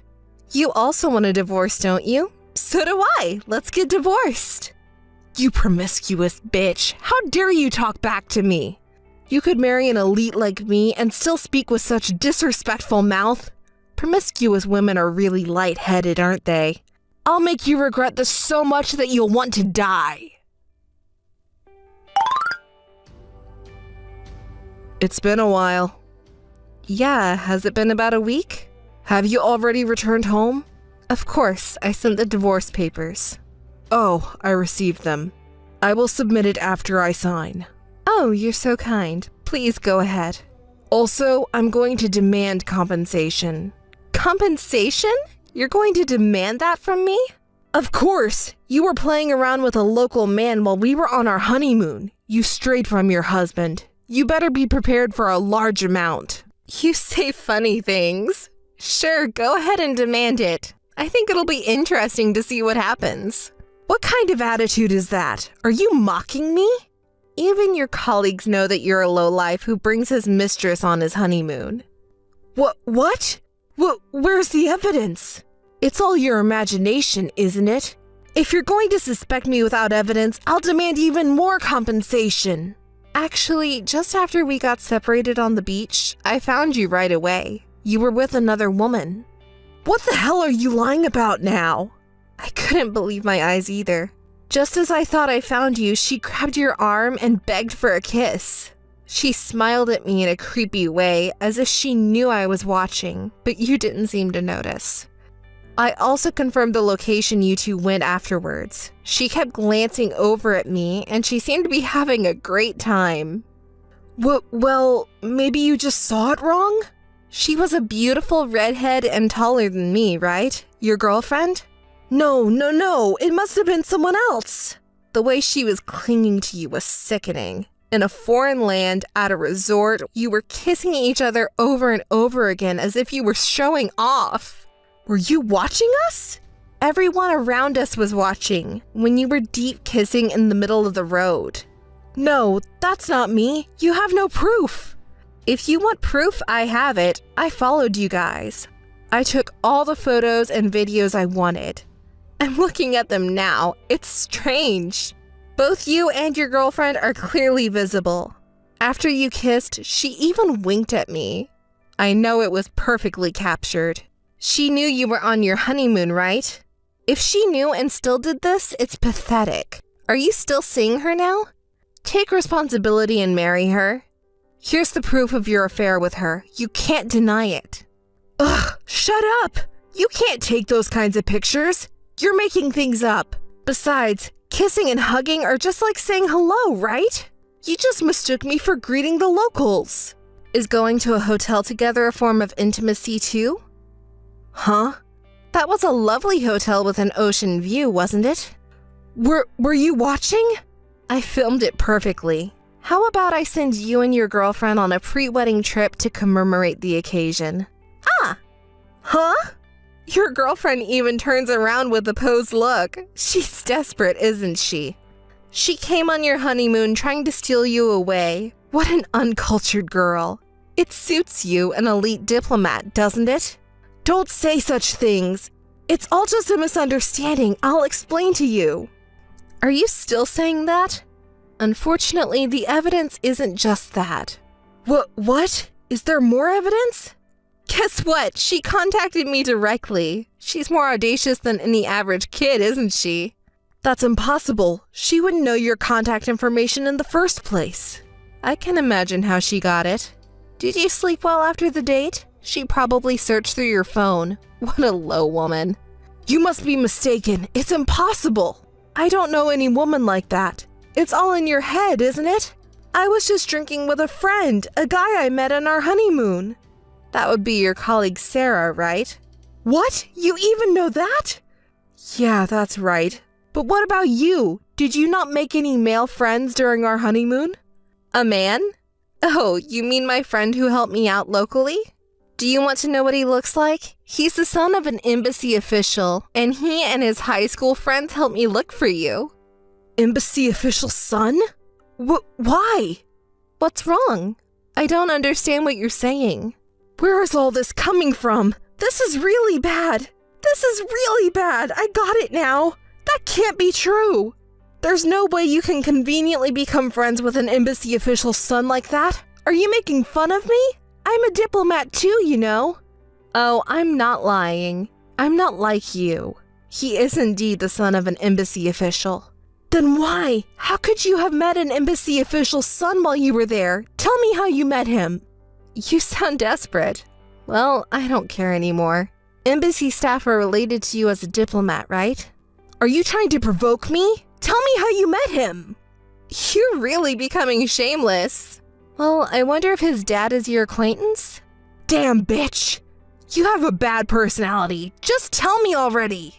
Speaker 5: You also want a divorce, don't you? So do I. Let's get divorced.
Speaker 6: You promiscuous bitch. How dare you talk back to me? You could marry an elite like me and still speak with such disrespectful mouth. Promiscuous women are really lightheaded, aren't they? I'll make you regret this so much that you'll want to die. It's been a while.
Speaker 5: Yeah, has it been about a week?
Speaker 6: Have you already returned home?
Speaker 5: Of course, I sent the divorce papers.
Speaker 6: Oh, I received them. I will submit it after I sign.
Speaker 5: Oh, you're so kind. Please go ahead.
Speaker 6: Also, I'm going to demand compensation.
Speaker 5: Compensation? You're going to demand that from me?
Speaker 6: Of course! You were playing around with a local man while we were on our honeymoon. You strayed from your husband. You better be prepared for a large amount.
Speaker 5: You say funny things. Sure, go ahead and demand it. I think it'll be interesting to see what happens.
Speaker 6: What kind of attitude is that? Are you mocking me?
Speaker 5: Even your colleagues know that you're a lowlife who brings his mistress on his honeymoon.
Speaker 6: What? Where's the evidence? It's all your imagination, isn't it? If you're going to suspect me without evidence, I'll demand even more compensation.
Speaker 5: Actually, just after we got separated on the beach, I found you right away. You were with another woman.
Speaker 6: What the hell are you lying about now?
Speaker 5: I couldn't believe my eyes either. Just as I thought I found you, she grabbed your arm and begged for a kiss. She smiled at me in a creepy way, as if she knew I was watching, but you didn't seem to notice. I also confirmed the location you two went afterwards. She kept glancing over at me, and she seemed to be having a great time.
Speaker 6: Well, maybe you just saw it wrong?
Speaker 5: She was a beautiful redhead and taller than me, right? Your girlfriend?
Speaker 6: No, it must have been someone else.
Speaker 5: The way she was clinging to you was sickening. In a foreign land, at a resort, you were kissing each other over and over again as if you were showing off.
Speaker 6: Were you watching us?
Speaker 5: Everyone around us was watching when you were deep kissing in the middle of the road.
Speaker 6: No, that's not me. You have no proof.
Speaker 5: If you want proof, I have it. I followed you guys. I took all the photos and videos I wanted. I'm looking at them now. It's strange. Both you and your girlfriend are clearly visible. After you kissed, she even winked at me. I know it was perfectly captured. She knew you were on your honeymoon, right? If she knew and still did this, it's pathetic. Are you still seeing her now? Take responsibility and marry her. Here's the proof of your affair with her. You can't deny it.
Speaker 6: Ugh, shut up! You can't take those kinds of pictures. You're making things up. Besides, kissing and hugging are just like saying hello, right? You just mistook me for greeting the locals.
Speaker 5: Is going to a hotel together a form of intimacy too?
Speaker 6: Huh?
Speaker 5: That was a lovely hotel with an ocean view, wasn't it? Were you watching? I filmed it perfectly. How about I send you and your girlfriend on a pre-wedding trip to commemorate the occasion? Ah! Huh? Your girlfriend even turns around with a posed look. She's desperate, isn't she? She came on your honeymoon trying to steal you away. What an uncultured girl. It suits you, an elite diplomat, doesn't it? Don't say such things. It's all just a misunderstanding. I'll explain to you. Are you still saying that? Unfortunately, the evidence isn't just that. What? Is there more evidence? Guess what? She contacted me directly. She's more audacious than any average kid, isn't she? That's impossible. She wouldn't know your contact information in the first place. I can imagine how she got it. Did you sleep well after the date? She probably searched through your phone. What a low woman. You must be mistaken. It's impossible. I don't know any woman like that. It's all in your head, isn't it? I was just drinking with a friend, a guy I met on our honeymoon. That would be your colleague Sarah, right? What? You even know that? Yeah, that's right. But what about you? Did you not make any male friends during our honeymoon? A man? Oh, you mean my friend who helped me out locally? Do you want to know what he looks like? He's the son of an embassy official, and he and his high school friends helped me look for you. Embassy official's son? Why? What's wrong? I don't understand what you're saying. Where is all this coming from? This is really bad. I got it now. That can't be true. There's no way you can conveniently become friends with an embassy official's son like that. Are you making fun of me? I'm a diplomat too, you know. Oh, I'm not lying. I'm not like you. He is indeed the son of an embassy official. Then why? How could you have met an embassy official's son while you were there? Tell me how you met him. You sound desperate. Well, I don't care anymore. Embassy staff are related to you as a diplomat, right? Are you trying to provoke me? Tell me how you met him. You're really becoming shameless. Well, I wonder if his dad is your acquaintance? Damn bitch! You have a bad personality. Just tell me already.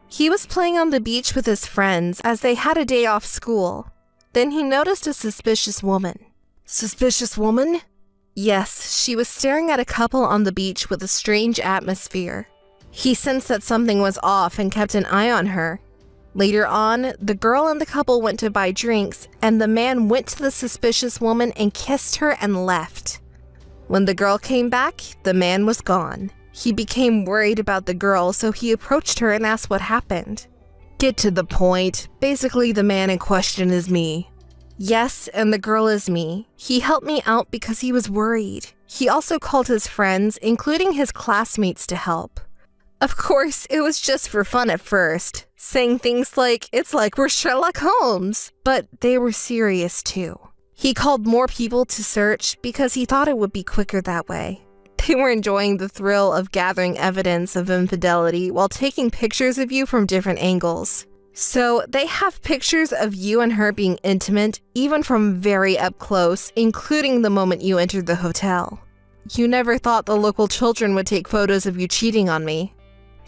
Speaker 5: He was playing on the beach with his friends as they had a day off school. Then he noticed a suspicious woman. Suspicious woman? Yes, she was staring at a couple on the beach with a strange atmosphere. He sensed that something was off and kept an eye on her. Later on, the girl and the couple went to buy drinks, and the man went to the suspicious woman and kissed her and left. When the girl came back, the man was gone. He became worried about the girl, so he approached her and asked what happened. Get to the point. Basically, the man in question is me. Yes, and the girl is me. He helped me out because he was worried. He also called his friends, including his classmates, to help. Of course, it was just for fun at first, saying things like, "It's like we're Sherlock Holmes," but they were serious too. He called more people to search because he thought it would be quicker that way. They were enjoying the thrill of gathering evidence of infidelity while taking pictures of you from different angles. So they have pictures of you and her being intimate, even from very up close, including the moment you entered the hotel. You never thought the local children would take photos of you cheating on me.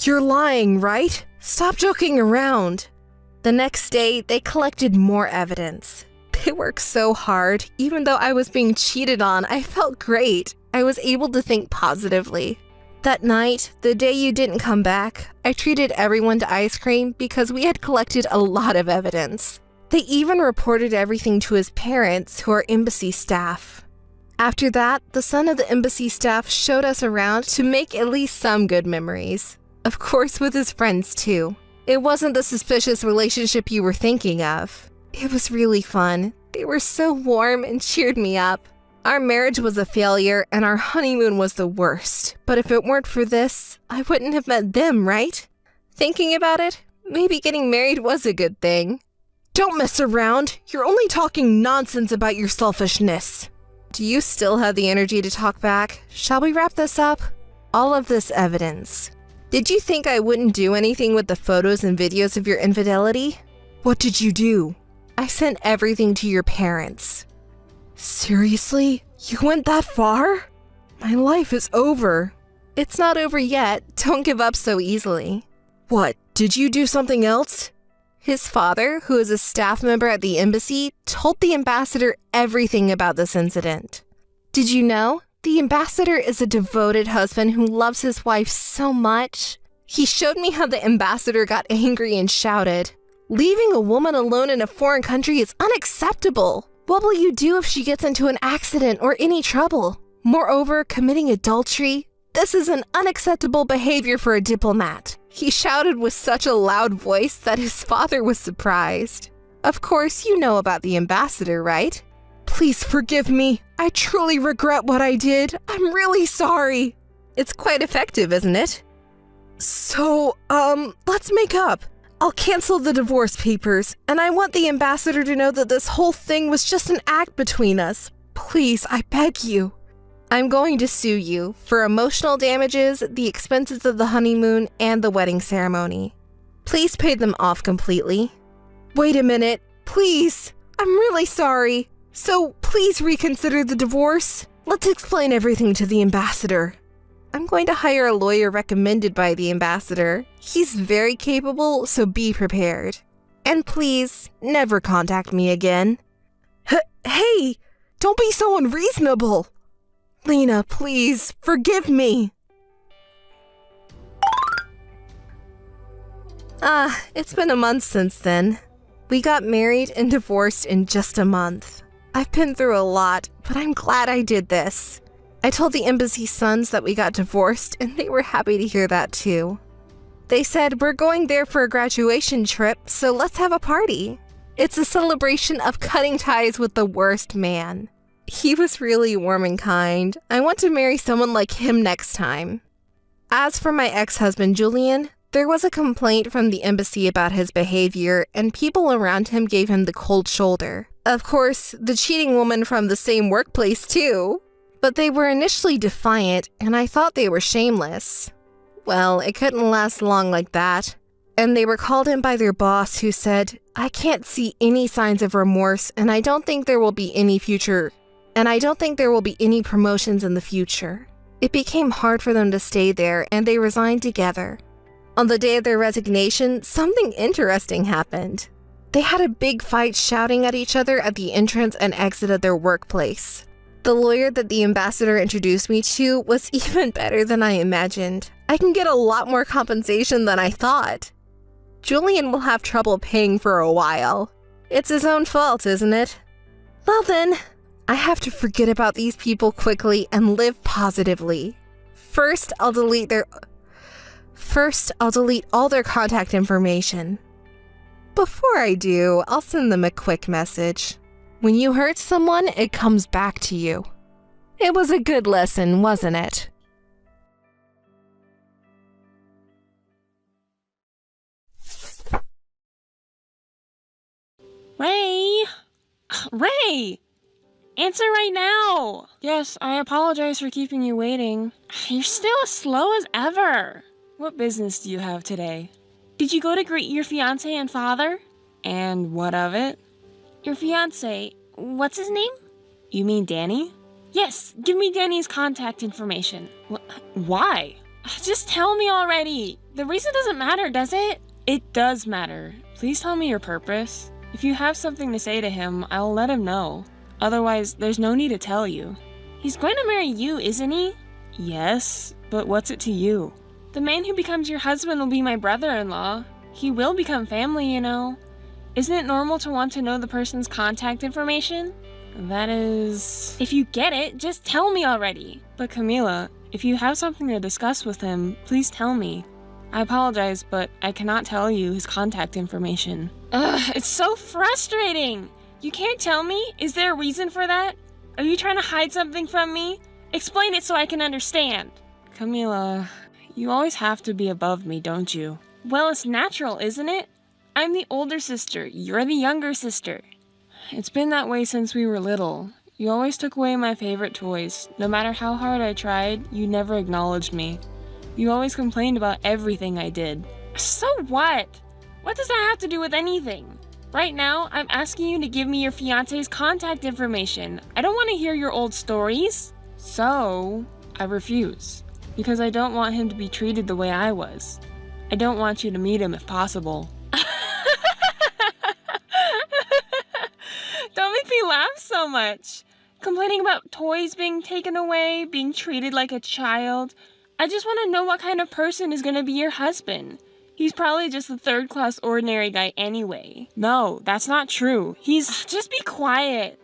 Speaker 5: You're lying, right? Stop joking around. The next day, they collected more evidence. They worked so hard. Even though I was being cheated on, I felt great. I was able to think positively. That night, the day you didn't come back, I treated everyone to ice cream because we had collected a lot of evidence. They even reported everything to his parents, who are embassy staff. After that, the son of the embassy staff showed us around to make at least some good memories. Of course, with his friends too. It wasn't the suspicious relationship you were thinking of. It was really fun. They were so warm and cheered me up. Our marriage was a failure and our honeymoon was the worst. But if it weren't for this, I wouldn't have met them, right? Thinking about it, maybe getting married was a good thing. Don't mess around. You're only talking nonsense about your selfishness. Do you still have the energy to talk back? Shall we wrap this up? All of this evidence. Did you think I wouldn't do anything with the photos and videos of your infidelity? What did you do? I sent everything to your parents. Seriously? You went that far? My life is over. It's not over yet. Don't give up so easily.
Speaker 6: What? Did you do something else?
Speaker 5: His father, who is a staff member at the embassy, told the ambassador everything about this incident. Did you know? The ambassador is a devoted husband who loves his wife so much. He showed me how the ambassador got angry and shouted, "Leaving a woman alone in a foreign country is unacceptable. What will you do if she gets into an accident or any trouble? Moreover, committing adultery, this is an unacceptable behavior for a diplomat." He shouted with such a loud voice that his father was surprised. Of course, you know about the ambassador, right?
Speaker 6: Please forgive me. I truly regret what I did. I'm really sorry.
Speaker 5: It's quite effective, isn't it?
Speaker 6: So, let's make up. I'll cancel the divorce papers, and I want the ambassador to know that this whole thing was just an act between us. Please, I beg you.
Speaker 5: I'm going to sue you for emotional damages, the expenses of the honeymoon, and the wedding ceremony. Please pay them off completely.
Speaker 6: Wait a minute. Please. I'm really sorry. So, please reconsider the divorce. Let's explain everything to the ambassador.
Speaker 5: I'm going to hire a lawyer recommended by the ambassador. He's very capable, so be prepared. And please, never contact me again.
Speaker 6: Hey, don't be so unreasonable. Lena, please, forgive me.
Speaker 5: It's been a month since then. We got married and divorced in just a month. I've been through a lot, but I'm glad I did this. I told the embassy sons that we got divorced, and they were happy to hear that too. They said, "We're going there for a graduation trip, so let's have a party." It's a celebration of cutting ties with the worst man. He was really warm and kind. I want to marry someone like him next time. As for my ex-husband, Julian, there was a complaint from the embassy about his behavior, and people around him gave him the cold shoulder. Of course, the cheating woman from the same workplace too. But they were initially defiant, and I thought they were shameless. Well, it couldn't last long like that. And they were called in by their boss, who said, "I can't see any signs of remorse, and I don't think there will be any promotions in the future." It became hard for them to stay there, and they resigned together. On the day of their resignation, something interesting happened. They had a big fight shouting at each other at the entrance and exit of their workplace. The lawyer that the ambassador introduced me to was even better than I imagined. I can get a lot more compensation than I thought. Julian will have trouble paying for a while. It's his own fault, isn't it? Well then, I have to forget about these people quickly and live positively. First, I'll delete all their contact information. Before I do, I'll send them a quick message. When you hurt someone, it comes back to you. It was a good lesson, wasn't it?
Speaker 3: Ray! Ray! Answer right now!
Speaker 4: Yes, I apologize for keeping you waiting.
Speaker 3: You're still as slow as ever.
Speaker 4: What business do you have today?
Speaker 3: Did you go to greet your fiancé and father?
Speaker 4: And what of it?
Speaker 3: Your fiancé, what's his name?
Speaker 4: You mean Danny?
Speaker 3: Yes, give me Danny's contact information.
Speaker 4: Why?
Speaker 3: Just tell me already. The reason doesn't matter, does it?
Speaker 4: It does matter. Please tell me your purpose. If you have something to say to him, I'll let him know. Otherwise, there's no need to tell you.
Speaker 3: He's going to marry you, isn't he?
Speaker 4: Yes, but what's it to you?
Speaker 3: The man who becomes your husband will be my brother-in-law. He will become family, you know. Isn't it normal to want to know the person's contact information?
Speaker 4: That is...
Speaker 3: If you get it, just tell me already.
Speaker 4: But Camila, if you have something to discuss with him, please tell me. I apologize, but I cannot tell you his contact information.
Speaker 3: Ugh, it's so frustrating! You can't tell me? Is there a reason for that? Are you trying to hide something from me? Explain it so I can understand.
Speaker 4: Camila, you always have to be above me, don't you?
Speaker 3: Well, it's natural, isn't it? I'm the older sister. You're the younger sister.
Speaker 4: It's been that way since we were little. You always took away my favorite toys. No matter how hard I tried, you never acknowledged me. You always complained about everything I did.
Speaker 3: So what? What does that have to do with anything? Right now, I'm asking you to give me your fiancé's contact information. I don't want to hear your old stories.
Speaker 4: So, I refuse. Because I don't want him to be treated the way I was. I don't want you to meet him if possible. Don't make me laugh so much. Complaining about toys being taken away, being treated like a child. I just want to know what kind of person is going to be your husband. He's probably just a third-class ordinary guy anyway. No, that's not true. Just be quiet.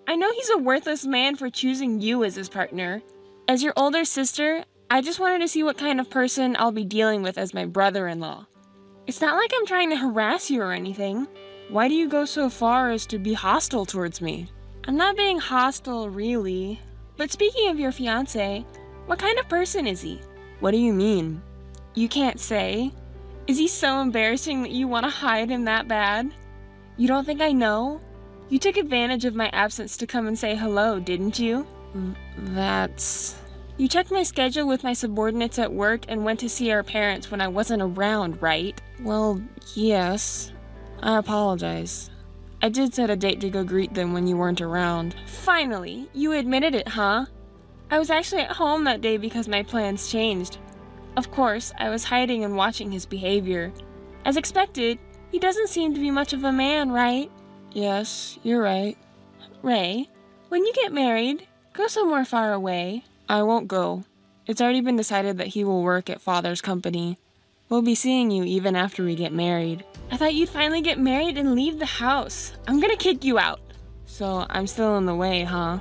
Speaker 4: I know he's a worthless man for choosing you as his partner. As your older sister, I just wanted to see what kind of person I'll be dealing with as my brother-in-law. It's not like I'm trying to harass you or anything. Why do you go so far as to be hostile towards me? I'm not being hostile, really. But speaking of your fiancé, what kind of person is he? What do you mean? You can't say. Is he so embarrassing that you want to hide him that bad? You don't think I know? You took advantage of my absence to come and say hello, didn't you? You checked my schedule with my subordinates at work and went to see our parents when I wasn't around, right? Well, yes. I apologize. I did set a date to go greet them when you weren't around. Finally, you admitted it, huh? I was actually at home that day because my plans changed. Of course, I was hiding and watching his behavior. As expected, he doesn't seem to be much of a man, right? Yes, you're right. Ray, when you get married, go somewhere far away. I won't go. It's already been decided that he will work at Father's company. We'll be seeing you even after we get married. I thought you'd finally get married and leave the house. I'm gonna kick you out. So I'm still in the way, huh?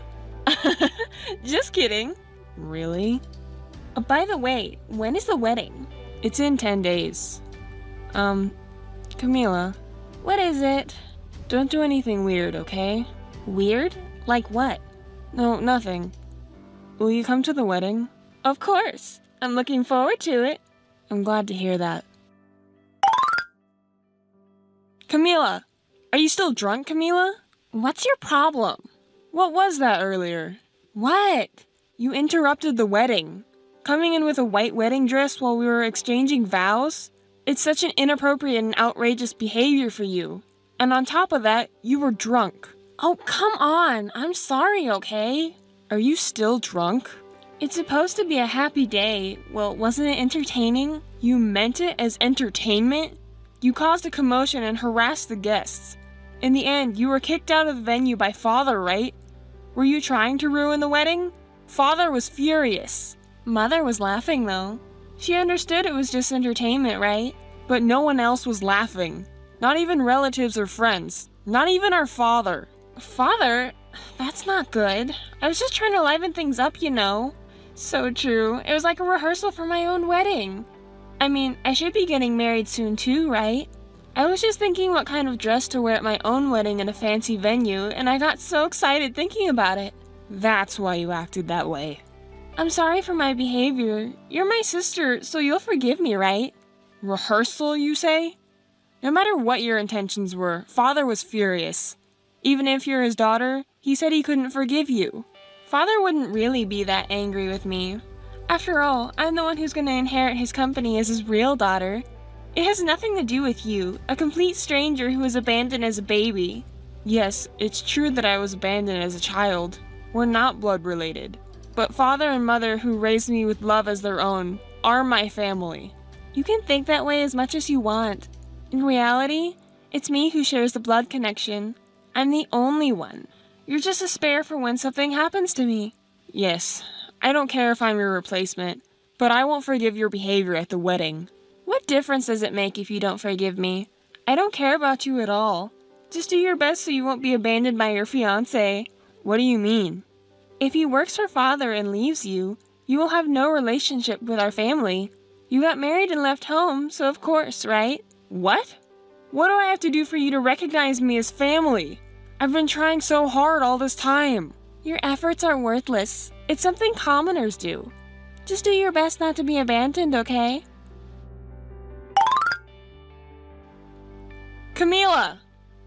Speaker 4: Just kidding. Really? By the way, when is the wedding? It's in 10 days. Camila. What is it? Don't do anything weird, okay? Weird? Like what? No, nothing. Will you come to the wedding? Of course. I'm looking forward to it. I'm glad to hear that. Camila! Are you still drunk, Camila? What's your problem? What was that earlier? What? You interrupted the wedding. Coming in with a white wedding dress while we were exchanging vows? It's such an inappropriate and outrageous behavior for you. And on top of that, you were drunk. Oh, come on. I'm sorry, okay? Are you still drunk? It's supposed to be a happy day. Well, wasn't it entertaining? You meant it as entertainment? You caused a commotion and harassed the guests. In the end, you were kicked out of the venue by Father, right? Were you trying to ruin the wedding? Father was furious. Mother was laughing, though. She understood it was just entertainment, right? But no one else was laughing. Not even relatives or friends. Not even our father. Father? That's not good. I was just trying to liven things up, you know. So true. It was like a rehearsal for my own wedding. I mean, I should be getting married soon too, right? I was just thinking what kind of dress to wear at my own wedding in a fancy venue, and I got so excited thinking about it. That's why you acted that way. I'm sorry for my behavior. You're my sister, so you'll forgive me, right? Rehearsal, you say? No matter what your intentions were, Father was furious. Even if you're his daughter, he said he couldn't forgive you. Father wouldn't really be that angry with me. After all, I'm the one who's going to inherit his company as his real daughter. It has nothing to do with you, a complete stranger who was abandoned as a baby. Yes, it's true that I was abandoned as a child. We're not blood related. But Father and Mother, who raised me with love as their own, are my family. You can think that way as much as you want. In reality, it's me who shares the blood connection. I'm the only one. You're just a spare for when something happens to me. Yes, I don't care if I'm your replacement, but I won't forgive your behavior at the wedding. What difference does it make if you don't forgive me? I don't care about you at all. Just do your best so you won't be abandoned by your fiancé. What do you mean? If he works for Father and leaves you, you will have no relationship with our family. You got married and left home, so of course, right? What? What do I have to do for you to recognize me as family? I've been trying so hard all this time. Your efforts are worthless. It's something commoners do. Just do your best not to be abandoned, okay? Camila!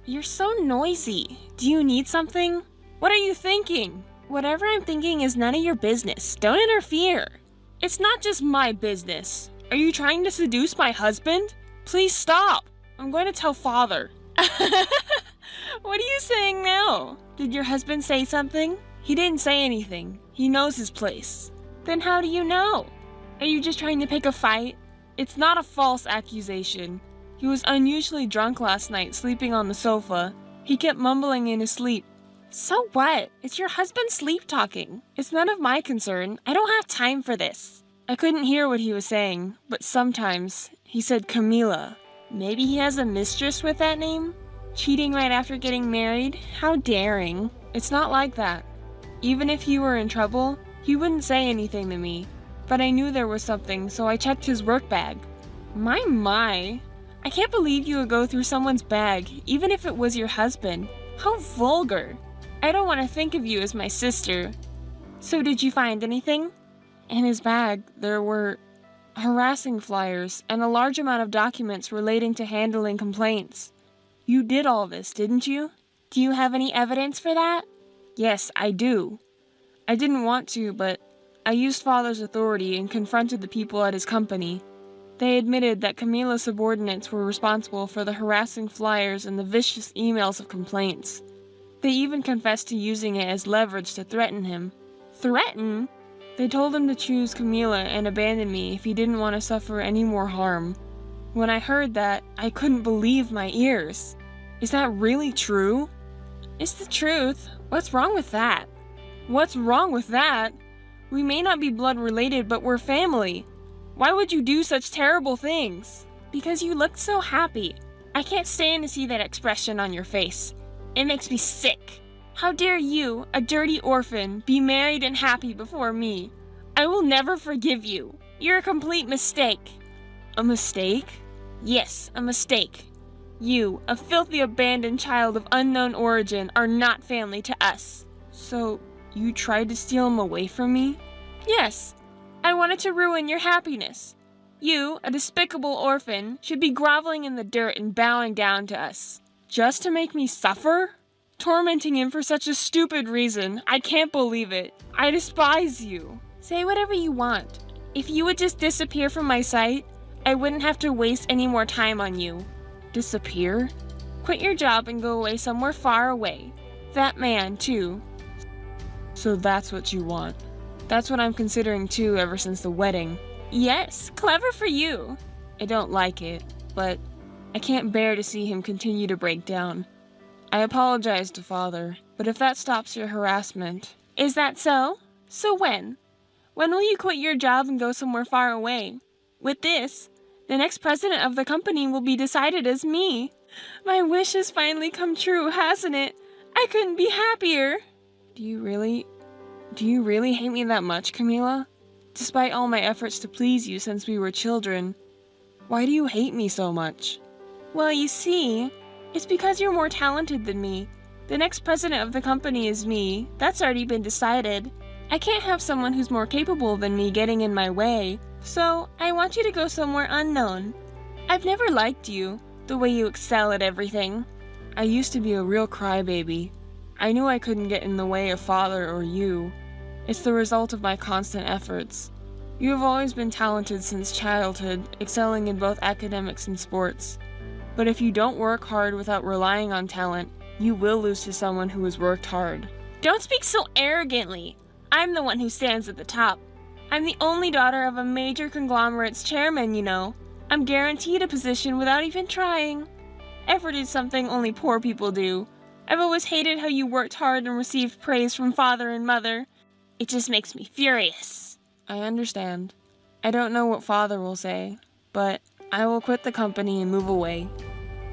Speaker 4: You're so noisy. Do you need something? What are you thinking? Whatever I'm thinking is none of your business. Don't interfere. It's not just my business. Are you trying to seduce my husband? Please stop. I'm going to tell Father. What are you saying now? Did your husband say something? He didn't say anything. He knows his place. Then how do you know? Are you just trying to pick a fight? It's not a false accusation. He was unusually drunk last night, sleeping on the sofa. He kept mumbling in his sleep. So what? It's your husband sleep-talking. It's none of my concern. I don't have time for this. I couldn't hear what he was saying, but sometimes he said Camila. Maybe he has a mistress with that name? Cheating right after getting married? How daring. It's not like that. Even if he were in trouble, he wouldn't say anything to me. But I knew there was something, so I checked his work bag. My. I can't believe you would go through someone's bag, even if it was your husband. How vulgar. I don't want to think of you as my sister. So did you find anything? In his bag, there were harassing flyers and a large amount of documents relating to handling complaints. You did all this, didn't you? Do you have any evidence for that? Yes, I do. I didn't want to, but I used Father's authority and confronted the people at his company. They admitted that Camila's subordinates were responsible for the harassing flyers and the vicious emails of complaints. They even confessed to using it as leverage to threaten him. Threaten? They told him to choose Camila and abandon me if he didn't want to suffer any more harm. When I heard that, I couldn't believe my ears. Is that really true? It's the truth. What's wrong with that? What's wrong with that? We may not be blood related, but we're family. Why would you do such terrible things? Because you looked so happy. I can't stand to see that expression on your face. It makes me sick. How dare you, a dirty orphan, be married and happy before me? I will never forgive you. You're a complete mistake. A mistake? Yes, a mistake. You, a filthy abandoned child of unknown origin, are not family to us. So, you tried to steal him away from me? Yes. I wanted to ruin your happiness. You, a despicable orphan, should be groveling in the dirt and bowing down to us. Just to make me suffer? Tormenting him for such a stupid reason. I can't believe it. I despise you. Say whatever you want. If you would just disappear from my sight, I wouldn't have to waste any more time on you. Disappear? Quit your job and go away somewhere far away. That man, too. So that's what you want. That's what I'm considering too ever since the wedding. Yes, clever for you. I don't like it, but I can't bear to see him continue to break down. I apologize to Father, but if that stops your harassment... Is that so? So when? When will you quit your job and go somewhere far away? With this, the next president of the company will be decided as me. My wish has finally come true, hasn't it? I couldn't be happier. Do you really hate me that much, Camila? Despite all my efforts to please you since we were children, why do you hate me so much? Well, you see, it's because you're more talented than me. The next president of the company is me. That's already been decided. I can't have someone who's more capable than me getting in my way. So, I want you to go somewhere unknown. I've never liked you, the way you excel at everything. I used to be a real crybaby. I knew I couldn't get in the way of Father or you. It's the result of my constant efforts. You have always been talented since childhood, excelling in both academics and sports. But if you don't work hard without relying on talent, you will lose to someone who has worked hard. Don't speak so arrogantly. I'm the one who stands at the top. I'm the only daughter of a major conglomerate's chairman, you know. I'm guaranteed a position without even trying. Effort is something only poor people do. I've always hated how you worked hard and received praise from Father and Mother. It just makes me furious. I understand. I don't know what Father will say, but I will quit the company and move away.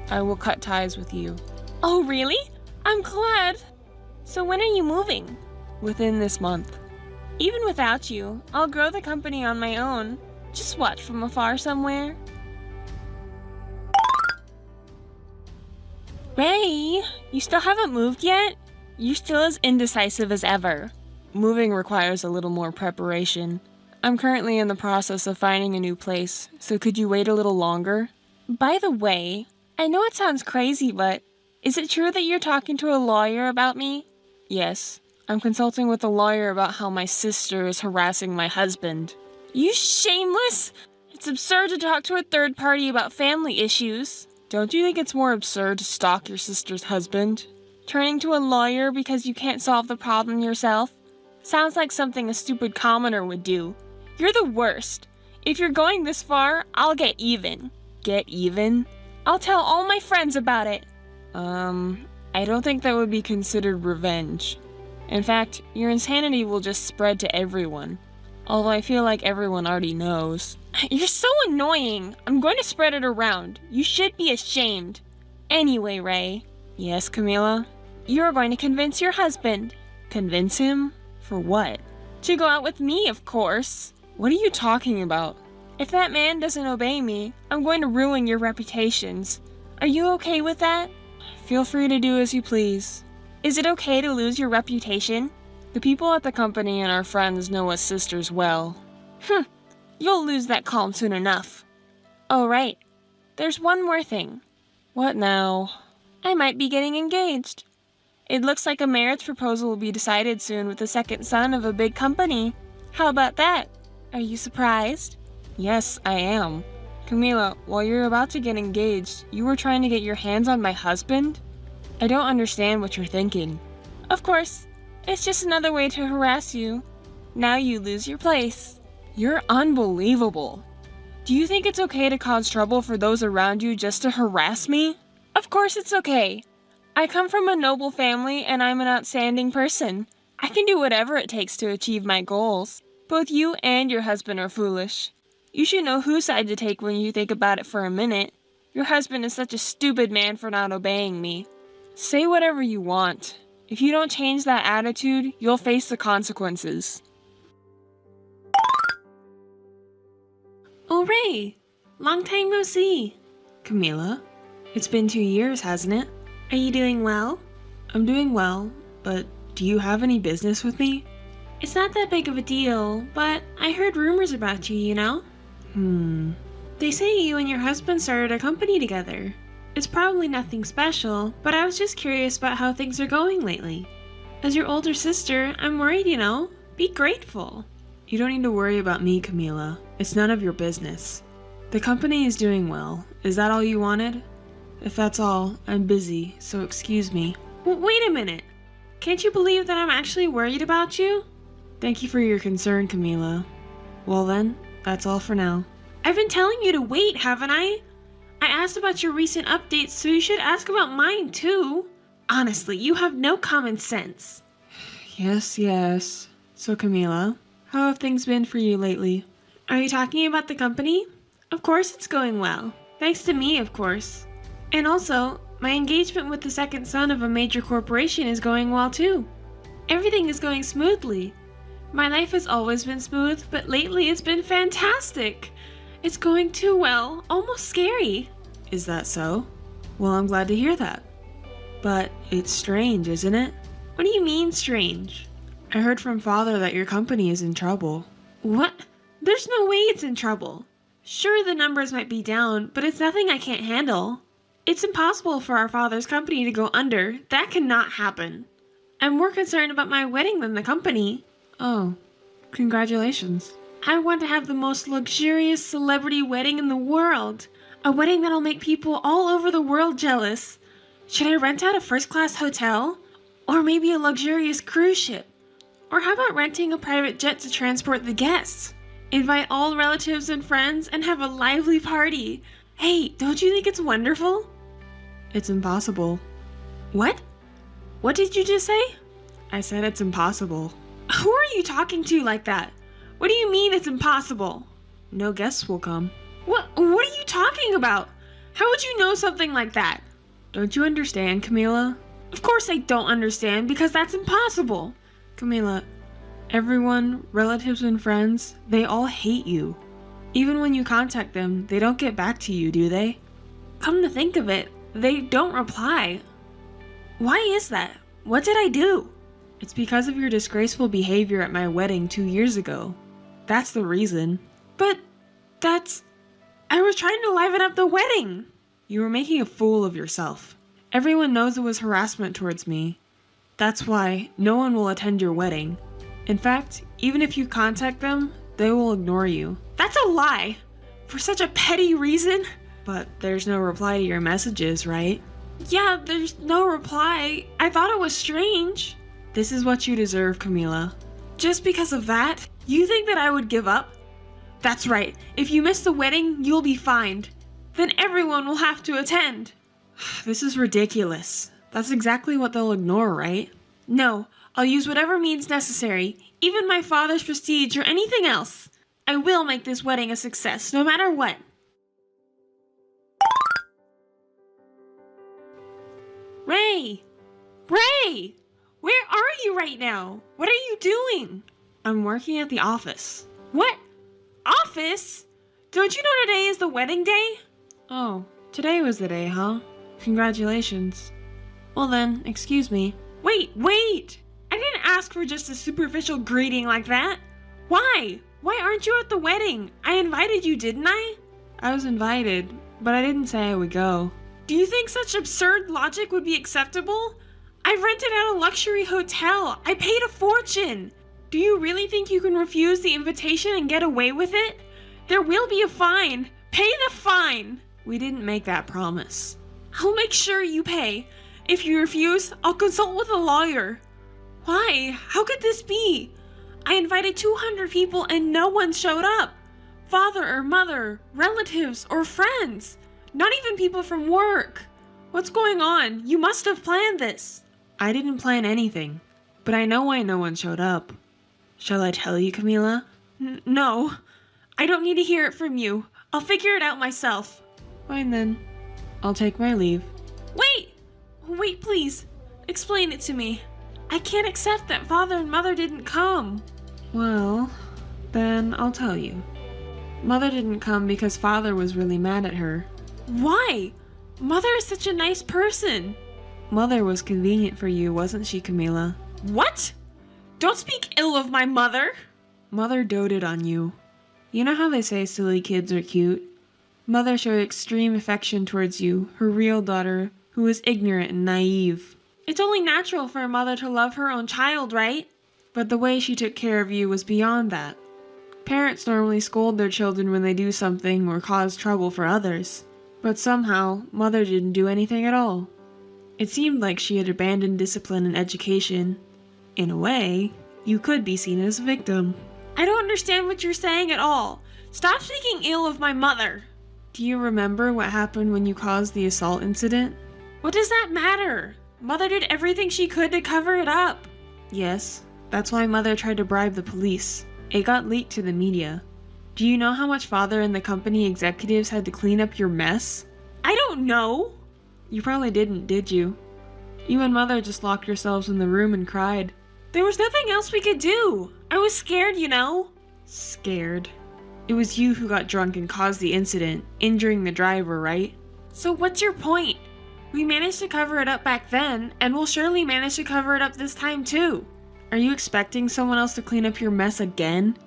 Speaker 4: I will cut ties with you. Oh, really? I'm glad. So when are you moving? Within this month. Even without you, I'll grow the company on my own. Just watch from afar somewhere. Ray, you still haven't moved yet? You're still as indecisive as ever. Moving requires a little more preparation. I'm currently in the process of finding a new place, so could you wait a little longer? By the way, I know it sounds crazy, but is it true that you're talking to a lawyer about me? Yes, I'm consulting with a lawyer about how my sister is harassing my husband. You shameless! It's absurd to talk to a third party about family issues. Don't you think it's more absurd to stalk your sister's husband? Turning to a lawyer because you can't solve the problem yourself? Sounds like something a stupid commoner would do. You're the worst. If you're going this far, I'll get even. Get even? I'll tell all my friends about it. I don't think that would be considered revenge. In fact, your insanity will just spread to everyone. Although I feel like everyone already knows. You're so annoying. I'm going to spread it around. You should be ashamed. Anyway, Ray. Yes, Camila? You're going to convince your husband. Convince him? For what? To go out with me, of course. What are you talking about? If that man doesn't obey me, I'm going to ruin your reputations. Are you okay with that? Feel free to do as you please. Is it okay to lose your reputation? The people at the company and our friends know us sisters well. You'll lose that calm soon enough. Oh, right. There's one more thing. What now? I might be getting engaged. It looks like a marriage proposal will be decided soon with the second son of a big company. How about that? Are you surprised? Yes, I am. Camila, while you're about to get engaged, you were trying to get your hands on my husband? I don't understand what you're thinking. Of course. It's just another way to harass you. Now you lose your place. You're unbelievable. Do you think it's okay to cause trouble for those around you just to harass me? Of course it's okay. I come from a noble family and I'm an outstanding person. I can do whatever it takes to achieve my goals. Both you and your husband are foolish. You should know whose side to take when you think about it for a minute. Your husband is such a stupid man for not obeying me. Say whatever you want. If you don't change that attitude, you'll face the consequences. Oh, Ray! Long time no see. Camila, it's been 2 years, hasn't it? Are you doing well? I'm doing well, but do you have any business with me? It's not that big of a deal, but I heard rumors about you, you know? They say you and your husband started a company together. It's probably nothing special, but I was just curious about how things are going lately. As your older sister, I'm worried, you know? Be grateful. You don't need to worry about me, Camila. It's none of your business. The company is doing well. Is that all you wanted? If that's all, I'm busy, so excuse me. Wait a minute. Can't you believe that I'm actually worried about you? Thank you for your concern, Camila. Well then, that's all for now. I've been telling you to wait, haven't I? I asked about your recent updates, so you should ask about mine too. Honestly, you have no common sense. Yes. So Camila, how have things been for you lately? Are you talking about the company? Of course it's going well. Thanks to me, of course. And also, my engagement with the second son of a major corporation is going well too. Everything is going smoothly. My life has always been smooth, but lately it's been fantastic. It's going too well, almost scary. Is that so? Well, I'm glad to hear that. But it's strange, isn't it? What do you mean strange? I heard from Father that your company is in trouble. What? There's no way it's in trouble. Sure, the numbers might be down, but it's nothing I can't handle. It's impossible for our father's company to go under. That cannot happen. I'm more concerned about my wedding than the company. Oh, congratulations. I want to have the most luxurious celebrity wedding in the world. A wedding that'll make people all over the world jealous. Should I rent out a first-class hotel? Or maybe a luxurious cruise ship? Or how about renting a private jet to transport the guests? Invite all relatives and friends and have a lively party. Hey, don't you think it's wonderful? It's impossible. What? What did you just say? I said it's impossible. Who are you talking to like that? What do you mean it's impossible? No guests will come. What are you talking about? How would you know something like that? Don't you understand, Camila? Of course I don't understand, because that's impossible. Camila, everyone, relatives and friends, they all hate you. Even when you contact them, they don't get back to you, do they? Come to think of it, they don't reply. Why is that? What did I do? It's because of your disgraceful behavior at my wedding 2 years ago. That's the reason. But I was trying to liven up the wedding. You were making a fool of yourself. Everyone knows it was harassment towards me. That's why no one will attend your wedding. In fact, even if you contact them, they will ignore you. That's a lie! For such a petty reason? But there's no reply to your messages, right? Yeah, there's no reply. I thought it was strange. This is what you deserve, Camila. Just because of that, you think that I would give up? That's right. If you miss the wedding, you'll be fined. Then everyone will have to attend. This is ridiculous. That's exactly what they'll ignore, right? No, I'll use whatever means necessary, even my father's prestige or anything else. I will make this wedding a success, no matter what. Ray! Ray! Where are you right now? What are you doing? I'm working at the office. What? Office? Don't you know today is the wedding day? Oh, today was the day, huh? Congratulations. Well then, excuse me. Wait! I didn't ask for just a superficial greeting like that. Why? Why aren't you at the wedding? I invited you, didn't I? I was invited, but I didn't say I would go. Do you think such absurd logic would be acceptable? I've rented out a luxury hotel. I paid a fortune. Do you really think you can refuse the invitation and get away with it? There will be a fine. Pay the fine. We didn't make that promise. I'll make sure you pay. If you refuse, I'll consult with a lawyer. Why? How could this be? I invited 200 people and no one showed up. Father or mother, relatives or friends. Not even people from work. What's going on? You must have planned this. I didn't plan anything, but I know why no one showed up. Shall I tell you, Camila? No. I don't need to hear it from you. I'll figure it out myself. Fine then. I'll take my leave. Wait, please. Explain it to me. I can't accept that father and mother didn't come. Well, then I'll tell you. Mother didn't come because father was really mad at her. Why? Mother is such a nice person. Mother was convenient for you, wasn't she, Camila? What? Don't speak ill of my mother. Mother doted on you. You know how they say silly kids are cute? Mother showed extreme affection towards you, her real daughter, who was ignorant and naive. It's only natural for a mother to love her own child, right? But the way she took care of you was beyond that. Parents normally scold their children when they do something or cause trouble for others. But somehow, Mother didn't do anything at all. It seemed like she had abandoned discipline and education. In a way, you could be seen as a victim. I don't understand what you're saying at all. Stop speaking ill of my mother. Do you remember what happened when you caused the assault incident? What does that matter? Mother did everything she could to cover it up. Yes, that's why Mother tried to bribe the police. It got leaked to the media. Do you know how much Father and the company executives had to clean up your mess? I don't know. You probably didn't, did you? You and Mother just locked yourselves in the room and cried. There was nothing else we could do. I was scared, you know. Scared? It was you who got drunk and caused the incident, injuring the driver, right? So what's your point? We managed to cover it up back then, and we'll surely manage to cover it up this time too. Are you expecting someone else to clean up your mess again?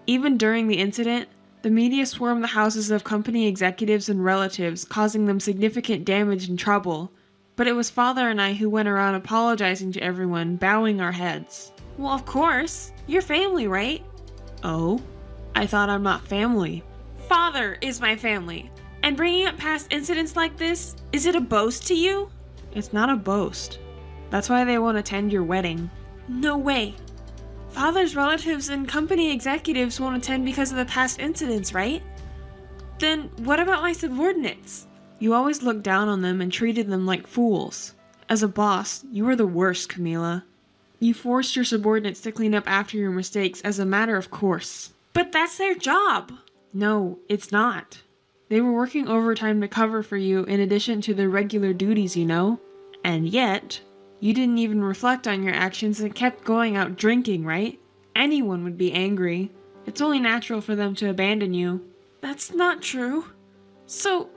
Speaker 4: Even during the incident, the media swarmed the houses of company executives and relatives, causing them significant damage and trouble. But it was Father and I who went around apologizing to everyone, bowing our heads. Well, of course. You're family, right? Oh? I thought I'm not family. Father is my family. And bringing up past incidents like this, is it a boast to you? It's not a boast. That's why they won't attend your wedding. No way. Father's relatives and company executives won't attend because of the past incidents, right? Then what about my subordinates? You always looked down on them and treated them like fools. As a boss, you were the worst, Camila. You forced your subordinates to clean up after your mistakes as a matter of course. But that's their job. No, it's not. They were working overtime to cover for you in addition to their regular duties, you know? And yet, you didn't even reflect on your actions and kept going out drinking, right? Anyone would be angry. It's only natural for them to abandon you. That's not true. So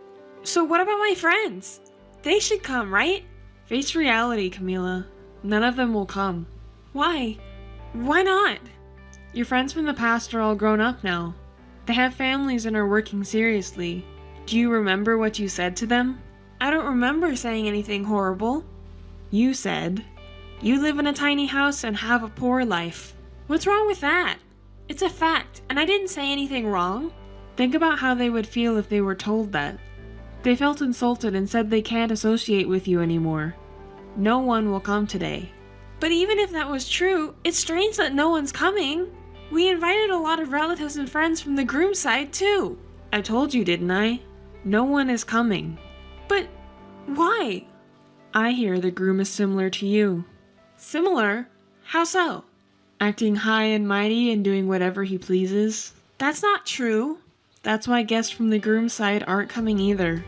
Speaker 4: what about my friends? They should come, right? Face reality, Camila. None of them will come. Why? Why not? Your friends from the past are all grown up now. They have families and are working seriously. Do you remember what you said to them? I don't remember saying anything horrible. You said, "You live in a tiny house and have a poor life." What's wrong with that? It's a fact, and I didn't say anything wrong. Think about how they would feel if they were told that. They felt insulted and said they can't associate with you anymore. No one will come today. But even if that was true, it's strange that no one's coming. We invited a lot of relatives and friends from the groom's side, too. I told you, didn't I? No one is coming. But why? I hear the groom is similar to you. Similar? How so? Acting high and mighty and doing whatever he pleases. That's not true. That's why guests from the groom's side aren't coming either.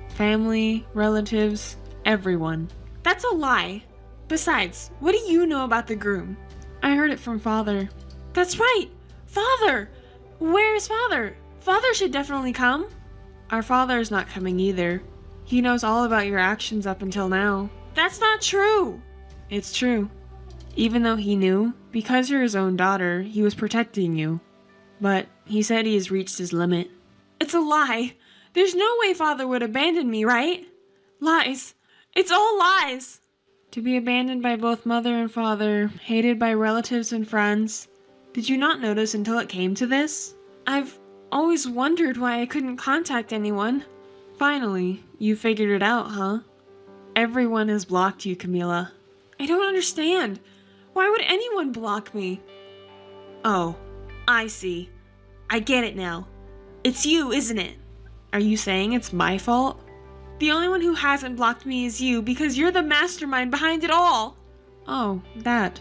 Speaker 4: Family, relatives, everyone. That's a lie. Besides, what do you know about the groom? I heard it from Father. That's right! Father! Where is Father? Father should definitely come. Our father is not coming either. He knows all about your actions up until now. That's not true! It's true. Even though he knew, because you're his own daughter, he was protecting you. But he said he has reached his limit. It's a lie. There's no way Father would abandon me, right? Lies. It's all lies. To be abandoned by both mother and father, hated by relatives and friends. Did you not notice until it came to this? I've always wondered why I couldn't contact anyone. Finally, you figured it out, huh? Everyone has blocked you, Camila. I don't understand. Why would anyone block me? Oh, I see. I get it now. It's you, isn't it? Are you saying it's my fault? The only one who hasn't blocked me is you because you're the mastermind behind it all. Oh, that.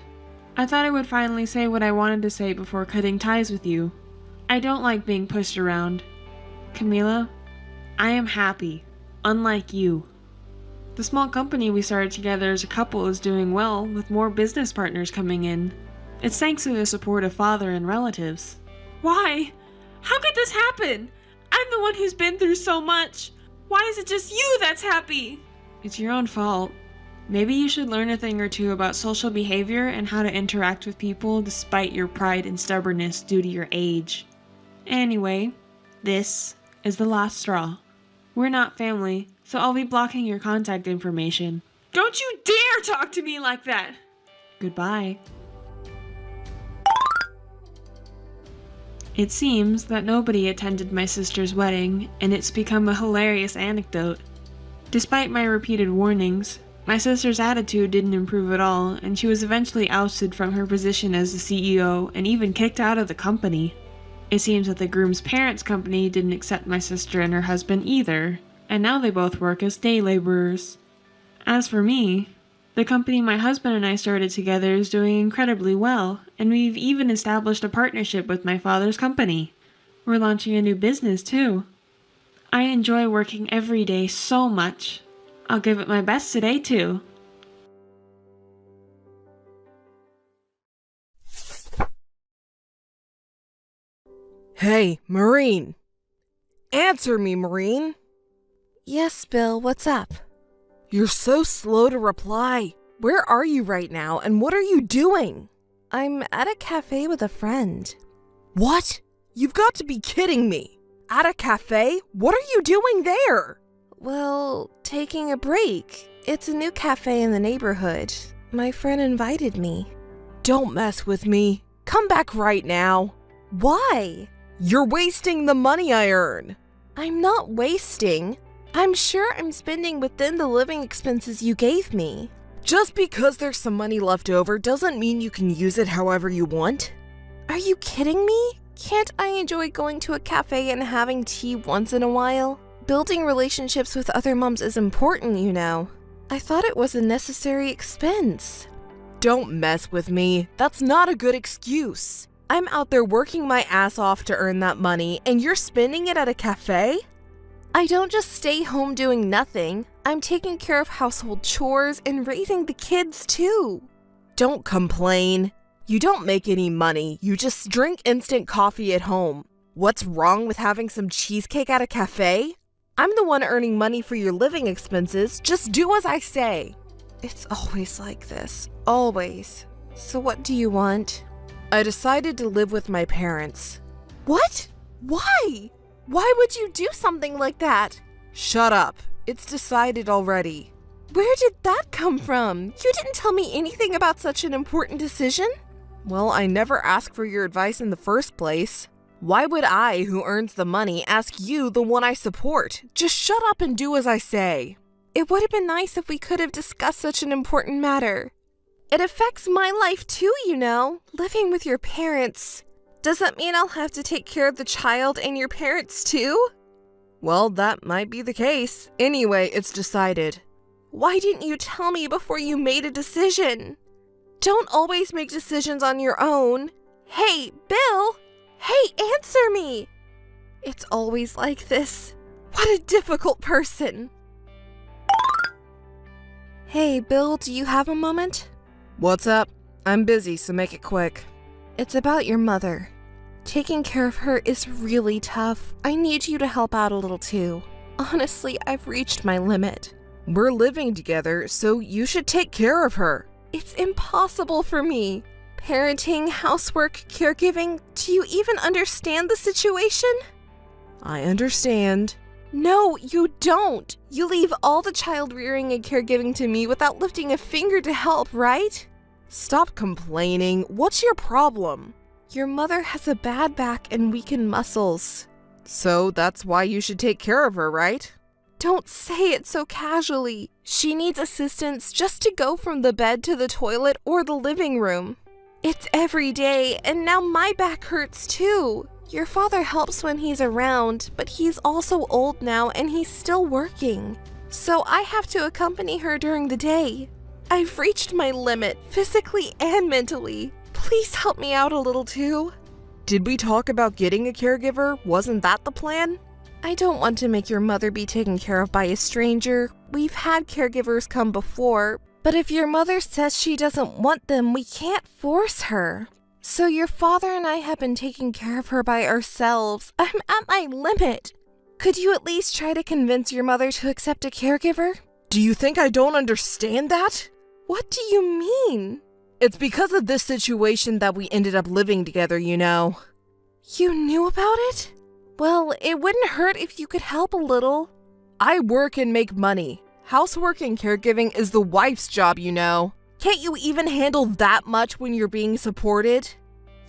Speaker 4: I thought I would finally say what I wanted to say before cutting ties with you. I don't like being pushed around. Camila, I am happy, unlike you. The small company we started together as a couple is doing well, with more business partners coming in. It's thanks to the support of Father and relatives. Why? How could this happen? I'm the one who's been through so much. Why is it just you that's happy? It's your own fault. Maybe you should learn a thing or two about social behavior and how to interact with people despite your pride and stubbornness due to your age. Anyway, this is the last straw. We're not family, so I'll be blocking your contact information. Don't you dare talk to me like that! Goodbye. It seems that nobody attended my sister's wedding, and it's become a hilarious anecdote. Despite my repeated warnings, my sister's attitude didn't improve at all, and she was eventually ousted from her position as the CEO and even kicked out of the company. It seems that the groom's parents' company didn't accept my sister and her husband either, and now they both work as day laborers. As for me, the company my husband and I started together is doing incredibly well, and we've even established a partnership with my father's company. We're launching a new business too. I enjoy working every day so much. I'll give it my best today too.
Speaker 6: Hey, Maureen. Answer me, Maureen.
Speaker 5: Yes, Bill, what's up?
Speaker 6: You're so slow to reply. Where are you right now, and what are you doing?
Speaker 5: I'm at a cafe with a friend.
Speaker 6: What? You've got to be kidding me. At a cafe? What are you doing there?
Speaker 5: Well, taking a break. It's a new cafe in the neighborhood. My friend invited me.
Speaker 6: Don't mess with me. Come back right now.
Speaker 5: Why?
Speaker 6: You're wasting the money I earn.
Speaker 5: I'm not wasting. I'm sure I'm spending within the living expenses you gave me.
Speaker 6: Just because there's some money left over doesn't mean you can use it however you want.
Speaker 5: Are you kidding me? Can't I enjoy going to a cafe and having tea once in a while? Building relationships with other moms is important, you know. I thought it was a necessary expense.
Speaker 6: Don't mess with me. That's not a good excuse. I'm out there working my ass off to earn that money, and you're spending it at a cafe?
Speaker 5: I don't just stay home doing nothing. I'm taking care of household chores and raising the kids too.
Speaker 6: Don't complain. You don't make any money. You just drink instant coffee at home. What's wrong with having some cheesecake at a cafe? I'm the one earning money for your living expenses. Just do as I say.
Speaker 5: It's always like this. Always. So what do you want?
Speaker 6: I decided to live with my parents.
Speaker 5: What? Why? Why would you do something like that?
Speaker 6: Shut up. It's decided already.
Speaker 5: Where did that come from? You didn't tell me anything about such an important decision.
Speaker 6: Well, I never asked for your advice in the first place. Why would I, who earns the money, ask you, the one I support? Just shut up and do as I say.
Speaker 5: It would have been nice if we could have discussed such an important matter. It affects my life too, you know. Living with your parents. Does that mean I'll have to take care of the child and your parents too?
Speaker 6: Well, that might be the case. Anyway, it's decided.
Speaker 5: Why didn't you tell me before you made a decision? Don't always make decisions on your own. Hey, Bill! Hey, answer me! It's always like this. What a difficult person. Hey, Bill, do you have a moment?
Speaker 6: What's up? I'm busy, so make it quick.
Speaker 5: It's about your mother. Taking care of her is really tough. I need you to help out a little too. Honestly, I've reached my limit.
Speaker 6: We're living together, so you should take care of her.
Speaker 5: It's impossible for me. Parenting, housework, caregiving, do you even understand the situation?
Speaker 6: I understand.
Speaker 5: No, you don't. You leave all the child rearing and caregiving to me without lifting a finger to help, right?
Speaker 6: Stop complaining. What's your problem?
Speaker 5: Your mother has a bad back and weakened muscles.
Speaker 6: So that's why you should take care of her, right?
Speaker 5: Don't say it so casually. She needs assistance just to go from the bed to the toilet or the living room. It's every day, and now my back hurts too. Your father helps when he's around, but he's also old now and he's still working. So I have to accompany her during the day. I've reached my limit, physically and mentally. Please help me out a little too.
Speaker 6: Did we talk about getting a caregiver? Wasn't that the plan?
Speaker 5: I don't want to make your mother be taken care of by a stranger. We've had caregivers come before, but if your mother says she doesn't want them, we can't force her. So your father and I have been taking care of her by ourselves. I'm at my limit. Could you at least try to convince your mother to accept a caregiver?
Speaker 6: Do you think I don't understand that?
Speaker 5: What do you mean?
Speaker 6: It's because of this situation that we ended up living together, you know.
Speaker 5: You knew about it? Well, it wouldn't hurt if you could help a little.
Speaker 6: I work and make money. Housework and caregiving is the wife's job, you know. Can't you even handle that much when you're being supported?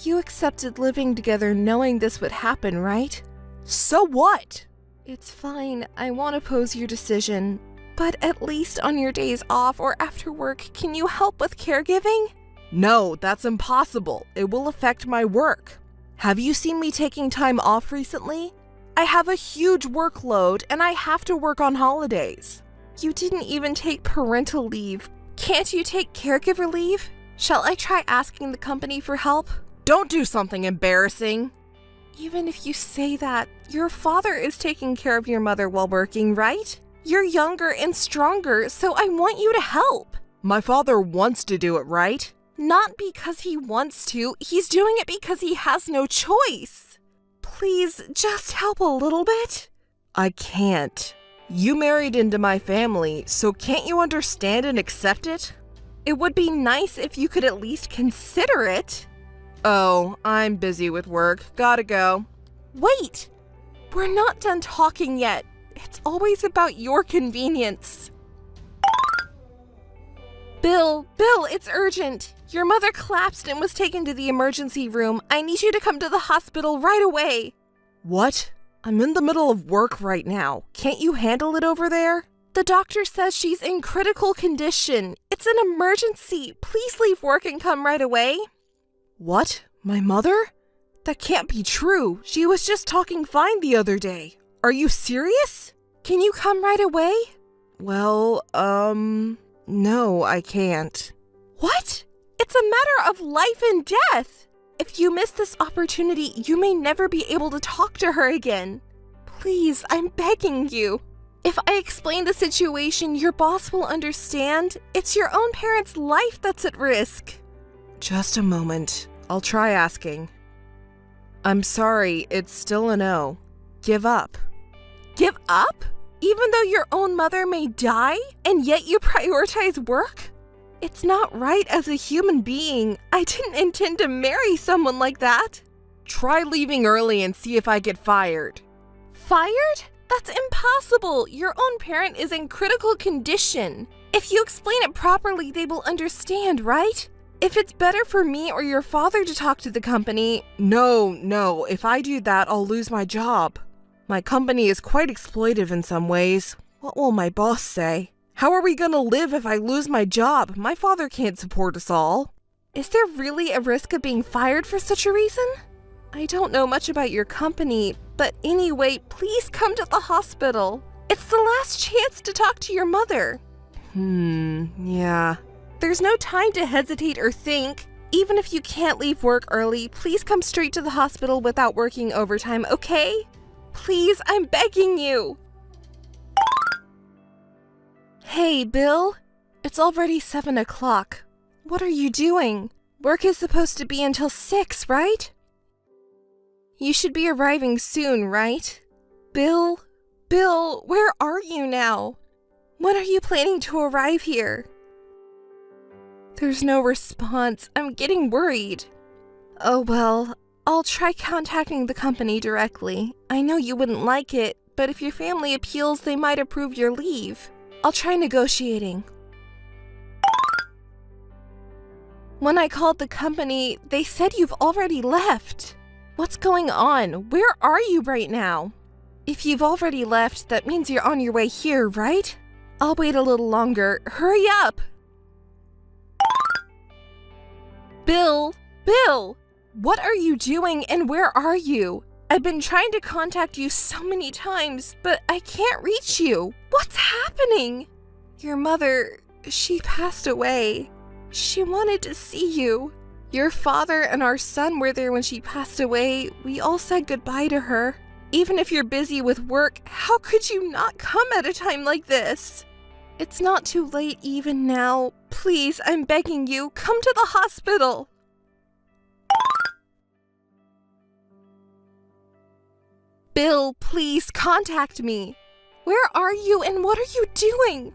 Speaker 5: You accepted living together knowing this would happen, right?
Speaker 6: So what?
Speaker 5: It's fine. I won't oppose your decision. But at least on your days off or after work, can you help with caregiving?
Speaker 6: No, that's impossible. It will affect my work. Have you seen me taking time off recently? I have a huge workload and I have to work on holidays.
Speaker 5: You didn't even take parental leave. Can't you take caregiver leave? Shall I try asking the company for help?
Speaker 6: Don't do something embarrassing.
Speaker 5: Even if you say that, your father is taking care of your mother while working, right? You're younger and stronger, so I want you to help.
Speaker 6: My father wants to do it, right?
Speaker 5: Not because he wants to, he's doing it because he has no choice. Please, just help a little bit.
Speaker 6: I can't. You married into my family, so can't you understand and accept it?
Speaker 5: It would be nice if you could at least consider it.
Speaker 6: Oh, I'm busy with work. Gotta go.
Speaker 5: Wait! We're not done talking yet. It's always about your convenience. Bill, it's urgent. Your mother collapsed and was taken to the emergency room. I need you to come to the hospital right away.
Speaker 6: What? I'm in the middle of work right now. Can't you handle it over there?
Speaker 5: The doctor says she's in critical condition. It's an emergency. Please leave work and come right away.
Speaker 6: What? My mother? That can't be true. She was just talking fine the other day. Are you serious?
Speaker 5: Can you come right away?
Speaker 6: Well, no, I can't.
Speaker 5: What? It's a matter of life and death. If you miss this opportunity, you may never be able to talk to her again. Please, I'm begging you. If I explain the situation, your boss will understand. It's your own parents' life that's at risk.
Speaker 6: Just a moment. I'll try asking. I'm sorry, it's still a no. Give up.
Speaker 5: Give up? Even though your own mother may die, and yet you prioritize work? It's not right as a human being. I didn't intend to marry someone like that.
Speaker 6: Try leaving early and see if I get fired.
Speaker 5: Fired? That's impossible. Your own parent is in critical condition. If you explain it properly, they will understand, right? If it's better for me or your father to talk to the company...
Speaker 6: No. If I do that, I'll lose my job. My company is quite exploitive in some ways. What will my boss say? How are we gonna live if I lose my job? My father can't support us all.
Speaker 5: Is there really a risk of being fired for such a reason? I don't know much about your company, but anyway, please come to the hospital. It's the last chance to talk to your mother.
Speaker 6: Yeah.
Speaker 5: There's no time to hesitate or think. Even if you can't leave work early, please come straight to the hospital without working overtime, okay? Please, I'm begging you. Hey, Bill. It's already 7 o'clock. What are you doing? Work is supposed to be until 6, right? You should be arriving soon, right? Bill, where are you now? When are you planning to arrive here? There's no response. I'm getting worried. Oh well, I'll try contacting the company directly. I know you wouldn't like it, but if your family appeals, they might approve your leave. I'll try negotiating. When I called the company, they said you've already left. What's going on? Where are you right now? If you've already left, that means you're on your way here, right? I'll wait a little longer. Hurry up! Bill! What are you doing and where are you? I've been trying to contact you so many times, but I can't reach you. What's happening? Your mother, she passed away. She wanted to see you. Your father and our son were there when she passed away. We all said goodbye to her. Even if you're busy with work, how could you not come at a time like this? It's not too late even now. Please, I'm begging you, come to the hospital. Bill, please contact me. Where are you and what are you doing?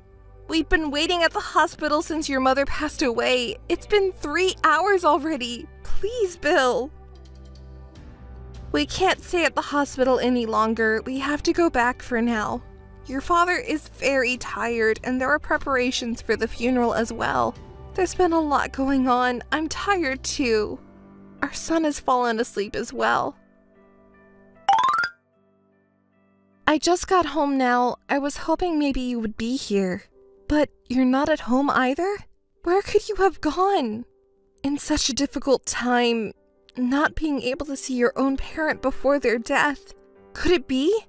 Speaker 5: We've been waiting at the hospital since your mother passed away. It's been 3 hours already. Please, Bill. We can't stay at the hospital any longer. We have to go back for now. Your father is very tired, and there are preparations for the funeral as well. There's been a lot going on. I'm tired too. Our son has fallen asleep as well. I just got home now. I was hoping maybe you would be here. But you're not at home either? Where could you have gone? In such a difficult time, not being able to see your own parent before their death. Could it be?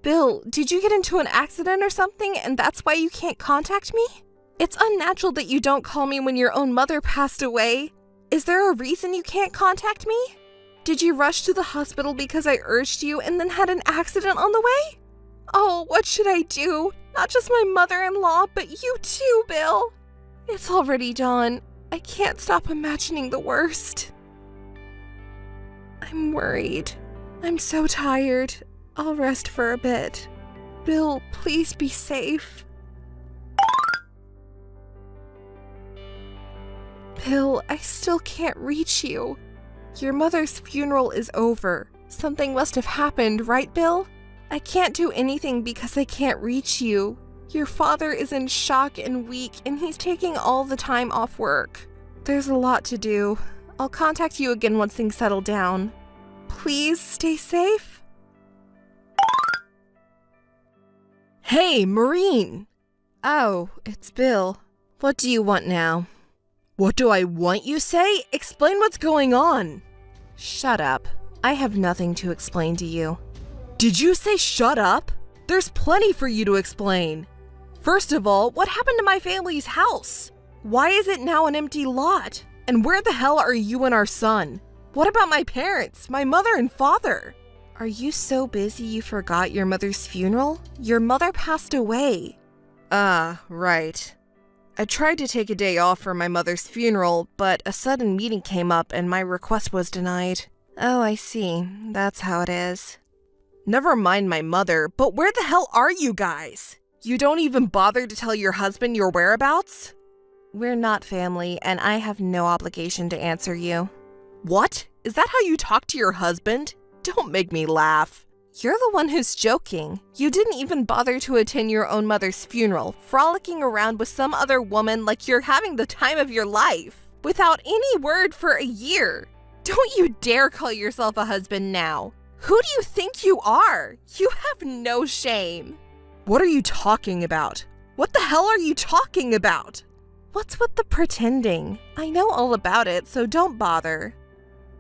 Speaker 5: Bill, did you get into an accident or something and that's why you can't contact me? It's unnatural that you don't call me when your own mother passed away. Is there a reason you can't contact me? Did you rush to the hospital because I urged you and then had an accident on the way? Oh, what should I do? Not just my mother-in-law, but you too, Bill. It's already dawn. I can't stop imagining the worst. I'm worried. I'm so tired. I'll rest for a bit. Bill, please be safe. Bill, I still can't reach you. Your mother's funeral is over. Something must have happened, right, Bill? I can't do anything because I can't reach you. Your father is in shock and weak, and he's taking all the time off work. There's a lot to do. I'll contact you again once things settle down. Please stay safe.
Speaker 6: Hey, Maureen!
Speaker 5: Oh, it's Bill. What do you want now?
Speaker 6: What do I want, you say? Explain what's going on.
Speaker 5: Shut up. I have nothing to explain to you.
Speaker 6: Did you say shut up? There's plenty for you to explain. First of all, what happened to my family's house? Why is it now an empty lot? And where the hell are you and our son? What about my parents, my mother and father?
Speaker 5: Are you so busy you forgot your mother's funeral? Your mother passed away.
Speaker 6: Right. I tried to take a day off for my mother's funeral, but a sudden meeting came up and my request was denied.
Speaker 5: Oh, I see. That's how it is.
Speaker 6: Never mind my mother, but where the hell are you guys? You don't even bother to tell your husband your whereabouts?
Speaker 5: We're not family, and I have no obligation to answer you.
Speaker 6: What? Is that how you talk to your husband? Don't make me laugh.
Speaker 5: You're the one who's joking. You didn't even bother to attend your own mother's funeral, frolicking around with some other woman like you're having the time of your life, without any word for a year. Don't you dare call yourself a husband now. Who do you think you are? You have no shame.
Speaker 6: What are you talking about? What the hell are you talking about?
Speaker 5: What's with the pretending? I know all about it, so don't bother.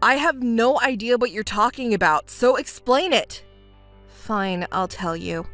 Speaker 6: I have no idea what you're talking about, so explain it.
Speaker 5: Fine, I'll tell you.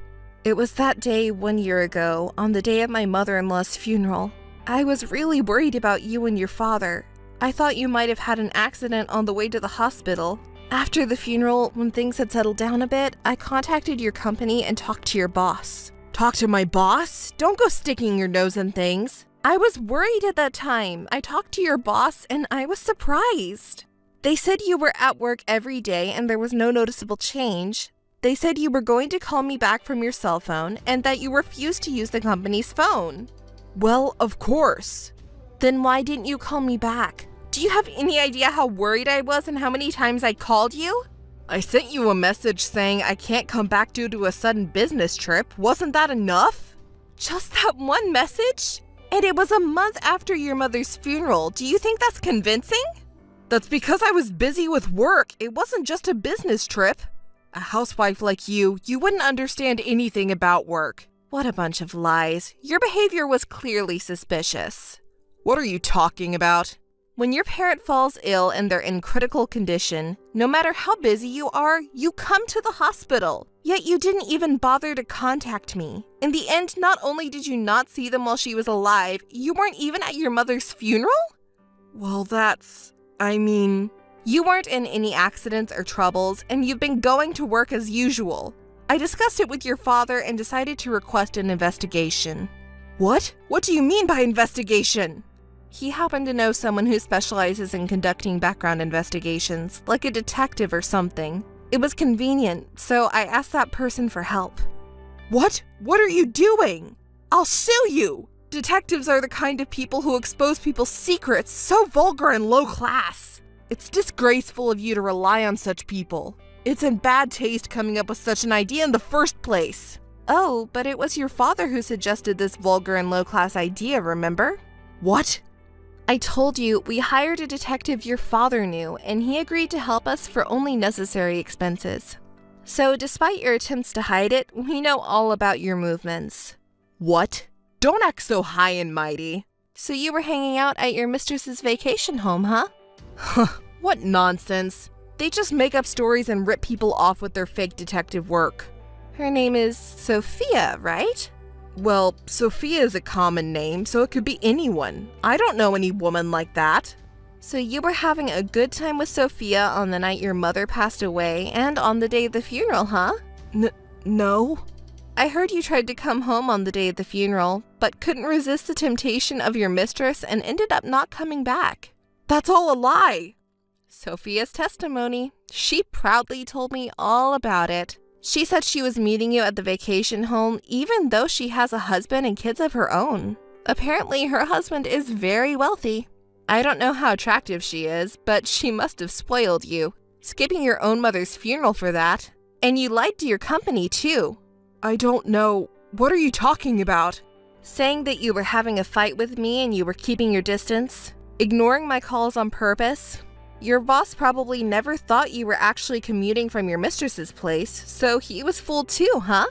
Speaker 5: It was that day 1 year ago, on the day of my mother-in-law's funeral. I was really worried about you and your father. I thought you might have had an accident on the way to the hospital. After the funeral, when things had settled down a bit, I contacted your company and talked to your boss.
Speaker 6: Talk to my boss? Don't go sticking your nose in things.
Speaker 5: I was worried at that time. I talked to your boss and I was surprised. They said you were at work every day and there was no noticeable change. They said you were going to call me back from your cell phone and that you refused to use the company's phone.
Speaker 6: Well, of course.
Speaker 5: Then why didn't you call me back? Do you have any idea how worried I was and how many times I called you?
Speaker 6: I sent you a message saying I can't come back due to a sudden business trip. Wasn't that enough?
Speaker 5: Just that one message? And it was a month after your mother's funeral. Do you think that's convincing?
Speaker 6: That's because I was busy with work. It wasn't just a business trip. A housewife like you wouldn't understand anything about work.
Speaker 5: What a bunch of lies. Your behavior was clearly suspicious.
Speaker 6: What are you talking about?
Speaker 5: When your parent falls ill and they're in critical condition, no matter how busy you are, you come to the hospital. Yet you didn't even bother to contact me. In the end, not only did you not see them while she was alive, you weren't even at your mother's funeral?
Speaker 6: Well,
Speaker 5: You weren't in any accidents or troubles, and you've been going to work as usual. I discussed it with your father and decided to request an investigation.
Speaker 6: What? What do you mean by investigation?
Speaker 5: He happened to know someone who specializes in conducting background investigations, like a detective or something. It was convenient, so I asked that person for help.
Speaker 6: What? What are you doing? I'll sue you! Detectives are the kind of people who expose people's secrets, so vulgar and low class. It's disgraceful of you to rely on such people. It's in bad taste coming up with such an idea in the first place.
Speaker 5: Oh, but it was your father who suggested this vulgar and low-class idea, remember?
Speaker 6: What?
Speaker 5: I told you we hired a detective your father knew, and he agreed to help us for only necessary expenses. So despite your attempts to hide it, we know all about your movements.
Speaker 6: What? Don't act so high and mighty.
Speaker 5: So you were hanging out at your mistress's vacation home, huh?
Speaker 6: What nonsense. They just make up stories and rip people off with their fake detective work.
Speaker 5: Her name is Sophia, right?
Speaker 6: Well, Sophia is a common name, so it could be anyone. I don't know any woman like that.
Speaker 5: So you were having a good time with Sophia on the night your mother passed away and on the day of the funeral, huh?
Speaker 6: No.
Speaker 5: I heard you tried to come home on the day of the funeral, but couldn't resist the temptation of your mistress and ended up not coming back.
Speaker 6: That's all a lie.
Speaker 5: Sophia's testimony. She proudly told me all about it. She said she was meeting you at the vacation home even though she has a husband and kids of her own. Apparently, her husband is very wealthy. I don't know how attractive she is, but she must have spoiled you, skipping your own mother's funeral for that. And you lied to your company, too.
Speaker 6: I don't know. What are you talking about?
Speaker 5: Saying that you were having a fight with me and you were keeping your distance. Ignoring my calls on purpose. Your boss probably never thought you were actually commuting from your mistress's place, so he was fooled too, huh?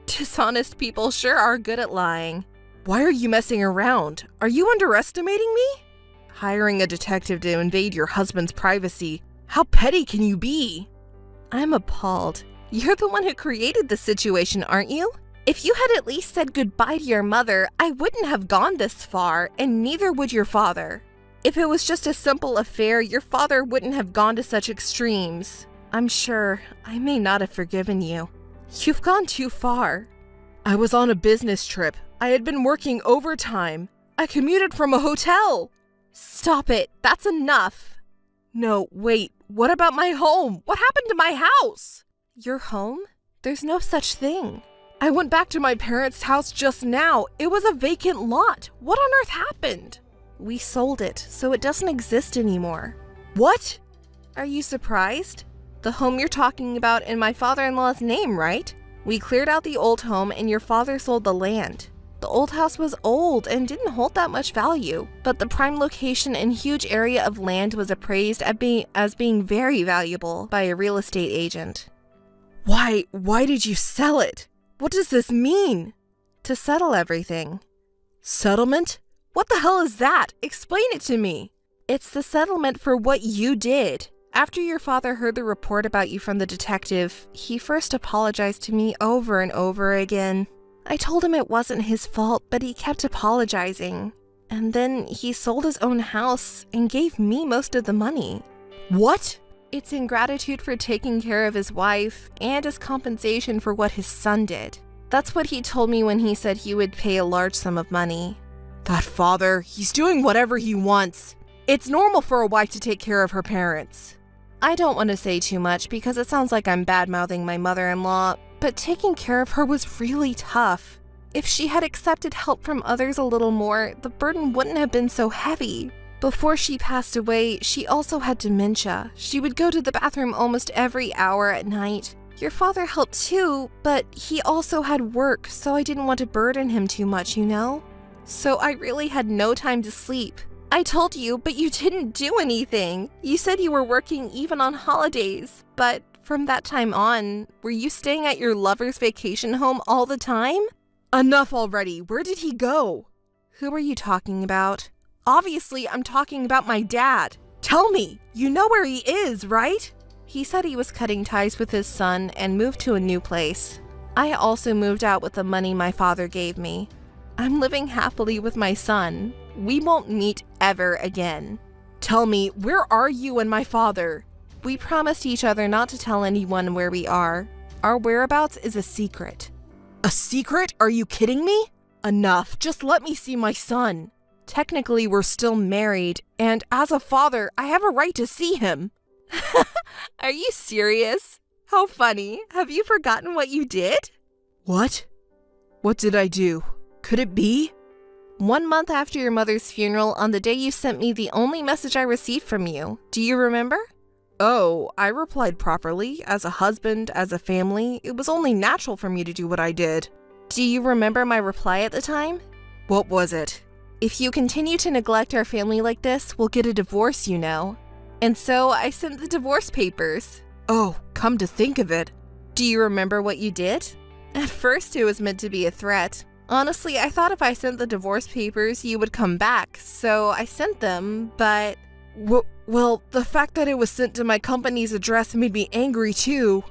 Speaker 5: Dishonest people sure are good at lying.
Speaker 6: Why are you messing around? Are you underestimating me? Hiring a detective to invade your husband's privacy. How petty can you be?
Speaker 5: I'm appalled. You're the one who created the situation, aren't you? If you had at least said goodbye to your mother, I wouldn't have gone this far, and neither would your father. If it was just a simple affair, your father wouldn't have gone to such extremes. I'm sure I may not have forgiven you. You've gone too far.
Speaker 6: I was on a business trip. I had been working overtime. I commuted from a hotel.
Speaker 5: Stop it. That's enough.
Speaker 6: No, wait. What about my home? What happened to my house?
Speaker 5: Your home? There's no such thing.
Speaker 6: I went back to my parents' house just now. It was a vacant lot. What on earth happened?
Speaker 5: We sold it, so it doesn't exist anymore.
Speaker 6: What?
Speaker 5: Are you surprised? The home you're talking about in my father-in-law's name, right? We cleared out the old home and your father sold the land. The old house was old and didn't hold that much value, but the prime location and huge area of land was appraised as being very valuable by a real estate agent.
Speaker 6: Why did you sell it? What does this mean?
Speaker 5: To settle everything.
Speaker 6: Settlement? What the hell is that? Explain it to me.
Speaker 5: It's the settlement for what you did. After your father heard the report about you from the detective, he first apologized to me over and over again. I told him it wasn't his fault, but he kept apologizing. And then he sold his own house and gave me most of the money.
Speaker 6: What?
Speaker 5: It's in gratitude for taking care of his wife and as compensation for what his son did. That's what he told me when he said he would pay a large sum of money.
Speaker 6: That father, he's doing whatever he wants. It's normal for a wife to take care of her parents.
Speaker 5: I don't want to say too much because it sounds like I'm bad-mouthing my mother-in-law, but taking care of her was really tough. If she had accepted help from others a little more, the burden wouldn't have been so heavy. Before she passed away, she also had dementia. She would go to the bathroom almost every hour at night. Your father helped too, but he also had work, so I didn't want to burden him too much, you know? So I really had no time to sleep. I told you, but you didn't do anything. You said you were working even on holidays, but from that time on, were you staying at your lover's vacation home all the time?
Speaker 6: Enough already. Where did he go?
Speaker 5: Who are you talking about?
Speaker 6: Obviously, I'm talking about my dad. Tell me, you know where he is, right?
Speaker 5: He said he was cutting ties with his son and moved to a new place. I also moved out with the money my father gave me. I'm living happily with my son. We won't meet ever again.
Speaker 6: Tell me, where are you and my father?
Speaker 5: We promised each other not to tell anyone where we are. Our whereabouts is a secret.
Speaker 6: A secret? Are you kidding me? Enough. Just let me see my son. Technically, we're still married, and as a father, I have a right to see him.
Speaker 5: Are you serious? How funny. Have you forgotten what you did?
Speaker 6: What? What did I do? Could it be?
Speaker 5: 1 month after your mother's funeral, on the day you sent me the only message I received from you. Do you remember?
Speaker 6: Oh, I replied properly. As a husband, as a family, it was only natural for me to do what I did.
Speaker 5: Do you remember my reply at the time?
Speaker 6: What was it?
Speaker 5: If you continue to neglect our family like this, we'll get a divorce, you know. And so I sent the divorce papers.
Speaker 6: Oh, come to think of it.
Speaker 5: Do you remember what you did? At first, it was meant to be a threat. Honestly, I thought if I sent the divorce papers, you would come back, so I sent them, but...
Speaker 6: Well, the fact that it was sent to my company's address made me angry too.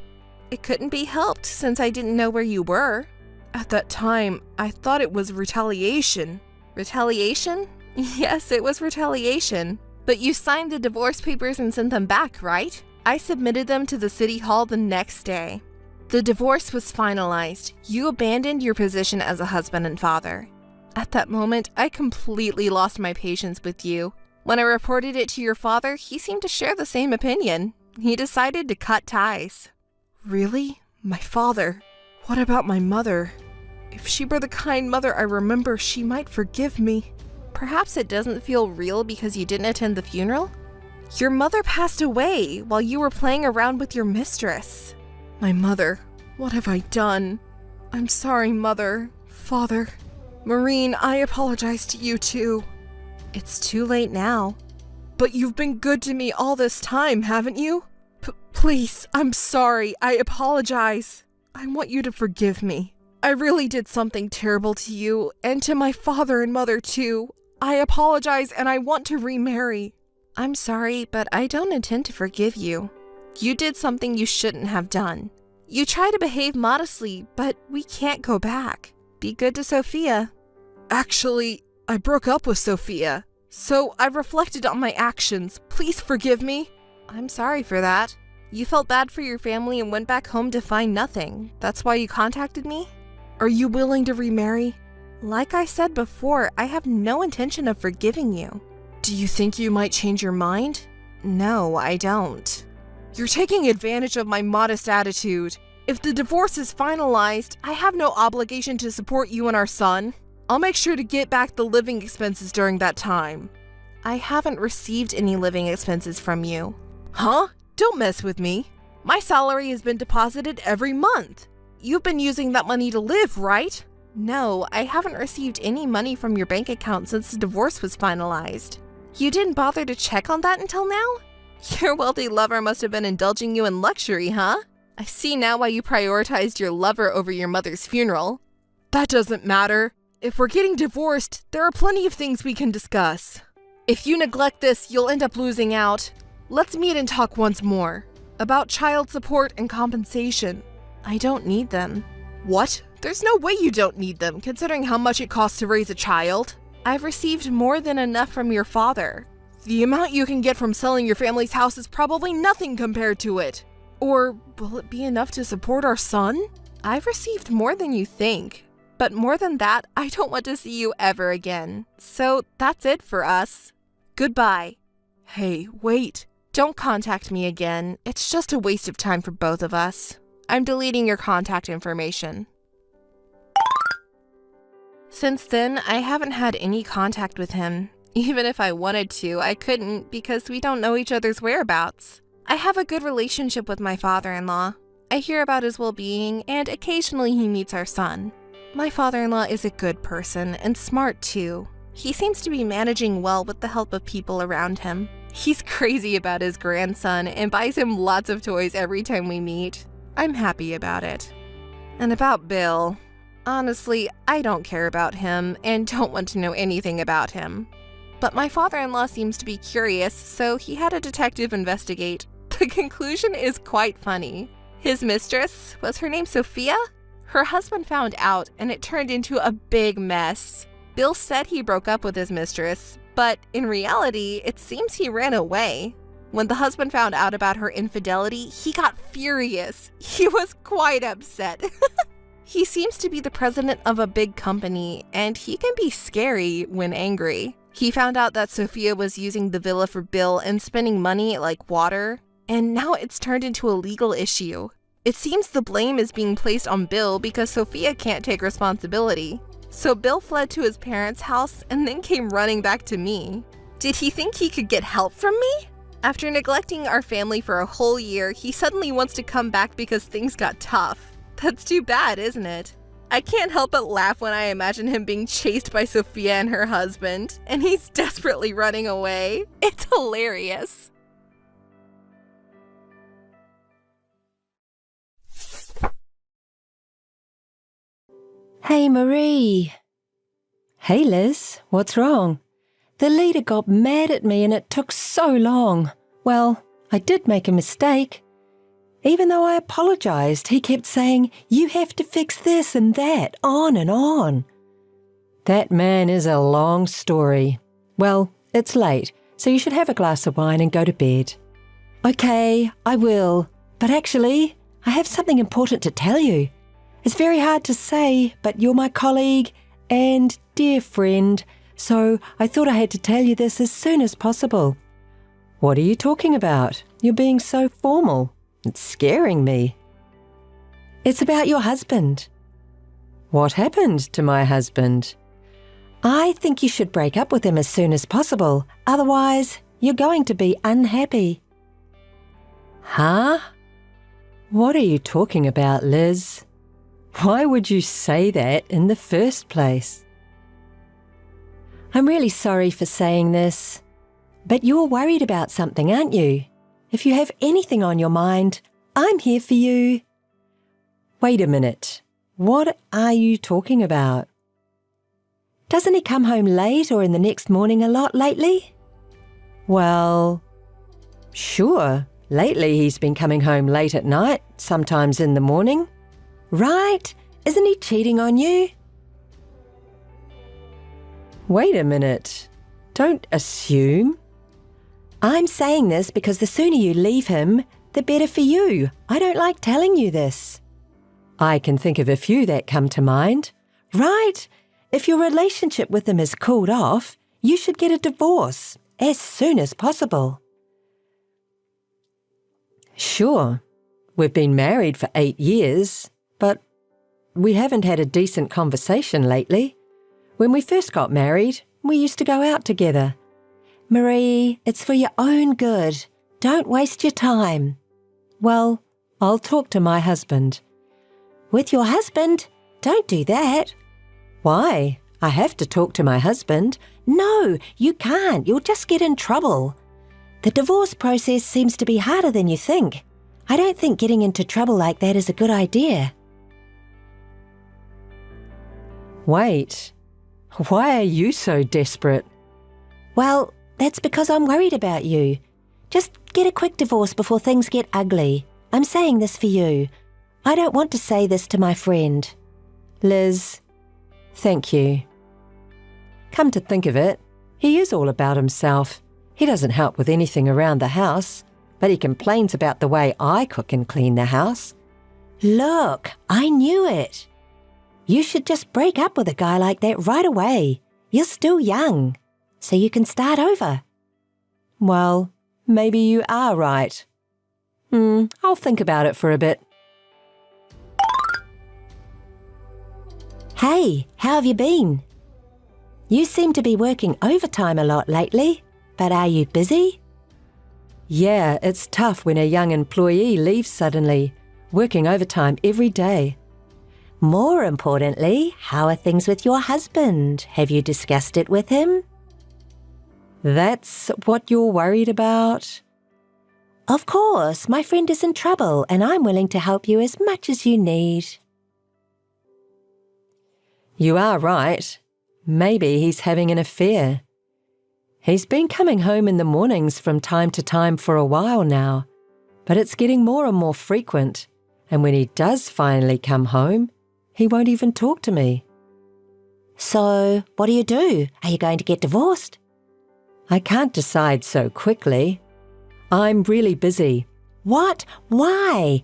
Speaker 5: It couldn't be helped since I didn't know where you were.
Speaker 6: At that time, I thought it was retaliation.
Speaker 5: Retaliation? Yes, it was retaliation. But you signed the divorce papers and sent them back, right? I submitted them to the city hall the next day. The divorce was finalized. You abandoned your position as a husband and father. At that moment, I completely lost my patience with you. When I reported it to your father, he seemed to share the same opinion. He decided to cut ties.
Speaker 6: Really? My father? What about my mother? If she were the kind mother I remember, she might forgive me.
Speaker 5: Perhaps it doesn't feel real because you didn't attend the funeral? Your mother passed away while you were playing around with your mistress.
Speaker 6: My mother, what have I done? I'm sorry, Mother, Father. Maureen, I apologize to you too.
Speaker 5: It's too late now.
Speaker 6: But you've been good to me all this time, haven't you? Please, I'm sorry. I apologize. I want you to forgive me. I really did something terrible to you, and to my father and mother too. I apologize and I want to remarry.
Speaker 5: I'm sorry, but I don't intend to forgive you. You did something you shouldn't have done. You try to behave modestly, but we can't go back. Be good to Sophia.
Speaker 6: Actually, I broke up with Sophia, so I've reflected on my actions. Please forgive me.
Speaker 5: I'm sorry for that. You felt bad for your family and went back home to find nothing. That's why you contacted me?
Speaker 6: Are you willing to remarry?
Speaker 5: Like I said before, I have no intention of forgiving you.
Speaker 6: Do you think you might change your mind?
Speaker 5: No, I don't.
Speaker 6: You're taking advantage of my modest attitude. If the divorce is finalized, I have no obligation to support you and our son. I'll make sure to get back the living expenses during that time.
Speaker 5: I haven't received any living expenses from you.
Speaker 6: Huh? Don't mess with me. My salary has been deposited every month. You've been using that money to live, right?
Speaker 5: No, I haven't received any money from your bank account since the divorce was finalized. You didn't bother to check on that until now? Your wealthy lover must have been indulging you in luxury, huh? I see now why you prioritized your lover over your mother's funeral.
Speaker 6: That doesn't matter. If we're getting divorced, there are plenty of things we can discuss. If you neglect this, you'll end up losing out. let's meet and talk once more. About child support and compensation. I don't need them. What? There's no way you don't need them, considering how much it costs to raise a child. I've received more than enough from your father. The amount you can get from selling your family's house is probably nothing compared to it. Or will it be enough to support our son? I've received more than you think. But more than that, I don't want to see you ever again. So that's it for us. Goodbye. Hey, wait. Don't contact me again. It's just a waste of time for both of us. I'm deleting your contact information. Since then, I haven't had any contact with him. Even if I wanted to, I couldn't because we don't know each other's whereabouts. I have a good relationship with my father-in-law. I hear about his well-being, and occasionally he meets our son. My father-in-law is a good person and smart too. He seems to be managing well with the help of people around him. He's crazy about his grandson and buys him lots of toys every time we meet. I'm happy about it. And about Bill, honestly, I don't care about him and don't want to know anything about him. But my father-in-law seems to be curious, so he had a detective investigate. The conclusion is quite funny. His mistress, was her name Sophia? Her husband found out and it turned into a big mess. Bill said he broke up with his mistress, but in reality, it seems he ran away. When the husband found out about her infidelity, he got furious. He was quite upset. He seems to be the president of a big company, and he can be scary when angry. He found out that Sophia was using the villa for Bill and spending money like water, and now it's turned into a legal issue. It seems the blame is being placed on Bill because Sophia can't take responsibility. So Bill fled to his parents' house and then came running back to me. Did he think he could get help from me? After neglecting our family for a whole year, he suddenly wants to come back because things got tough. That's too bad, isn't it? I can't help but laugh when I imagine him being chased by Sophia and her husband, and he's desperately running away. It's hilarious.
Speaker 2: Hey, Marie.
Speaker 1: Hey, Liz, what's wrong?
Speaker 2: The leader got mad at me and it took so long.
Speaker 1: Well, I did make a mistake. Even though I apologized, he kept saying, "You have to fix this and that," on and on. That man is a long story. Well, it's late, so you should have a glass of wine and go to bed. Okay, I will. But actually, I have something important to tell you. It's very hard to say, but you're my colleague and dear friend, so I thought I had to tell you this as soon as possible. What are you talking about? You're being so formal. It's scaring me. It's about your husband. What happened to my husband?
Speaker 2: I think you should break up with him as soon as possible. Otherwise, you're going to be unhappy.
Speaker 1: Huh? What are you talking about, Liz? Why would you say that in the first place?
Speaker 2: I'm really sorry for saying this, but you're worried about something, aren't you? If you have anything on your mind, I'm here for you.
Speaker 1: Wait a minute. What are you talking about?
Speaker 2: Doesn't he come home late or in the next morning a lot lately?
Speaker 1: Well, sure. Lately he's been coming home late at night, sometimes in the morning.
Speaker 2: Right? Isn't he cheating on you?
Speaker 1: Wait a minute. Don't assume.
Speaker 2: I'm saying this because the sooner you leave him, the better for you. I don't like telling you this.
Speaker 1: I can think of a few that come to mind.
Speaker 2: Right? If your relationship with him has cooled off, you should get a divorce as soon as possible.
Speaker 1: Sure. We've been married for 8 years, but we haven't had a decent conversation lately. When we first got married, we used to go out together.
Speaker 2: Marie, it's for your own good. Don't waste your time.
Speaker 1: Well, I'll talk to my husband.
Speaker 2: With your husband? Don't do that.
Speaker 1: Why? I have to talk to my husband.
Speaker 2: No, you can't. You'll just get in trouble. The divorce process seems to be harder than you think. I don't think getting into trouble like that is a good idea.
Speaker 1: Wait. Why are you so desperate?
Speaker 2: Well, that's because I'm worried about you. Just Get a quick divorce before things get ugly. I'm saying this for you. I don't want to say this to my friend.
Speaker 1: Liz, thank you. Come to think of it, he is all about himself. He doesn't help with anything around the house, but he complains about the way I cook and clean the house.
Speaker 2: Look, I knew it. You should just break up with a guy like that right away. You're still young, so you can start over.
Speaker 1: Well, maybe you are right. I'll think about it for a bit.
Speaker 2: Hey, how have you been? You seem to be working overtime a lot lately, but are you busy?
Speaker 1: Yeah, it's tough when a young employee leaves suddenly, working overtime every day.
Speaker 2: More importantly, how are things with your husband? Have you discussed it with him?
Speaker 1: That's what you're worried about?
Speaker 2: Of course, my friend is in trouble and I'm willing to help you as much as you need.
Speaker 1: You are right. Maybe he's having an affair. He's been coming home in the mornings from time to time for a while now, but it's getting more and more frequent, and when he does finally come home, he won't even talk to me.
Speaker 2: So, what do? Are you going to get divorced?
Speaker 1: I can't decide so quickly. I'm really busy.
Speaker 2: What? Why?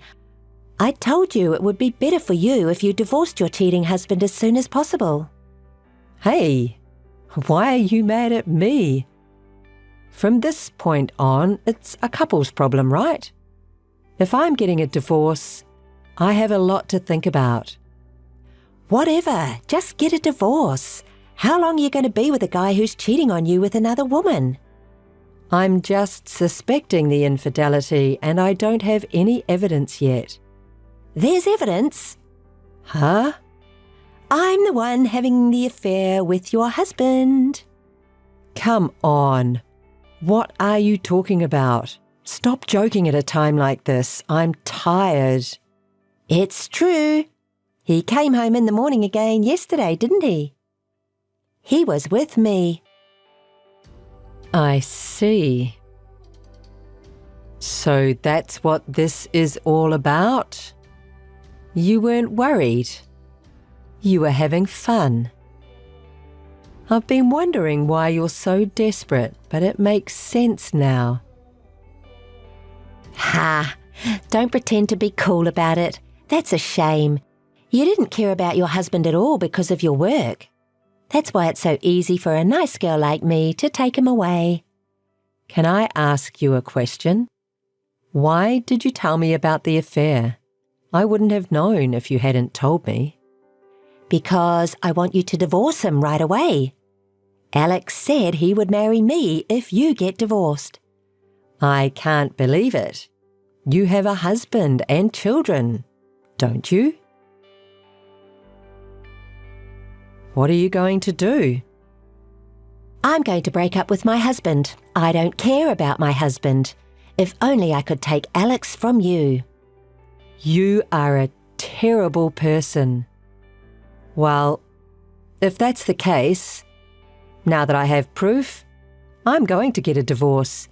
Speaker 2: I told you it would be better for you if you divorced your cheating husband as soon as possible.
Speaker 1: Hey, why are you mad at me? From this point on, it's a couple's problem, right? If I'm getting a divorce, I have a lot to think about.
Speaker 2: Whatever, just get a divorce. How long are you going to be with a guy who's cheating on you with another woman?
Speaker 1: I'm just suspecting the infidelity and I don't have any evidence yet.
Speaker 2: There's evidence.
Speaker 1: Huh?
Speaker 2: I'm the one having the affair with your husband.
Speaker 1: Come on. What are you talking about? Stop joking at a time like this. I'm tired.
Speaker 2: It's true. He came home in the morning again yesterday, didn't he? He was with me.
Speaker 1: I see. So that's what this is all about? You weren't worried. You were having fun. I've been wondering why you're so desperate, but it makes sense now.
Speaker 2: Ha! Don't pretend to be cool about it. That's a shame. You didn't care about your husband at all because of your work. That's why it's so easy for a nice girl like me to take him away.
Speaker 1: Can I ask you a question? Why did you tell me about the affair? I wouldn't have known if you hadn't told me.
Speaker 2: Because I want you to divorce him right away. Alex said he would marry me if you get divorced.
Speaker 1: I can't believe it. You have a husband and children, don't you? What are you going to do?
Speaker 2: I'm going to break up with my husband. I don't care about my husband. If only I could take Alex from you.
Speaker 1: You are a terrible person. Well, if that's the case, now that I have proof, I'm going to get a divorce.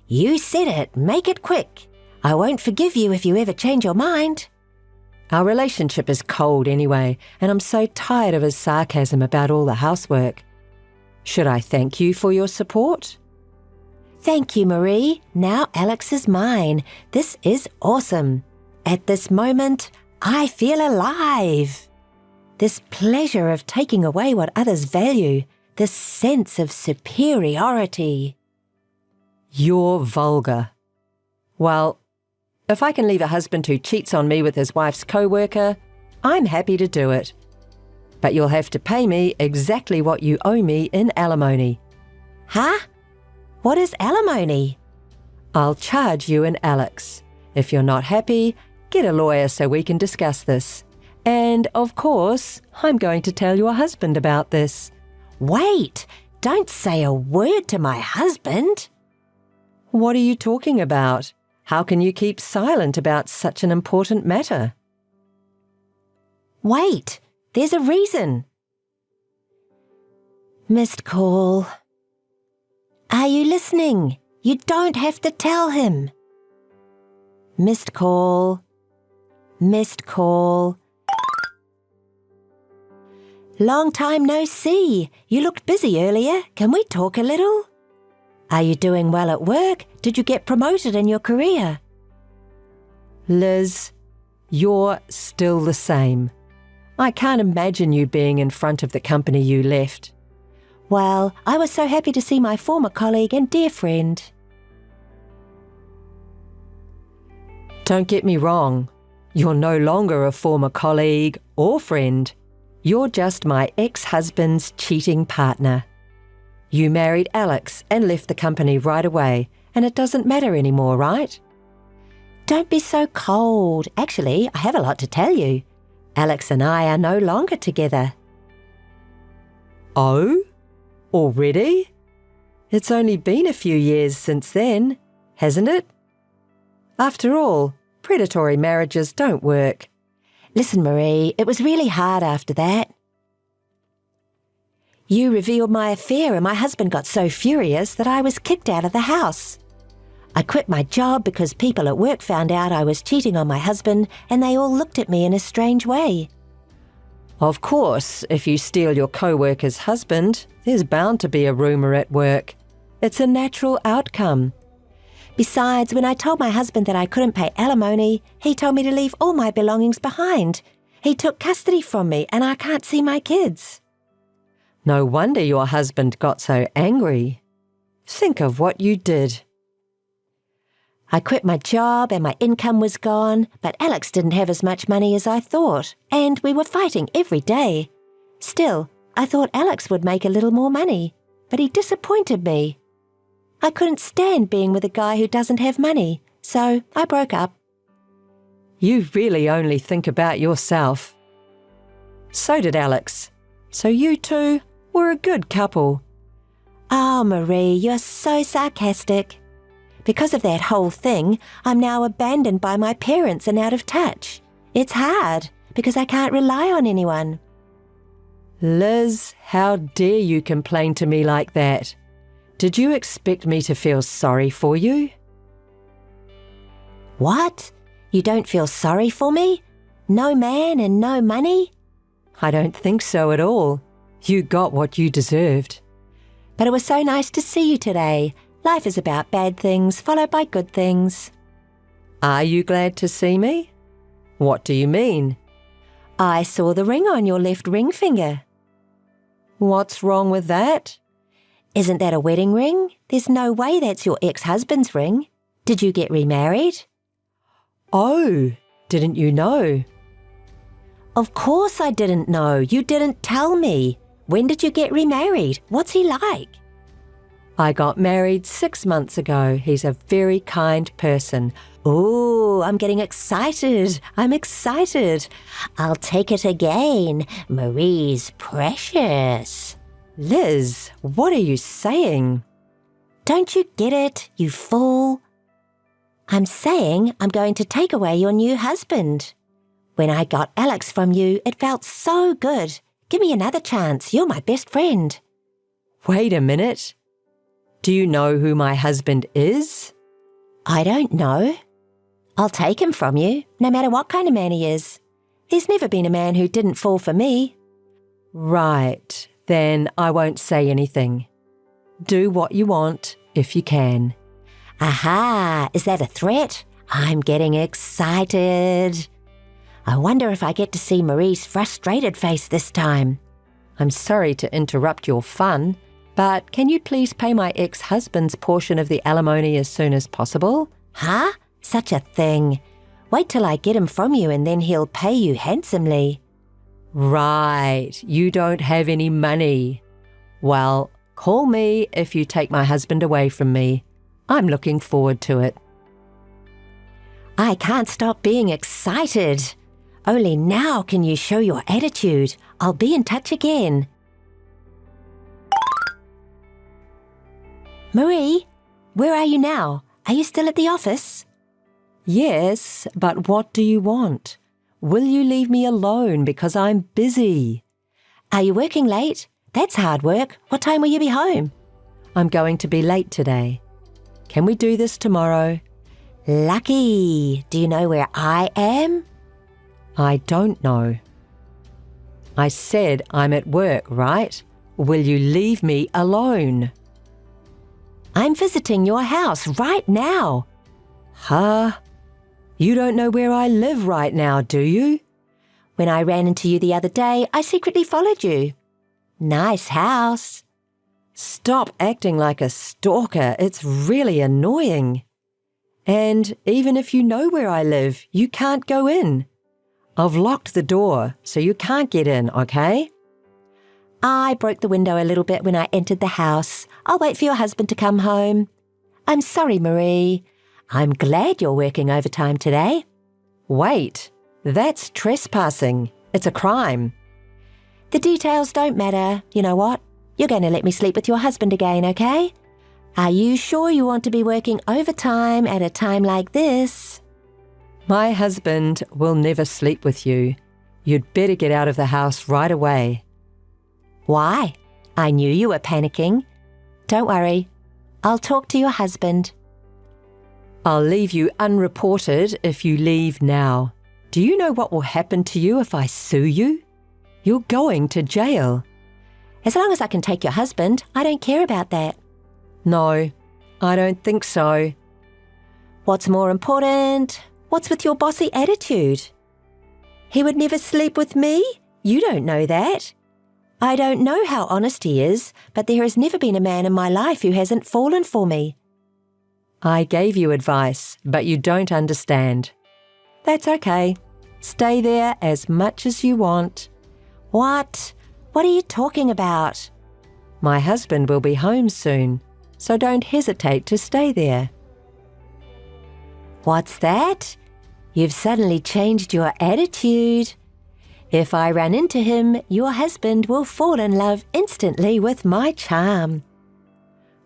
Speaker 2: You said it. Make it quick. I won't forgive you if you ever change your mind.
Speaker 1: Our relationship is cold anyway, and I'm so tired of his sarcasm about all the housework. Should I thank you for your support?
Speaker 2: Thank you, Marie. Now Alex is mine. This is awesome. At this moment, I feel alive. This pleasure of taking away what others value, this sense of superiority.
Speaker 1: You're vulgar. Well, if I can leave a husband who cheats on me with his wife's co-worker, I'm happy to do it. But you'll have to pay me exactly what you owe me in alimony.
Speaker 2: Huh? What is alimony?
Speaker 1: I'll charge you and Alex. If you're not happy, get a lawyer so we can discuss this. And, of course, I'm going to tell your husband about this.
Speaker 2: Wait! Don't say a word to my husband.
Speaker 1: What are you talking about? How can you keep silent about such an important matter?
Speaker 2: Wait! There's a reason. Missed call. Are you listening? You don't have to tell him. Missed call. Missed call. Long time no see. You looked busy earlier. Can we talk a little? Are you doing well at work? Did you get promoted in your career?
Speaker 1: Liz, you're still the same. I can't imagine you being in front of the company you left.
Speaker 2: Well, I was so happy to see my former colleague and dear friend.
Speaker 1: Don't get me wrong. You're no longer a former colleague or friend. You're just my ex-husband's cheating partner. You married Alex and left the company right away, and it doesn't matter anymore, right?
Speaker 2: Don't be so cold. Actually, I have a lot to tell you. Alex and I are no longer together.
Speaker 1: Oh? Already? It's only been a few years since then, hasn't it? After all, predatory marriages don't work.
Speaker 2: Listen, Marie, it was really hard after that. You revealed my affair and my husband got so furious that I was kicked out of the house. I quit my job because people at work found out I was cheating on my husband and they all looked at me in a strange way.
Speaker 1: Of course, if you steal your co-worker's husband, there's bound to be a rumour at work. It's a natural outcome.
Speaker 2: Besides, when I told my husband that I couldn't pay alimony, he told me to leave all my belongings behind. He took custody from me and I can't see my kids.
Speaker 1: No wonder your husband got so angry. Think of what you did.
Speaker 2: I quit my job and my income was gone, but Alex didn't have as much money as I thought, and we were fighting every day. Still, I thought Alex would make a little more money, but he disappointed me. I couldn't stand being with a guy who doesn't have money, so I broke up.
Speaker 1: You really only think about yourself. So did Alex. So you two were a good couple.
Speaker 2: Oh, Marie, you're so sarcastic. Because of that whole thing, I'm now abandoned by my parents and out of touch. It's hard, because I can't rely on anyone.
Speaker 1: Liz, how dare you complain to me like that? Did you expect me to feel sorry for you?
Speaker 2: What? You don't feel sorry for me? No man and no money?
Speaker 1: I don't think so at all. You got what you deserved.
Speaker 2: But it was so nice to see you today. Life is about bad things followed by good things.
Speaker 1: Are you glad to see me? What do you mean?
Speaker 2: I saw the ring on your left ring finger.
Speaker 1: What's wrong with that?
Speaker 2: Isn't that a wedding ring? There's no way that's your ex-husband's ring. Did you get remarried?
Speaker 1: Oh, didn't you know?
Speaker 2: Of course I didn't know. You didn't tell me. When did you get remarried? What's he like?
Speaker 1: I got married 6 months ago. He's a very kind person.
Speaker 2: Ooh, I'm getting excited. I'm excited. I'll take it again. Marie's precious.
Speaker 1: Liz, what are you saying?
Speaker 2: Don't you get it, you fool? I'm saying I'm going to take away your new husband. When I got Alex from you, it felt so good. Give me another chance. You're my best friend.
Speaker 1: Wait a minute. Do you know who my husband is?
Speaker 2: I don't know. I'll take him from you, no matter what kind of man he is. There's never been a man who didn't fall for me.
Speaker 1: Right, then I won't say anything. Do what you want, if you can.
Speaker 2: Aha, is that a threat? I'm getting excited. I wonder if I get to see Marie's frustrated face this time.
Speaker 1: I'm sorry to interrupt your fun, but can you please pay my ex-husband's portion of the alimony as soon as possible?
Speaker 2: Huh? Such a thing. Wait till I get him from you and then he'll pay you handsomely.
Speaker 1: Right, you don't have any money. Well, call me if you take my husband away from me. I'm looking forward to it.
Speaker 2: I can't stop being excited. Only now can you show your attitude. I'll be in touch again. Marie, where are you now? Are you still at the office?
Speaker 1: Yes, but what do you want? Will you leave me alone because I'm busy?
Speaker 2: Are you working late? That's hard work. What time will you be home?
Speaker 1: I'm going to be late today. Can we do this tomorrow?
Speaker 2: Lucky. Do you know where I am?
Speaker 1: I don't know. I said I'm at work, right? Will you leave me alone?
Speaker 2: I'm visiting your house right now.
Speaker 1: Huh? You don't know where I live right now, do you?
Speaker 2: When I ran into you the other day, I secretly followed you. Nice house.
Speaker 1: Stop acting like a stalker. It's really annoying. And even if you know where I live, you can't go in. I've locked the door, so you can't get in, okay?
Speaker 2: I broke the window a little bit when I entered the house. I'll wait for your husband to come home. I'm sorry, Marie. I'm glad you're working overtime today.
Speaker 1: Wait, that's trespassing. It's a crime.
Speaker 2: The details don't matter. You know what? You're going to let me sleep with your husband again, okay? Are you sure you want to be working overtime at a time like this?
Speaker 1: My husband will never sleep with you. You'd better get out of the house right away.
Speaker 2: Why? I knew you were panicking. Don't worry. I'll talk to your husband.
Speaker 1: I'll leave you unreported if you leave now. Do you know what will happen to you if I sue you? You're going to jail.
Speaker 2: As long as I can take your husband, I don't care about that.
Speaker 1: No, I don't think so.
Speaker 2: What's more important? What's with your bossy attitude? He would never sleep with me? You don't know that. I don't know how honest he is, but there has never been a man in my life who hasn't fallen for me.
Speaker 1: I gave you advice, but you don't understand. That's okay. Stay there as much as you want.
Speaker 2: What? What are you talking about?
Speaker 1: My husband will be home soon, so don't hesitate to stay there.
Speaker 2: What's that? You've suddenly changed your attitude. If I run into him, your husband will fall in love instantly with my charm.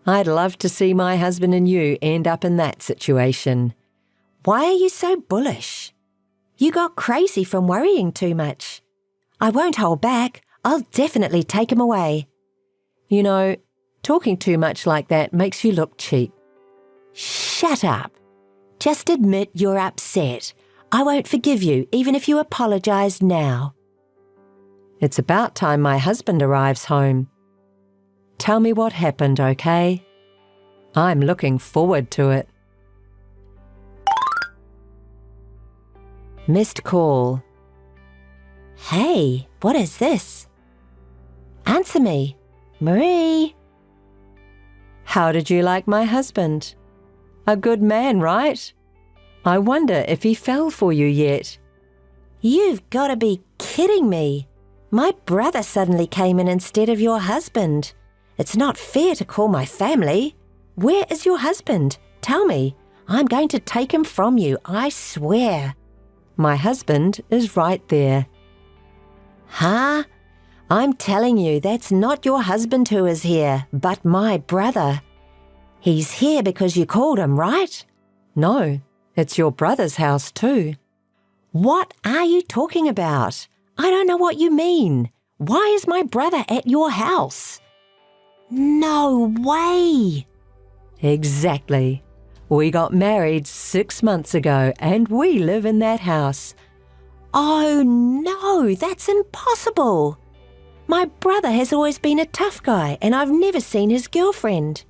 Speaker 1: I'd love to see my husband and you end up in that situation.
Speaker 2: Why are you so bullish? You got crazy from worrying too much. I won't hold back. I'll definitely take him away.
Speaker 1: You know, talking too much like that makes you look cheap.
Speaker 2: Shut up. Just admit you're upset. I won't forgive you, even if you apologize now.
Speaker 1: It's about time my husband arrives home. Tell me what happened, okay? I'm looking forward to it. Missed call.
Speaker 2: Hey, what is this? Answer me. Marie.
Speaker 1: How did you like my husband? A good man, right? I wonder if he fell for you yet.
Speaker 2: You've got to be kidding me. My brother suddenly came in instead of your husband. It's not fair to call my family. Where is your husband? Tell me. I'm going to take him from you, I swear.
Speaker 1: My husband is right there.
Speaker 2: Huh? I'm telling you, that's not your husband who is here, but my brother. He's here because you called him, right?
Speaker 1: No, it's your brother's house too.
Speaker 2: What are you talking about? I don't know what you mean. Why is my brother at your house? No way!
Speaker 1: Exactly. We got married 6 months ago and we live in that house.
Speaker 2: Oh no, that's impossible. My brother has always been a tough guy and I've never seen his girlfriend.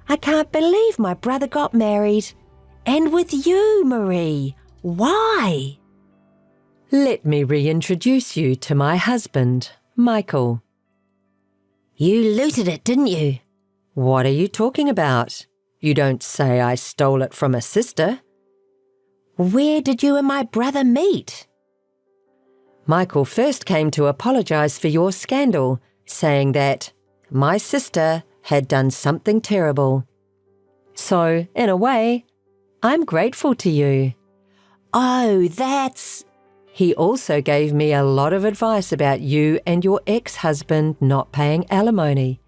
Speaker 2: I can't believe my brother got married. And with you, Marie. Why?
Speaker 1: Let me reintroduce you to my husband, Michael.
Speaker 2: You looted it, didn't you?
Speaker 1: What are you talking about? You don't say I stole it from a sister.
Speaker 2: Where did you and my brother meet?
Speaker 1: Michael first came to apologize for your scandal, saying that my sister had done something terrible. So, in a way, I'm grateful to you.
Speaker 2: Oh, that's...
Speaker 1: He also gave me a lot of advice about you and your ex-husband not paying alimony.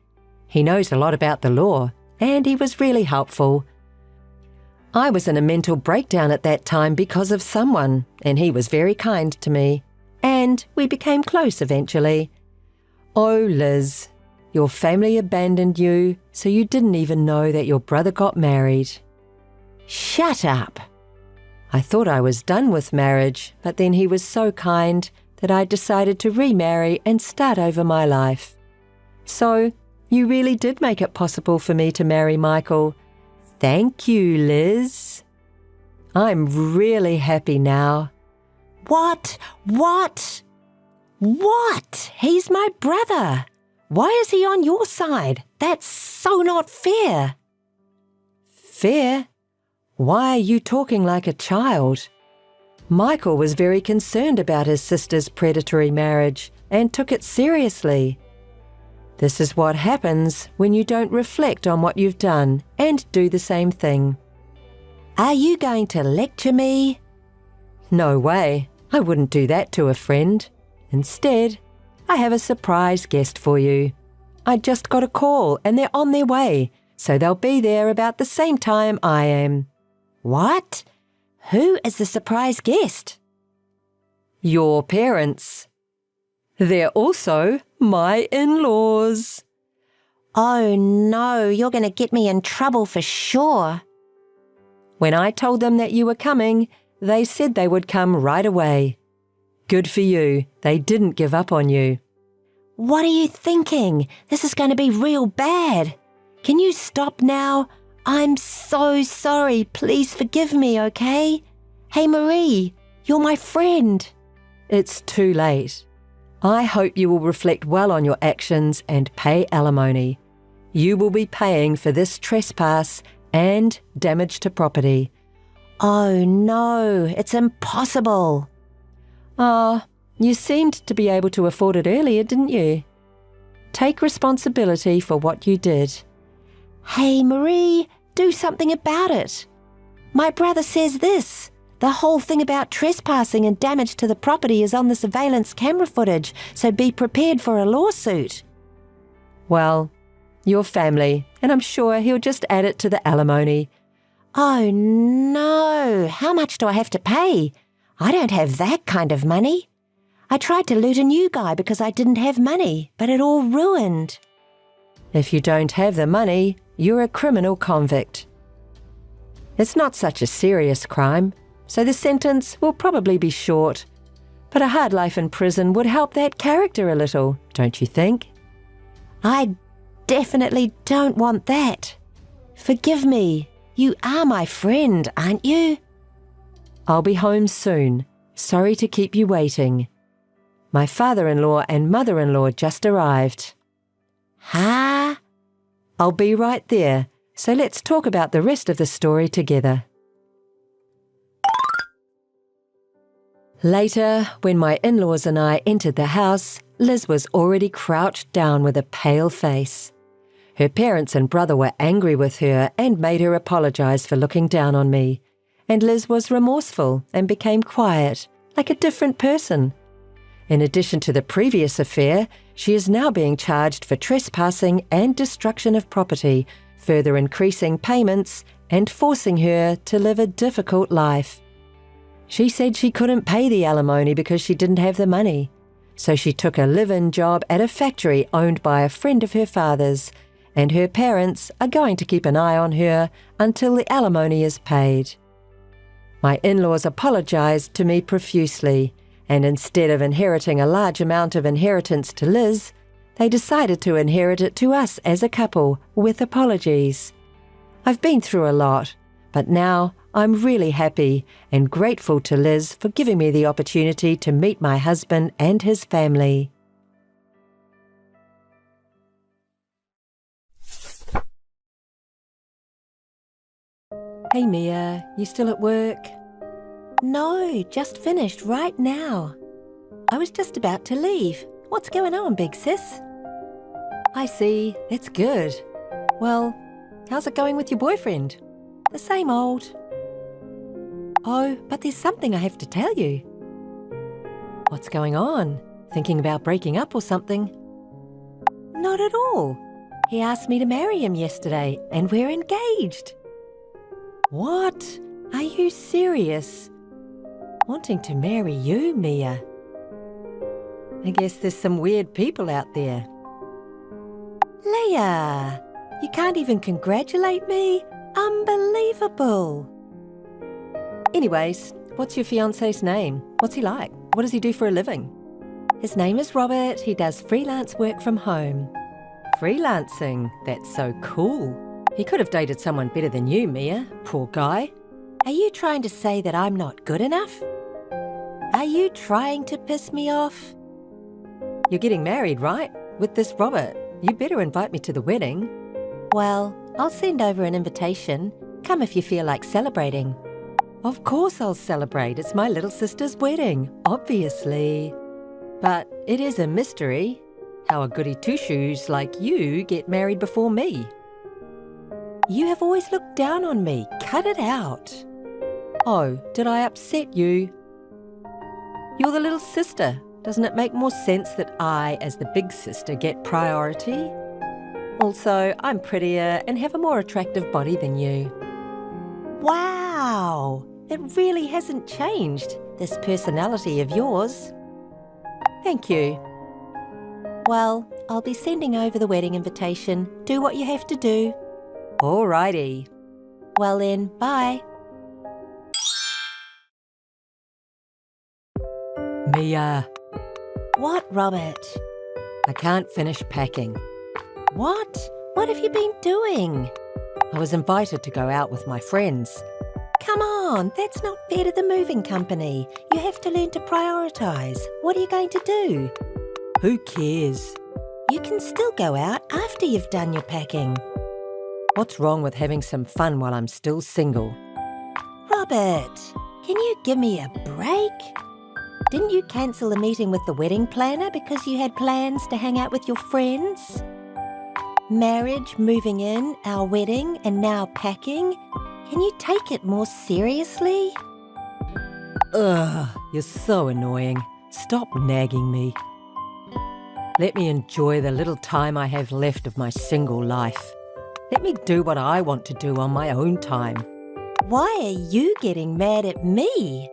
Speaker 1: He knows a lot about the law, and he was really helpful. I was in a mental breakdown at that time because of someone, and he was very kind to me. And we became close eventually. Oh, Liz, Your family abandoned you, so you didn't even know that your brother got married.
Speaker 2: Shut up.
Speaker 1: I thought I was done with marriage, but then he was so kind that I decided to remarry and start over my life. So, you really did make it possible for me to marry Michael. Thank you, Liz. I'm really happy now.
Speaker 2: What? He's my brother. Why is he on your side? That's so not fair.
Speaker 1: Fair? Why are you talking like a child? Michael was very concerned about his sister's predatory marriage and took it seriously. This is what happens when you don't reflect on what you've done and do the same thing.
Speaker 2: Are you going to lecture me?
Speaker 1: No way. I wouldn't do that to a friend. Instead, I have a surprise guest for you. I just got a call and they're on their way, so they'll be there about the same time I am.
Speaker 2: What? Who is the surprise guest?
Speaker 1: Your parents. They're also my in-laws.
Speaker 2: Oh no, you're going to get me in trouble for sure.
Speaker 1: When I told them that you were coming, they said they would come right away. Good for you. They didn't give up on you.
Speaker 2: What are you thinking? This is going to be real bad. Can you stop now? I'm so sorry. Please forgive me, okay? Hey, Marie, you're my friend.
Speaker 1: It's too late. I hope you will reflect well on your actions and pay alimony. You will be paying for this trespass and damage to property.
Speaker 2: Oh no, it's impossible.
Speaker 1: You seemed to be able to afford it earlier, didn't you? Take responsibility for what you did.
Speaker 2: Hey, Marie, do something about it. My brother says this. The whole thing about trespassing and damage to the property is on the surveillance camera footage, so be prepared for a lawsuit.
Speaker 1: Well, your family, and I'm sure he'll just add it to the alimony.
Speaker 2: Oh no, how much do I have to pay? I don't have that kind of money. I tried to loot a new guy because I didn't have money, but it all ruined.
Speaker 1: If you don't have the money, you're a criminal convict. It's not such a serious crime, so the sentence will probably be short. But a hard life in prison would help that character a little, don't you think?
Speaker 2: I definitely don't want that. Forgive me. You are my friend, aren't you?
Speaker 1: I'll be home soon. Sorry to keep you waiting. My father-in-law and mother-in-law just arrived.
Speaker 2: Huh?
Speaker 1: I'll be right there, so let's talk about the rest of the story together. Later, when my in-laws and I entered the house, Liz was already crouched down with a pale face. Her parents and brother were angry with her and made her apologize for looking down on me. And Liz was remorseful and became quiet, like a different person. In addition to the previous affair, she is now being charged for trespassing and destruction of property, further increasing payments and forcing her to live a difficult life. She said she couldn't pay the alimony because she didn't have the money. So she took a live-in job at a factory owned by a friend of her father's, and her parents are going to keep an eye on her until the alimony is paid. My in-laws apologized to me profusely, and instead of inheriting a large amount of inheritance to Liz, they decided to inherit it to us as a couple with apologies. I've been through a lot, but now I'm really happy and grateful to Liz for giving me the opportunity to meet my husband and his family. Hey Mia, you still at work?
Speaker 2: No, just finished right now. I was just about to leave. What's going on, big sis?
Speaker 1: I see, that's good. Well, how's it going with your boyfriend?
Speaker 2: The same old.
Speaker 1: Oh, but there's something I have to tell you. What's going on? Thinking about breaking up or something?
Speaker 2: Not at all. He asked me to marry him yesterday, and we're engaged.
Speaker 1: What? Are you serious? Wanting to marry you, Mia? I guess there's some weird people out there.
Speaker 2: Leah, you can't even congratulate me? Unbelievable.
Speaker 1: Anyways, what's your fiancé's name? What's he like? What does he do for a living?
Speaker 2: His name is Robert. He does freelance work from home.
Speaker 1: Freelancing? That's so cool. He could have dated someone better than you, Mia. Poor guy.
Speaker 2: Are you trying to say that I'm not good enough? Are you trying to piss me off?
Speaker 1: You're getting married, right? With this Robert. You better invite me to the wedding.
Speaker 2: Well, I'll send over an invitation. Come if you feel like celebrating.
Speaker 1: Of course I'll celebrate. It's my little sister's wedding, obviously. But it is a mystery how a goody two-shoes like you get married before me.
Speaker 2: You have always looked down on me. Cut it out.
Speaker 1: Oh, did I upset you? You're the little sister. Doesn't it make more sense that I, as the big sister, get priority? Also, I'm prettier and have a more attractive body than you.
Speaker 2: Wow! It really hasn't changed, this personality of yours.
Speaker 1: Thank you.
Speaker 2: Well, I'll be sending over the wedding invitation. Do what you have to do.
Speaker 1: Alrighty.
Speaker 2: Well then, bye.
Speaker 1: Mia,
Speaker 2: What, Robert?
Speaker 1: I can't finish packing.
Speaker 2: What? What have you been doing?
Speaker 1: I was invited to go out with my friends.
Speaker 2: Come on, that's not fair to the moving company. You have to learn to prioritise. What are you going to do?
Speaker 1: Who cares?
Speaker 2: You can still go out after you've done your packing.
Speaker 1: What's wrong with having some fun while I'm still single?
Speaker 2: Robert, can you give me a break? Didn't you cancel a meeting with the wedding planner because you had plans to hang out with your friends? Marriage, moving in, our wedding, and now packing. Can you take it more seriously?
Speaker 1: Ugh, you're so annoying. Stop nagging me. Let me enjoy the little time I have left of my single life. Let me do what I want to do on my own time.
Speaker 2: Why are you getting mad at me?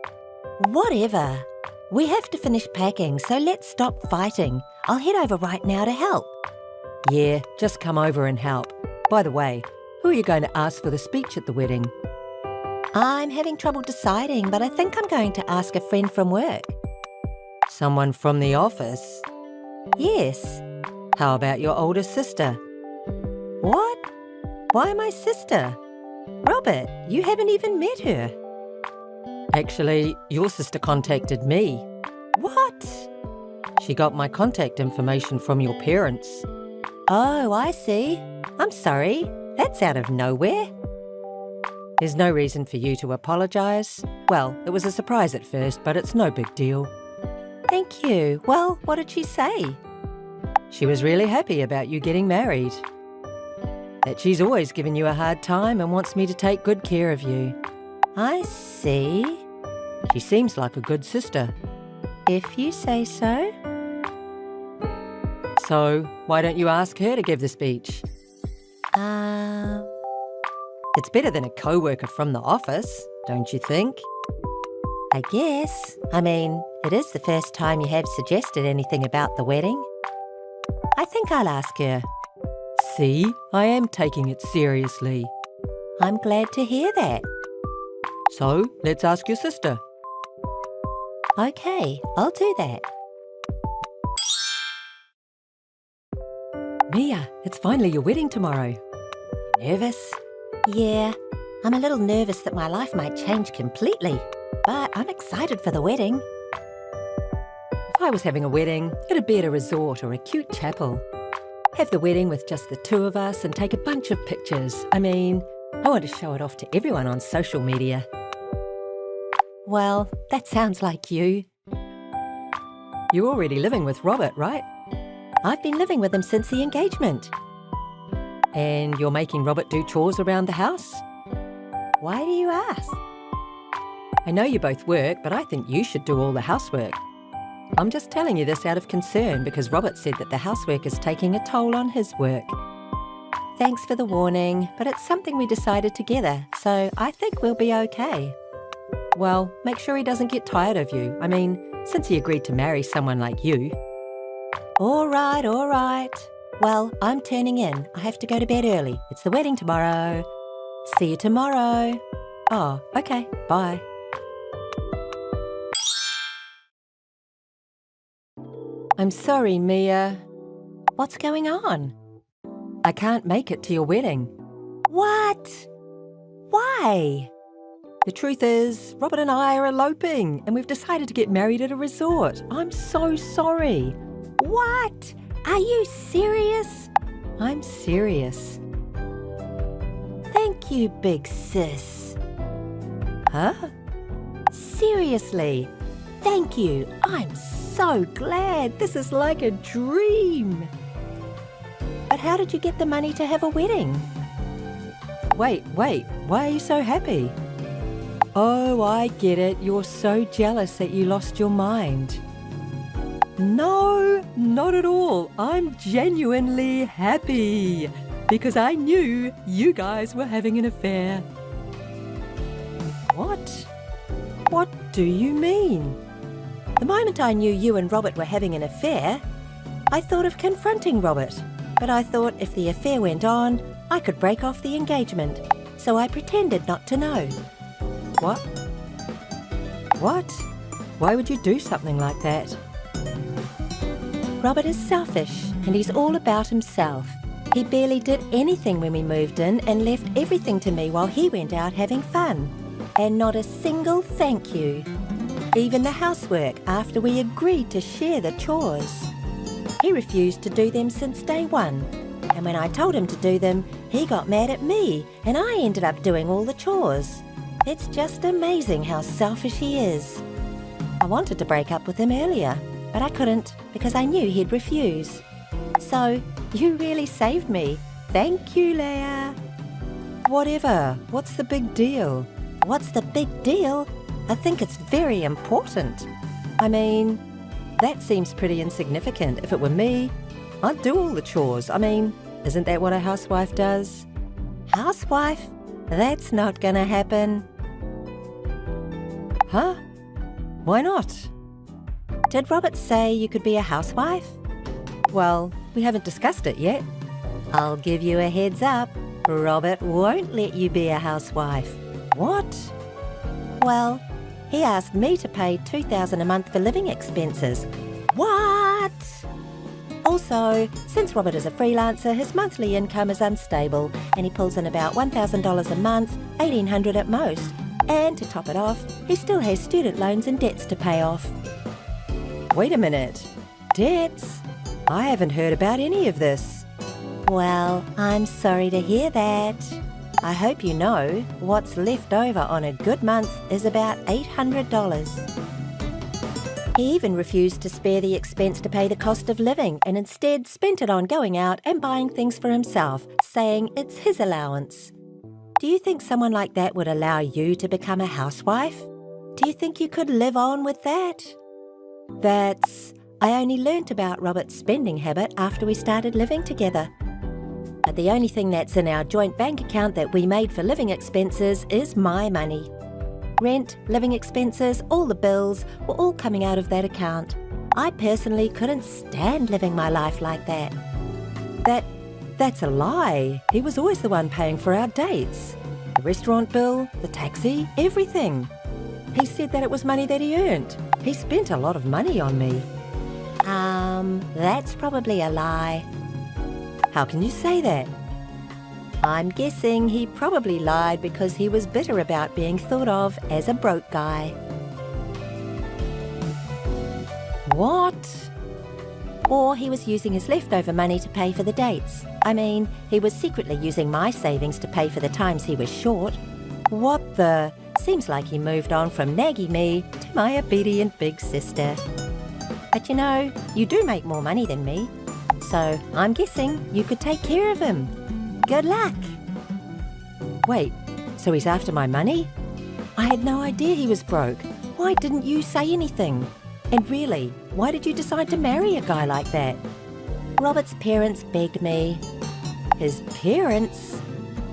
Speaker 2: Whatever. We have to finish packing, so let's stop fighting. I'll head over right now to help.
Speaker 1: Yeah, just come over and help. By the way, who are you going to ask for the speech at the wedding?
Speaker 2: I'm having trouble deciding, but I think I'm going to ask a friend from work.
Speaker 1: Someone from the office?
Speaker 2: Yes.
Speaker 1: How about your older sister?
Speaker 2: What? Why my sister? Robert, you haven't even met her.
Speaker 1: Actually, your sister contacted me.
Speaker 2: What?
Speaker 1: She got my contact information from your parents.
Speaker 2: Oh, I see. I'm sorry. That's out of nowhere.
Speaker 1: There's no reason for you to apologise. Well, it was a surprise at first, but it's no big deal.
Speaker 2: Thank you. Well, what did she say?
Speaker 1: She was really happy about you getting married. That she's always given you a hard time and wants me to take good care of you.
Speaker 2: I see.
Speaker 1: She seems like a good sister.
Speaker 2: If you say so.
Speaker 1: So, why don't you ask her to give the speech? It's better than a co-worker from the office, don't you think?
Speaker 2: I guess. I mean, it is the first time you have suggested anything about the wedding. I think I'll ask her.
Speaker 1: See, I am taking it seriously.
Speaker 2: I'm glad to hear that.
Speaker 1: So, let's ask your sister.
Speaker 2: Okay, I'll do that.
Speaker 1: Mia, it's finally your wedding tomorrow. Nervous?
Speaker 2: Yeah, I'm a little nervous that my life might change completely, but I'm excited for the wedding.
Speaker 1: If I was having a wedding, it'd be at a resort or a cute chapel. Have the wedding with just the two of us and take a bunch of pictures. I mean, I want to show it off to everyone on social media.
Speaker 2: Well, that sounds like you.
Speaker 1: You're already living with Robert, right?
Speaker 2: I've been living with him since the engagement.
Speaker 1: And you're making Robert do chores around the house?
Speaker 2: Why do you ask?
Speaker 1: I know you both work, but I think you should do all the housework. I'm just telling you this out of concern because Robert said that the housework is taking a toll on his work.
Speaker 2: Thanks for the warning, but it's something we decided together, so I think we'll be okay.
Speaker 1: Well, make sure he doesn't get tired of you. I mean, since he agreed to marry someone like you.
Speaker 2: All right. Well, I'm turning in. I have to go to bed early. It's the wedding tomorrow. See you tomorrow. Oh, okay. Bye. I'm sorry, Mia. What's going on? I can't make it to your wedding. What? Why? The truth is, Robert and I are eloping, and we've decided to get married at a resort. I'm so sorry. What? Are you serious? I'm serious. Thank you, big sis. Huh? Seriously, thank you. I'm so glad. This is like a dream. But how did you get the money to have a wedding? Wait, why are you so happy? Oh, I get it. You're so jealous that you lost your mind. No, not at all. I'm genuinely happy because I knew you guys were having an affair. What? What do you mean? The moment I knew you and Robert were having an affair, I thought of confronting Robert. But I thought if the affair went on, I could break off the engagement. So I pretended not to know. What? What? Why would you do something like that? Robert is selfish and he's all about himself. He barely did anything when we moved in and left everything to me while he went out having fun. And not a single thank you. Even the housework after we agreed to share the chores. He refused to do them since day one. And when I told him to do them, he got mad at me and I ended up doing all the chores. It's just amazing how selfish he is. I wanted to break up with him earlier, but I couldn't because I knew he'd refuse. So, you really saved me. Thank you, Leah. Whatever. What's the big deal? What's the big deal? I think it's very important. I mean, that seems pretty insignificant. If it were me, I'd do all the chores. I mean, isn't that what a housewife does? Housewife? That's not gonna happen. Huh? Why not? Did Robert say you could be a housewife? Well, we haven't discussed it yet. I'll give you a heads up. Robert won't let you be a housewife. What? Well, he asked me to pay $2,000 a month for living expenses. What? Also, since Robert is a freelancer, his monthly income is unstable and he pulls in about $1,000 a month, $1,800 at most. And to top it off, he still has student loans and debts to pay off. Wait a minute. Debts? I haven't heard about any of this. Well, I'm sorry to hear that. I hope you know what's left over on a good month is about $800. He even refused to spare the expense to pay the cost of living and instead spent it on going out and buying things for himself, saying it's his allowance. Do you think someone like that would allow you to become a housewife? Do you think you could live on with that? I only learnt about Robert's spending habit after we started living together. But the only thing that's in our joint bank account that we made for living expenses is my money. Rent, living expenses, all the bills were all coming out of that account. I personally couldn't stand living my life like that. That's a lie. He was always the one paying for our dates. The restaurant bill, the taxi, everything. He said that it was money that he earned. He spent a lot of money on me. That's probably a lie. How can you say that? I'm guessing he probably lied because he was bitter about being thought of as a broke guy. What? Or he was using his leftover money to pay for the dates. I mean, he was secretly using my savings to pay for the times he was short. What the? Seems like he moved on from naggy me to my obedient big sister. But you know, you do make more money than me. So I'm guessing you could take care of him. Good luck. Wait, so he's after my money? I had no idea he was broke. Why didn't you say anything? And really, why did you decide to marry a guy like that? Robert's parents begged me. His parents?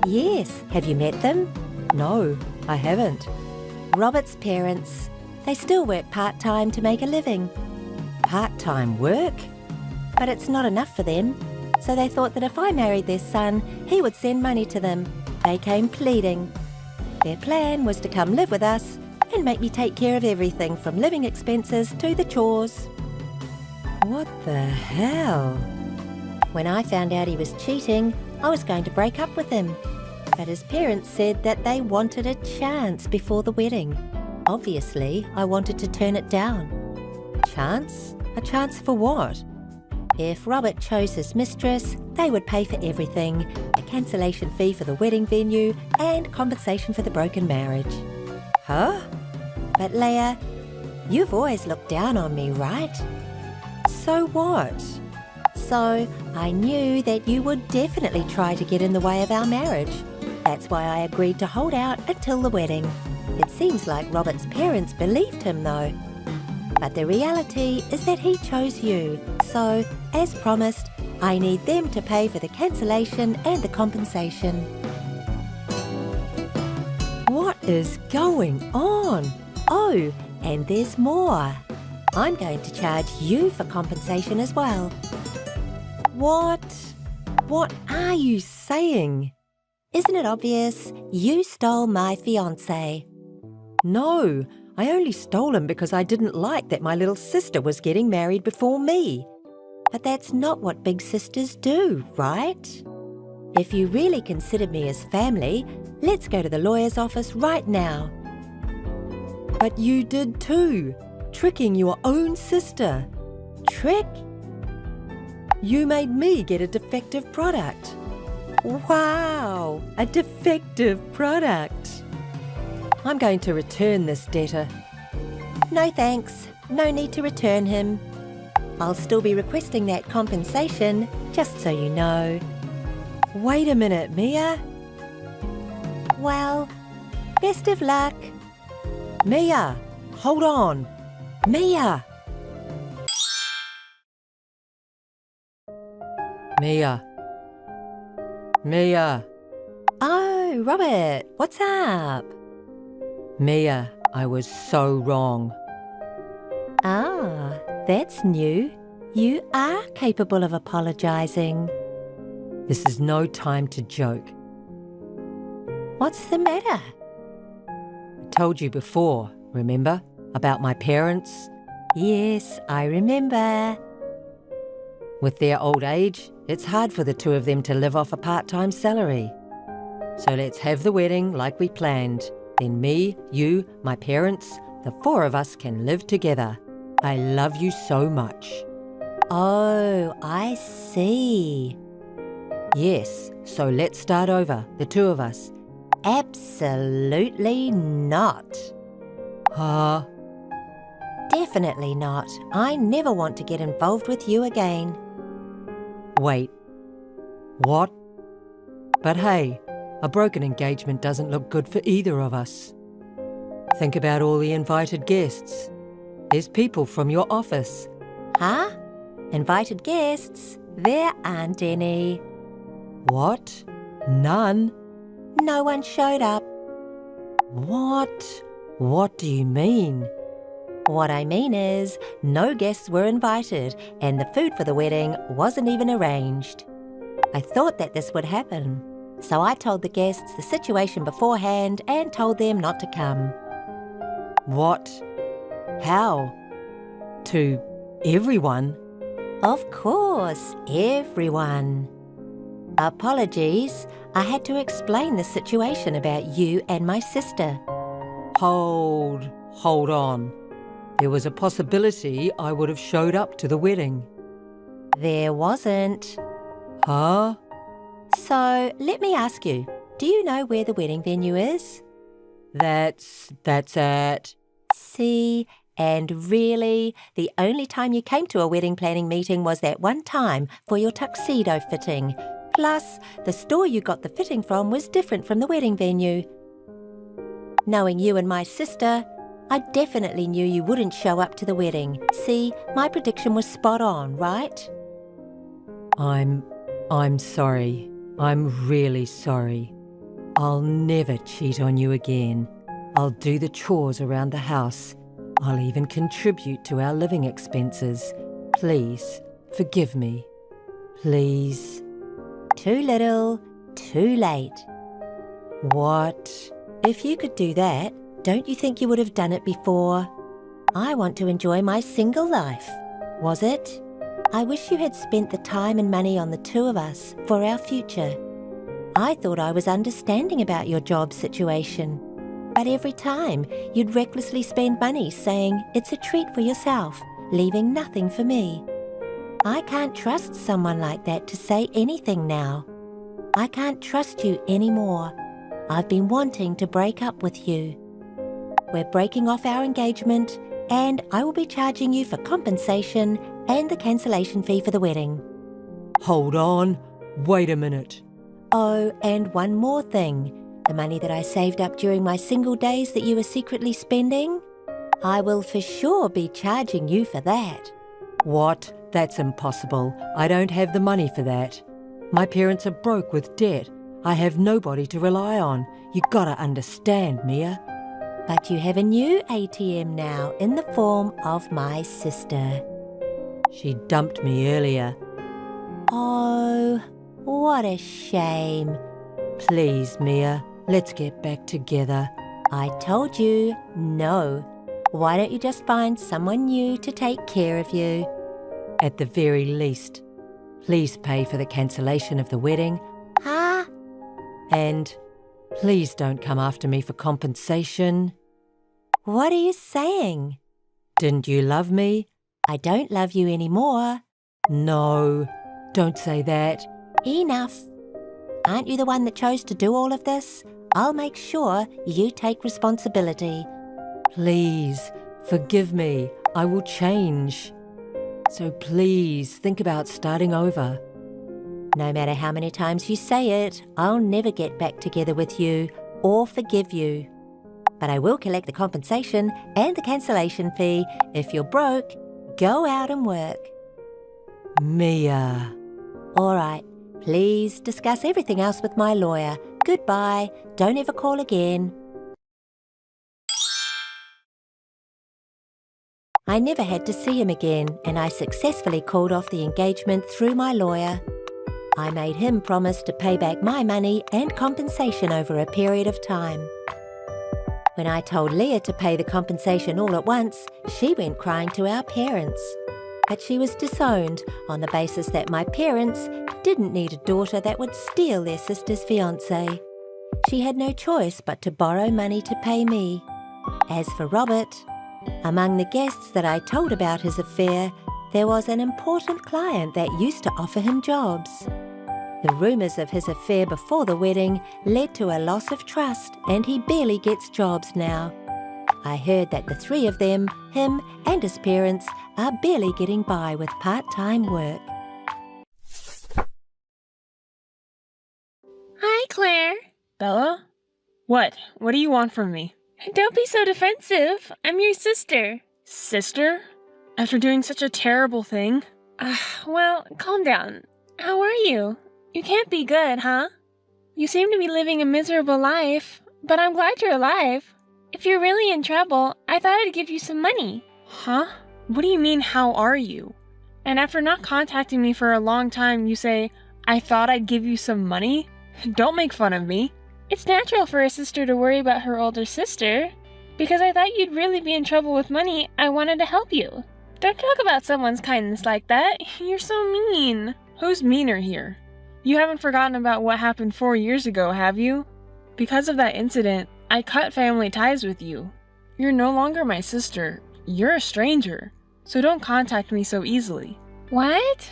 Speaker 2: Yes. Have you met them? No, I haven't. Robert's parents. They still work part-time to make a living. Part-time work? But it's not enough for them. so they thought that if I married their son, he would send money to them. They came pleading. Their plan was to come live with us and make me take care of everything from living expenses to the chores.
Speaker 1: What the hell?
Speaker 2: When I found out he was cheating, I was going to break up with him. But his parents said that they wanted a chance before the wedding. Obviously, I wanted to turn it down.
Speaker 1: Chance? A chance for what?
Speaker 2: If Robert chose his mistress, they would pay for everything, a cancellation fee for the wedding venue and compensation for the broken marriage.
Speaker 1: Huh?
Speaker 2: But Leah, you've always looked down on me, right?
Speaker 1: So what?
Speaker 2: So I knew that you would definitely try to get in the way of our marriage. That's why I agreed to hold out until the wedding. It seems like Robert's parents believed him though. But the reality is that he chose you. So, as promised, I need them to pay for the cancellation and the compensation.
Speaker 1: What is going on?
Speaker 2: Oh, and there's more. I'm going to charge you for compensation as well.
Speaker 1: What? What are you saying?
Speaker 2: Isn't it obvious? You stole my fiancé.
Speaker 1: No, I only stole him because I didn't like that my little sister was getting married before me.
Speaker 2: But that's not what big sisters do, right? If you really consider me as family, let's go to the lawyer's office right now.
Speaker 1: But you did too, tricking your own sister.
Speaker 2: Trick?
Speaker 1: You made me get a defective product. Wow, a defective product. I'm going to return this debtor.
Speaker 2: No thanks, no need to return him. I'll still be requesting that compensation, just so you know.
Speaker 1: Wait a minute, Mia.
Speaker 2: Well, best of luck.
Speaker 1: Mia, hold on. Mia. Mia. Mia.
Speaker 2: Oh, Robert, what's up?
Speaker 1: Mia, I was so wrong.
Speaker 2: Ah, that's new. You are capable of apologising.
Speaker 1: This is no time to joke.
Speaker 2: What's the matter?
Speaker 1: I told you before, remember? About my parents?
Speaker 2: Yes, I remember.
Speaker 1: With their old age, it's hard for the two of them to live off a part-time salary. So let's have the wedding like we planned. Then me, you, my parents, the four of us can live together. I love you so much.
Speaker 2: Oh, I see.
Speaker 1: Yes, so let's start over, the two of us.
Speaker 2: Absolutely not.
Speaker 1: Huh?
Speaker 2: Definitely not. I never want to get involved with you again.
Speaker 1: Wait. What? But hey, a broken engagement doesn't look good for either of us. Think about all the invited guests. There's people from your office.
Speaker 2: Huh? Invited guests? There aren't any.
Speaker 1: What? None?
Speaker 2: No one showed up.
Speaker 1: What? What do you mean?
Speaker 2: What I mean is, no guests were invited, and the food for the wedding wasn't even arranged. I thought that this would happen, so I told the guests the situation beforehand and told them not to come.
Speaker 1: What? How? To everyone?
Speaker 2: Of course, everyone. Apologies, I had to explain the situation about you and my sister.
Speaker 1: Hold on. There was a possibility I would have showed up to the wedding.
Speaker 2: There wasn't.
Speaker 1: Huh?
Speaker 2: So, let me ask you, do you know where the wedding venue is?
Speaker 1: That's at...
Speaker 2: See, and really, the only time you came to a wedding planning meeting was that one time for your tuxedo fitting. Plus, the store you got the fitting from was different from the wedding venue. Knowing you and my sister, I definitely knew you wouldn't show up to the wedding. See, my prediction was spot on, right?
Speaker 1: I'm sorry. I'm really sorry. I'll never cheat on you again. I'll do the chores around the house. I'll even contribute to our living expenses. Please, forgive me. Please.
Speaker 2: Too little, too late.
Speaker 1: What?
Speaker 2: If you could do that, don't you think you would have done it before? I want to enjoy my single life. Was it? I wish you had spent the time and money on the two of us for our future. I thought I was understanding about your job situation. But every time, you'd recklessly spend money saying it's a treat for yourself, leaving nothing for me. I can't trust someone like that to say anything now. I can't trust you anymore. I've been wanting to break up with you. We're breaking off our engagement, and I will be charging you for compensation and the cancellation fee for the wedding.
Speaker 1: Hold on. Wait a minute.
Speaker 2: Oh, and one more thing. The money that I saved up during my single days that you were secretly spending, I will for sure be charging you for that.
Speaker 1: What? That's impossible. I don't have the money for that. My parents are broke with debt. I have nobody to rely on. You gotta understand, Mia.
Speaker 2: But you have a new ATM now in the form of my sister.
Speaker 1: She dumped me earlier.
Speaker 2: Oh, what a shame.
Speaker 1: Please, Mia, let's get back together.
Speaker 2: I told you, no. Why don't you just find someone new to take care of you?
Speaker 1: At the very least, please pay for the cancellation of the wedding.
Speaker 2: Huh?
Speaker 1: And please don't come after me for compensation.
Speaker 2: What are you saying?
Speaker 1: Didn't you love me?
Speaker 2: I don't love you anymore.
Speaker 1: No, don't say that.
Speaker 2: Enough. Aren't you the one that chose to do all of this? I'll make sure you take responsibility.
Speaker 1: Please, forgive me. I will change. So please think about starting over.
Speaker 2: No matter how many times you say it, I'll never get back together with you or forgive you. But I will collect the compensation and the cancellation fee. If you're broke, go out and work.
Speaker 1: Mia.
Speaker 2: All right. Please discuss everything else with my lawyer. Goodbye. Don't ever call again. I never had to see him again, and I successfully called off the engagement through my lawyer. I made him promise to pay back my money and compensation over a period of time. When I told Leah to pay the compensation all at once, she went crying to our parents. But she was disowned on the basis that my parents didn't need a daughter that would steal their sister's fiancé. She had no choice but to borrow money to pay me. As for Robert, among the guests that I told about his affair, there was an important client that used to offer him jobs. The rumours of his affair before the wedding led to a loss of trust, and he barely gets jobs now. I heard that the three of them, him and his parents, are barely getting by with part-time work.
Speaker 3: Hi, Claire.
Speaker 4: Bella? What? What do you want from me?
Speaker 3: Don't be so defensive. I'm your sister.
Speaker 4: Sister? After doing such a terrible thing?
Speaker 3: Well, calm down. How are you? You can't be good, huh? You seem to be living a miserable life, but I'm glad you're alive. If you're really in trouble, I thought I'd give you some money.
Speaker 4: Huh? What do you mean, how are you? And after not contacting me for a long time, you say, I thought I'd give you some money? Don't make fun of me.
Speaker 3: It's natural for a sister to worry about her older sister. Because I thought you'd really be in trouble with money, I wanted to help you. Don't talk about someone's kindness like that. You're so mean.
Speaker 4: Who's meaner here? You haven't forgotten about what happened 4 years ago, have you? Because of that incident, I cut family ties with you. You're no longer my sister. You're a stranger. So don't contact me so easily.
Speaker 3: What?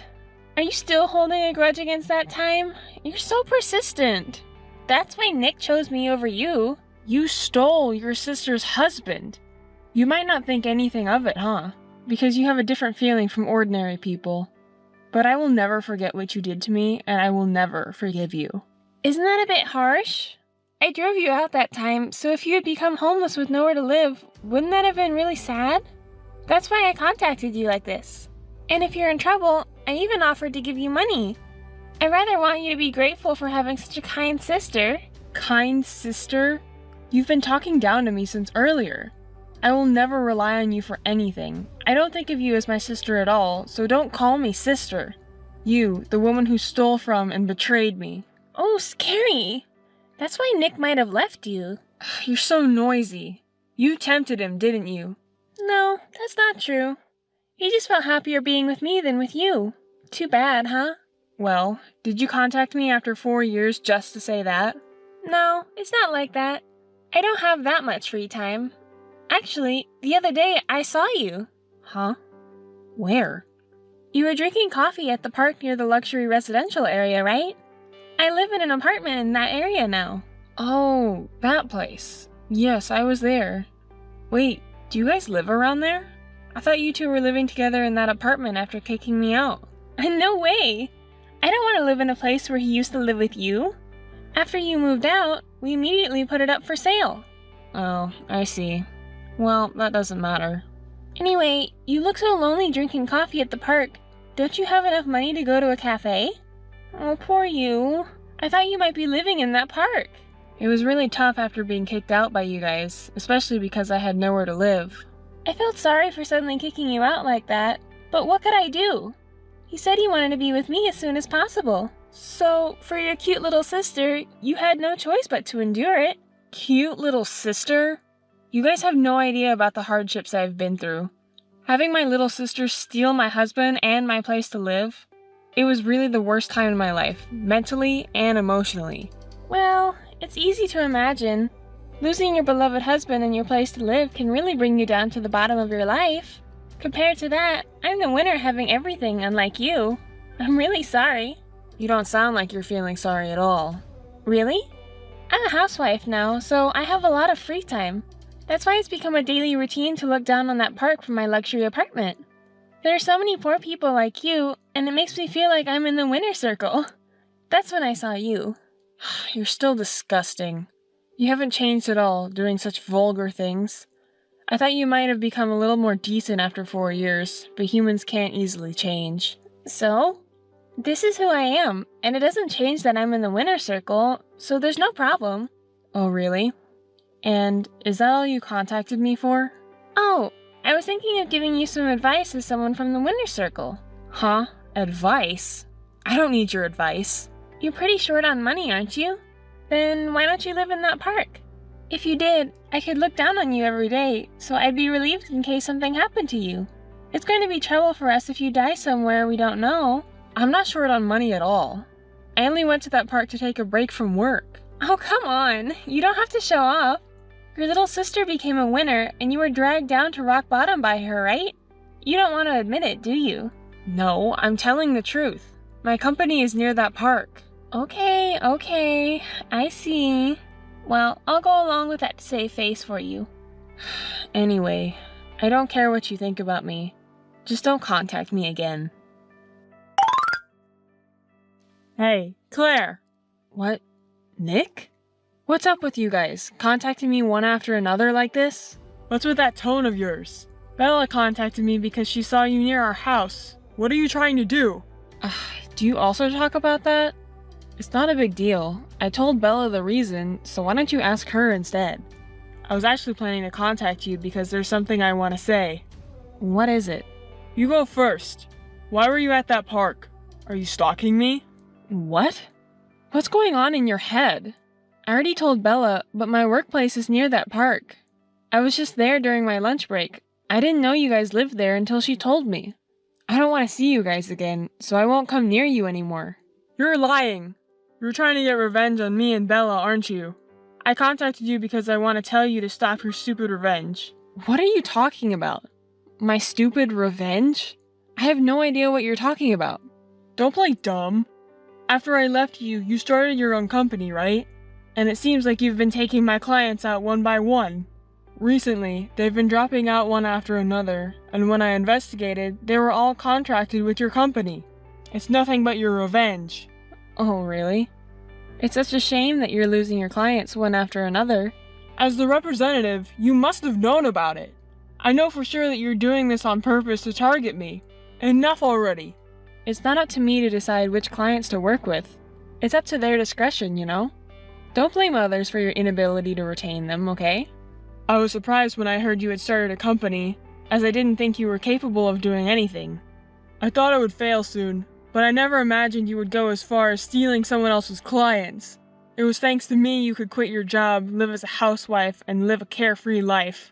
Speaker 3: Are you still holding a grudge against that time? You're so persistent. That's why Nick chose me over you.
Speaker 4: You stole your sister's husband. You might not think anything of it, huh? Because you have a different feeling from ordinary people. But I will never forget what you did to me, and I will never forgive you.
Speaker 3: Isn't that a bit harsh? I drove you out that time, so if you had become homeless with nowhere to live, wouldn't that have been really sad? That's why I contacted you like this. And if you're in trouble, I even offered to give you money. I rather want you to be grateful for having such a kind sister.
Speaker 4: Kind sister? You've been talking down to me since earlier. I will never rely on you for anything. I don't think of you as my sister at all, so don't call me sister. You, the woman who stole from and betrayed me.
Speaker 3: Oh, scary. That's why Nick might have left you.
Speaker 4: You're so noisy. You tempted him, didn't you?
Speaker 3: No, that's not true. He just felt happier being with me than with you. Too bad, huh?
Speaker 4: Well, did you contact me after 4 years just to say that?
Speaker 3: No, it's not like that. I don't have that much free time. Actually, the other day I saw you.
Speaker 4: Huh? Where?
Speaker 3: You were drinking coffee at the park near the luxury residential area, right? I live in an apartment in that area now.
Speaker 4: Oh, that place. Yes, I was there. Wait, do you guys live around there? I thought you two were living together in that apartment after kicking me out.
Speaker 3: No way! I don't want to live in a place where he used to live with you. After you moved out, we immediately put it up for sale.
Speaker 4: Oh, I see. Well, that doesn't matter.
Speaker 3: Anyway, you look so lonely drinking coffee at the park. Don't you have enough money to go to a cafe? Oh, poor you. I thought you might be living in that park.
Speaker 4: It was really tough after being kicked out by you guys, especially because I had nowhere to live.
Speaker 3: I felt sorry for suddenly kicking you out like that, but what could I do? He said he wanted to be with me as soon as possible. So, for your cute little sister, you had no choice but to endure it.
Speaker 4: Cute little sister? You guys have no idea about the hardships I've been through. Having my little sister steal my husband and my place to live, it was really the worst time in my life, mentally and emotionally.
Speaker 3: Well, it's easy to imagine. Losing your beloved husband and your place to live can really bring you down to the bottom of your life. Compared to that, I'm the winner having everything, unlike you. I'm really sorry.
Speaker 4: You don't sound like you're feeling sorry at all.
Speaker 3: Really? I'm a housewife now, so I have a lot of free time. That's why it's become a daily routine to look down on that park from my luxury apartment. There are so many poor people like you, and it makes me feel like I'm in the winner's circle. That's when I saw you.
Speaker 4: You're still disgusting. You haven't changed at all, doing such vulgar things. I thought you might have become a little more decent after 4 years, but humans can't easily change.
Speaker 3: So? This is who I am, and it doesn't change that I'm in the winner's circle, so there's no problem.
Speaker 4: Oh, really? And is that all you contacted me for?
Speaker 3: Oh, I was thinking of giving you some advice as someone from the winner's circle.
Speaker 4: Huh? Advice? I don't need your advice.
Speaker 3: You're pretty short on money, aren't you? Then why don't you live in that park? If you did, I could look down on you every day, so I'd be relieved in case something happened to you. It's going to be trouble for us if you die somewhere we don't know.
Speaker 4: I'm not short on money at all. I only went to that park to take a break from work.
Speaker 3: Oh, come on. You don't have to show off. Your little sister became a winner, and you were dragged down to rock bottom by her, right? You don't want to admit it, do you?
Speaker 4: No, I'm telling the truth. My company is near that park.
Speaker 3: Okay, I see. Well, I'll go along with that to save face for you.
Speaker 4: Anyway, I don't care what you think about me. Just don't contact me again. Hey, Claire! What? Nick? What's up with you guys? Contacting me one after another like this? What's with that tone of yours? Bella contacted me because she saw you near our house. What are you trying to do? Do you also talk about that? It's not a big deal. I told Bella the reason, so why don't you ask her instead? I was actually planning to contact you because there's something I want to say. What is it? You go first. Why were you at that park? Are you stalking me? What? What's going on in your head? I already told Bella, but my workplace is near that park. I was just there during my lunch break. I didn't know you guys lived there until she told me. I don't want to see you guys again, so I won't come near you anymore. You're lying. You're trying to get revenge on me and Bella, aren't you? I contacted you because I want to tell you to stop your stupid revenge. What are you talking about? My stupid revenge? I have no idea what you're talking about. Don't play dumb. After I left you, you started your own company, right? And it seems like you've been taking my clients out one by one. Recently, they've been dropping out one after another, and when I investigated, they were all contracted with your company. It's nothing but your revenge. Oh, really? It's such a shame that you're losing your clients one after another. As the representative, you must have known about it. I know for sure that you're doing this on purpose to target me. Enough already. It's not up to me to decide which clients to work with. It's up to their discretion, you know? Don't blame others for your inability to retain them, okay? I was surprised when I heard you had started a company, as I didn't think you were capable of doing anything. I thought it would fail soon, but I never imagined you would go as far as stealing someone else's clients. It was thanks to me you could quit your job, live as a housewife, and live a carefree life.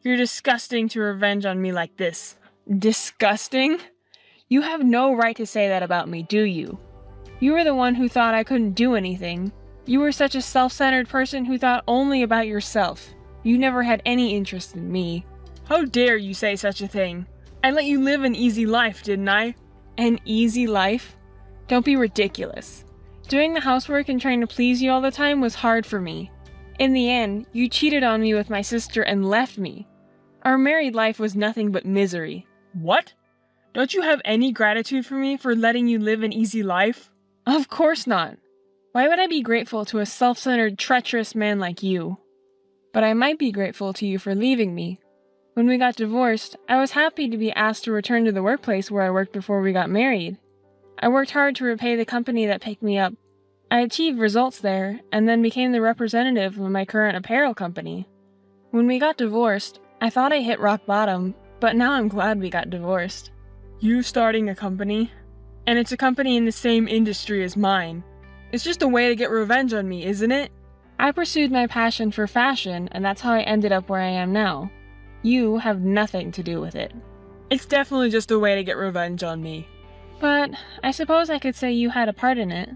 Speaker 4: You're disgusting to revenge on me like this. Disgusting? You have no right to say that about me, do you? You were the one who thought I couldn't do anything. You were such a self-centered person who thought only about yourself. You never had any interest in me. How dare you say such a thing? I let you live an easy life, didn't I? An easy life? Don't be ridiculous. Doing the housework and trying to please you all the time was hard for me. In the end, you cheated on me with my sister and left me. Our married life was nothing but misery. What? Don't you have any gratitude for me for letting you live an easy life? Of course not. Why would I be grateful to a self-centered, treacherous man like you? But I might be grateful to you for leaving me. When we got divorced, I was happy to be asked to return to the workplace where I worked before we got married. I worked hard to repay the company that picked me up. I achieved results there, and then became the representative of my current apparel company. When we got divorced, I thought I hit rock bottom, but now I'm glad we got divorced. You starting a company? And it's a company in the same industry as mine. It's just a way to get revenge on me, isn't it? I pursued my passion for fashion, and that's how I ended up where I am now. You have nothing to do with it. It's definitely just a way to get revenge on me. But I suppose I could say you had a part in it.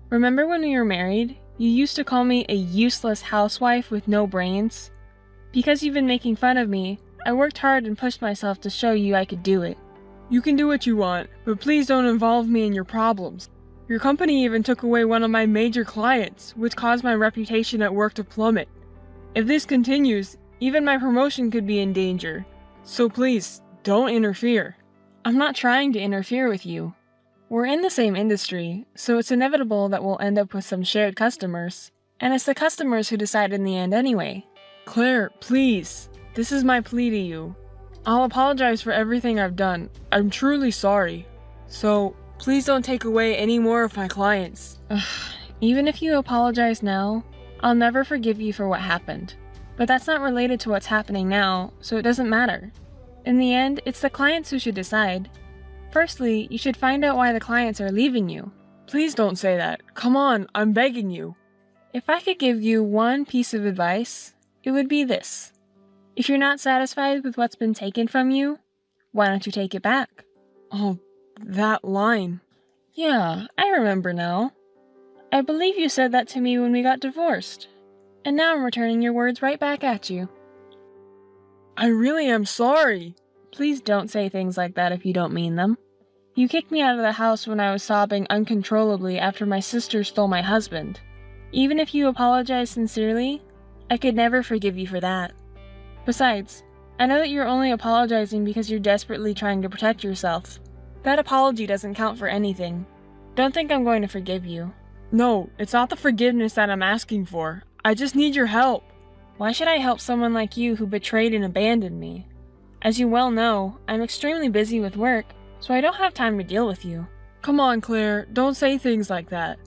Speaker 4: Remember when we were married, you used to call me a useless housewife with no brains? Because you've been making fun of me, I worked hard and pushed myself to show you I could do it. You can do what you want, but please don't involve me in your problems. Your company even took away one of my major clients, which caused my reputation at work to plummet. If this continues, even my promotion could be in danger. So please, don't interfere. I'm not trying to interfere with you. We're in the same industry, so it's inevitable that we'll end up with some shared customers. And it's the customers who decide in the end anyway. Claire, please. This is my plea to you. I'll apologize for everything I've done. I'm truly sorry. So, please don't take away any more of my clients. Even if you apologize now, I'll never forgive you for what happened. But that's not related to what's happening now, so it doesn't matter. In the end, it's the clients who should decide. Firstly, you should find out why the clients are leaving you. Please don't say that. Come on, I'm begging you. If I could give you one piece of advice, it would be this. If you're not satisfied with what's been taken from you, why don't you take it back? Oh, that line. Yeah, I remember now. I believe you said that to me when we got divorced. And now I'm returning your words right back at you. I really am sorry. Please don't say things like that if you don't mean them. You kicked me out of the house when I was sobbing uncontrollably after my sister stole my husband. Even if you apologize sincerely, I could never forgive you for that. Besides, I know that you're only apologizing because you're desperately trying to protect yourself. That apology doesn't count for anything. Don't think I'm going to forgive you. No, it's not the forgiveness that I'm asking for. I just need your help. Why should I help someone like you who betrayed and abandoned me? As you well know, I'm extremely busy with work, so I don't have time to deal with you. Come on, Claire, don't say things like that.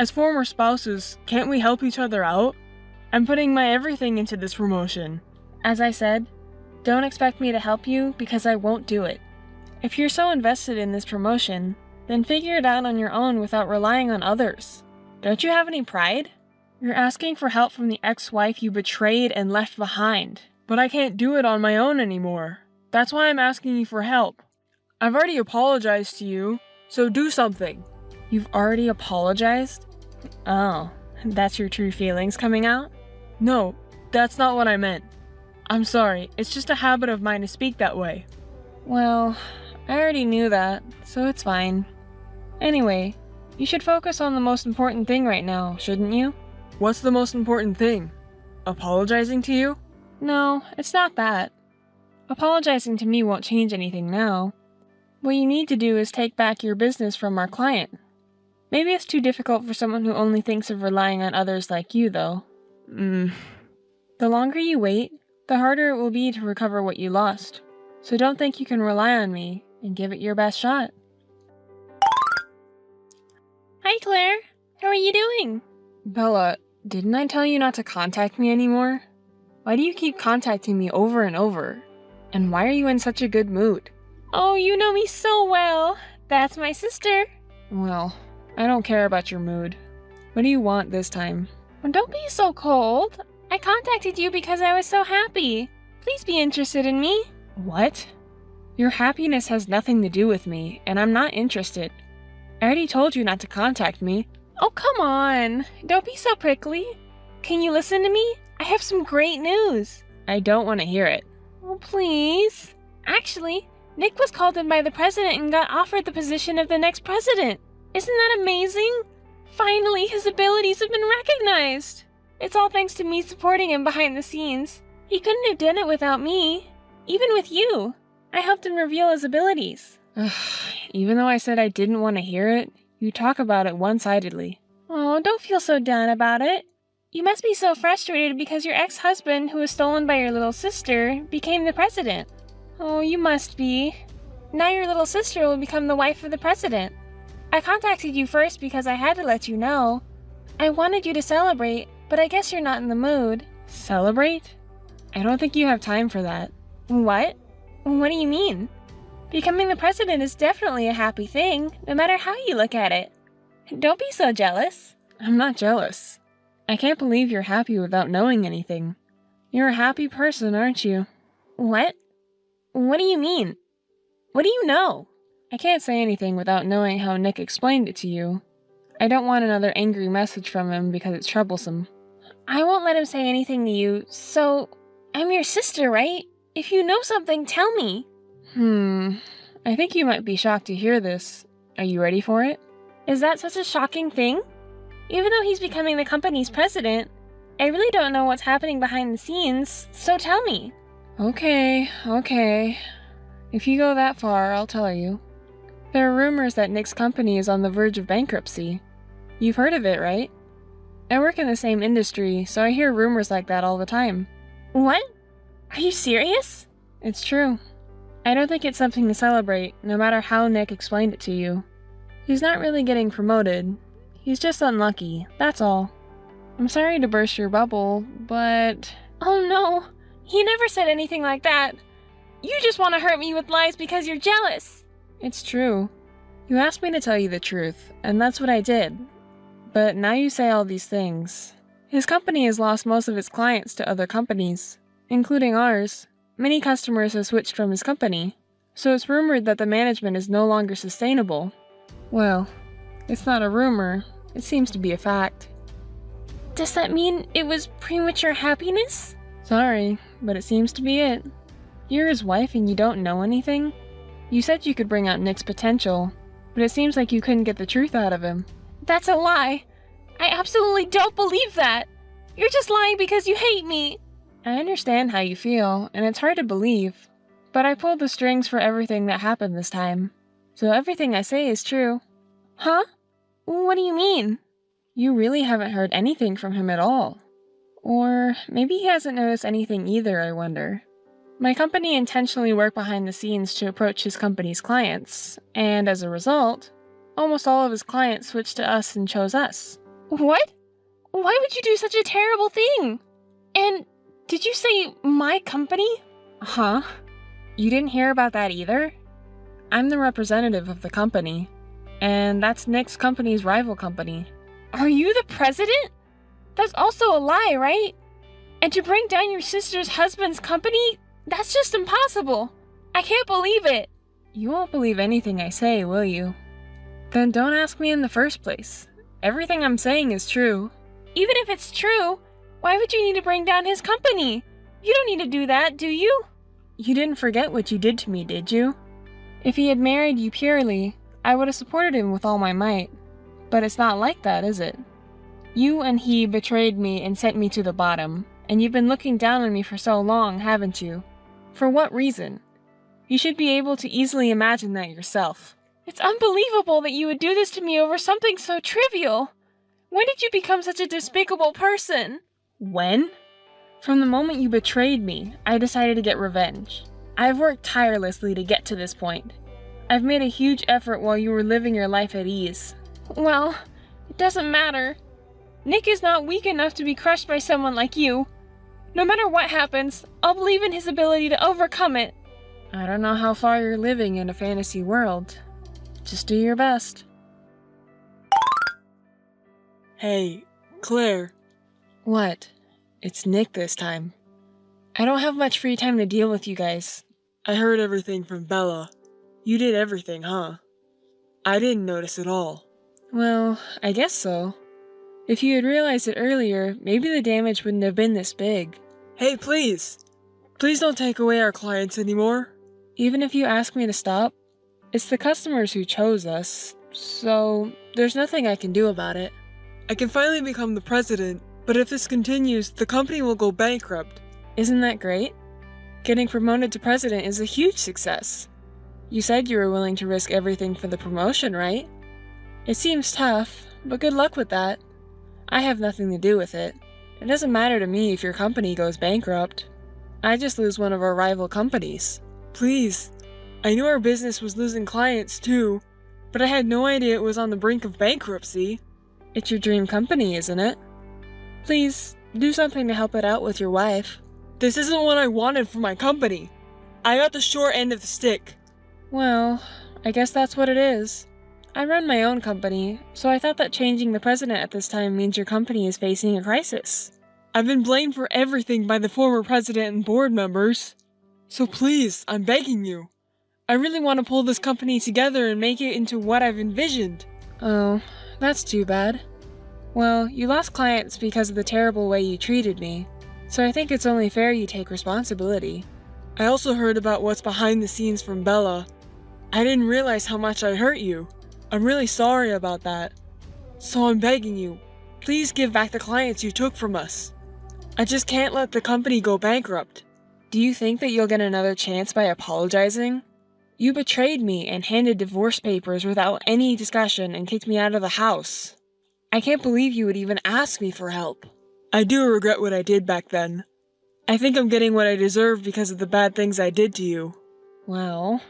Speaker 4: As former spouses, can't we help each other out? I'm putting my everything into this promotion. As I said, don't expect me to help you because I won't do it. If you're so invested in this promotion, then figure it out on your own without relying on others. Don't you have any pride? You're asking for help from the ex-wife you betrayed and left behind. But I can't do it on my own anymore. That's why I'm asking you for help. I've already apologized to you, so do something. You've already apologized? Oh, that's your true feelings coming out? No, that's not what I meant. I'm sorry, it's just a habit of mine to speak that way. Well, I already knew that, so it's fine. Anyway, you should focus on the most important thing right now, shouldn't you? What's the most important thing? Apologizing to you? No, it's not that. Apologizing to me won't change anything now. What you need to do is take back your business from our client. Maybe it's too difficult for someone who only thinks of relying on others like you, though. The longer you wait, the harder it will be to recover what you lost. So don't think you can rely on me, and give it your best shot.
Speaker 3: Hi, Claire. How are you doing?
Speaker 4: Bella, didn't I tell you not to contact me anymore? Why do you keep contacting me over and over? And why are you in such a good mood?
Speaker 3: Oh, you know me so well. That's my sister.
Speaker 4: Well, I don't care about your mood. What do you want this time?
Speaker 3: Don't be so cold. I contacted you because I was so happy. Please be interested in me.
Speaker 4: What? Your happiness has nothing to do with me, and I'm not interested. I already told you not to contact me.
Speaker 3: Oh, come on. Don't be so prickly. Can you listen to me? I have some great news.
Speaker 4: I don't want to hear it.
Speaker 3: Oh, please. Actually, Nick was called in by the president and got offered the position of the next president. Isn't that amazing? Finally, his abilities have been recognized. It's all thanks to me supporting him behind the scenes. He couldn't have done it without me. Even with you. I helped him reveal his abilities.
Speaker 4: Even though I said I didn't want to hear it, you talk about it one-sidedly.
Speaker 3: Oh, don't feel so down about it. You must be so frustrated because your ex-husband, who was stolen by your little sister, became the president. Oh, you must be. Now your little sister will become the wife of the president. I contacted you first because I had to let you know. I wanted you to celebrate, but I guess you're not in the mood.
Speaker 4: Celebrate? I don't think you have time for that.
Speaker 3: What? What do you mean? Becoming the president is definitely a happy thing, no matter how you look at it. Don't be so jealous.
Speaker 4: I'm not jealous. I can't believe you're happy without knowing anything. You're a happy person, aren't you?
Speaker 3: What? What do you mean? What do you know?
Speaker 4: I can't say anything without knowing how Nick explained it to you. I don't want another angry message from him because it's troublesome.
Speaker 3: I won't let him say anything to you, so I'm your sister, right? If you know something, tell me.
Speaker 4: I think you might be shocked to hear this. Are you ready for it?
Speaker 3: Is that such a shocking thing? Even though he's becoming the company's president, I really don't know what's happening behind the scenes, so tell me.
Speaker 4: Okay. If you go that far, I'll tell you. There are rumors that Nick's company is on the verge of bankruptcy. You've heard of it, right? I work in the same industry, so I hear rumors like that all the time.
Speaker 3: What? Are you serious?
Speaker 4: It's true. I don't think it's something to celebrate, no matter how Nick explained it to you. He's not really getting promoted. He's just unlucky, that's all. I'm sorry to burst your bubble, but...
Speaker 3: Oh no, he never said anything like that. You just want to hurt me with lies because you're jealous.
Speaker 4: It's true. You asked me to tell you the truth, and that's what I did. But now you say all these things. His company has lost most of its clients to other companies, including ours. Many customers have switched from his company, so it's rumored that the management is no longer sustainable. Well, it's not a rumor, it seems to be a fact.
Speaker 3: Does that mean it was premature happiness?
Speaker 4: Sorry, but it seems to be it. You're his wife and you don't know anything? You said you could bring out Nick's potential, but it seems like you couldn't get the truth out of him.
Speaker 3: That's a lie. I absolutely don't believe that. You're just lying because you hate me.
Speaker 4: I understand how you feel, and it's hard to believe, but I pulled the strings for everything that happened this time, so everything I say is true.
Speaker 3: Huh? What do you mean?
Speaker 4: You really haven't heard anything from him at all. Or maybe he hasn't noticed anything either, I wonder. My company intentionally worked behind the scenes to approach his company's clients, and as a result, almost all of his clients switched to us and chose us.
Speaker 3: What? Why would you do such a terrible thing? And did you say my company?
Speaker 4: Huh? You didn't hear about that either? I'm the representative of the company, and that's Nick's company's rival company.
Speaker 3: Are you the president? That's also a lie, right? And to bring down your sister's husband's company? That's just impossible. I can't believe it.
Speaker 4: You won't believe anything I say, will you? Then don't ask me in the first place. Everything I'm saying is true.
Speaker 3: Even if it's true, why would you need to bring down his company? You don't need to do that, do you?
Speaker 4: You didn't forget what you did to me, did you? If he had married you purely, I would have supported him with all my might. But it's not like that, is it? You and he betrayed me and sent me to the bottom, and you've been looking down on me for so long, haven't you? For what reason? You should be able to easily imagine that yourself.
Speaker 3: It's unbelievable that you would do this to me over something so trivial. When did you become such a despicable person?
Speaker 4: When? From the moment you betrayed me, I decided to get revenge. I've worked tirelessly to get to this point. I've made a huge effort while you were living your life at ease.
Speaker 3: Well, it doesn't matter. Nick is not weak enough to be crushed by someone like you. No matter what happens, I'll believe in his ability to overcome it.
Speaker 4: I don't know how far you're living in a fantasy world. Just do your best. Hey, Claire. What? It's Nick this time. I don't have much free time to deal with you guys. I heard everything from Bella. You did everything, huh? I didn't notice at all. Well, I guess so. If you had realized it earlier, maybe the damage wouldn't have been this big. Hey, please! Please don't take away our clients anymore. Even if you ask me to stop, it's the customers who chose us, so there's nothing I can do about it. I can finally become the president, but if this continues, the company will go bankrupt. Isn't that great? Getting promoted to president is a huge success. You said you were willing to risk everything for the promotion, right? It seems tough, but good luck with that. I have nothing to do with it. It doesn't matter to me if your company goes bankrupt. I just lose one of our rival companies. Please. I knew our business was losing clients too, but I had no idea it was on the brink of bankruptcy. It's your dream company, isn't it? Please, do something to help it out with your wife. This isn't what I wanted for my company. I got the short end of the stick. Well, I guess that's what it is. I run my own company, so I thought that changing the president at this time means your company is facing a crisis. I've been blamed for everything by the former president and board members. So please, I'm begging you. I really want to pull this company together and make it into what I've envisioned. Oh, that's too bad. Well, you lost clients because of the terrible way you treated me, so I think it's only fair you take responsibility. I also heard about what's behind the scenes from Bella. I didn't realize how much I hurt you. I'm really sorry about that. So I'm begging you, please give back the clients you took from us. I just can't let the company go bankrupt. Do you think that you'll get another chance by apologizing? You betrayed me and handed divorce papers without any discussion and kicked me out of the house. I can't believe you would even ask me for help. I do regret what I did back then. I think I'm getting what I deserve because of the bad things I did to you. Well,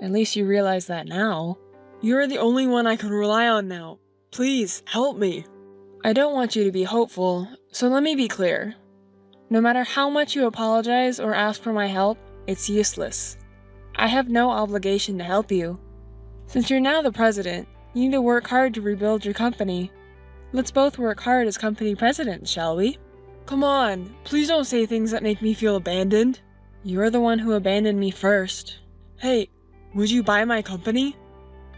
Speaker 4: at least you realize that now. You're the only one I can rely on now. Please, help me. I don't want you to be hopeful, so let me be clear. No matter how much you apologize or ask for my help, it's useless. I have no obligation to help you. Since you're now the president, you need to work hard to rebuild your company. Let's both work hard as company presidents, shall we? Come on, please don't say things that make me feel abandoned. You're the one who abandoned me first. Hey, would you buy my company?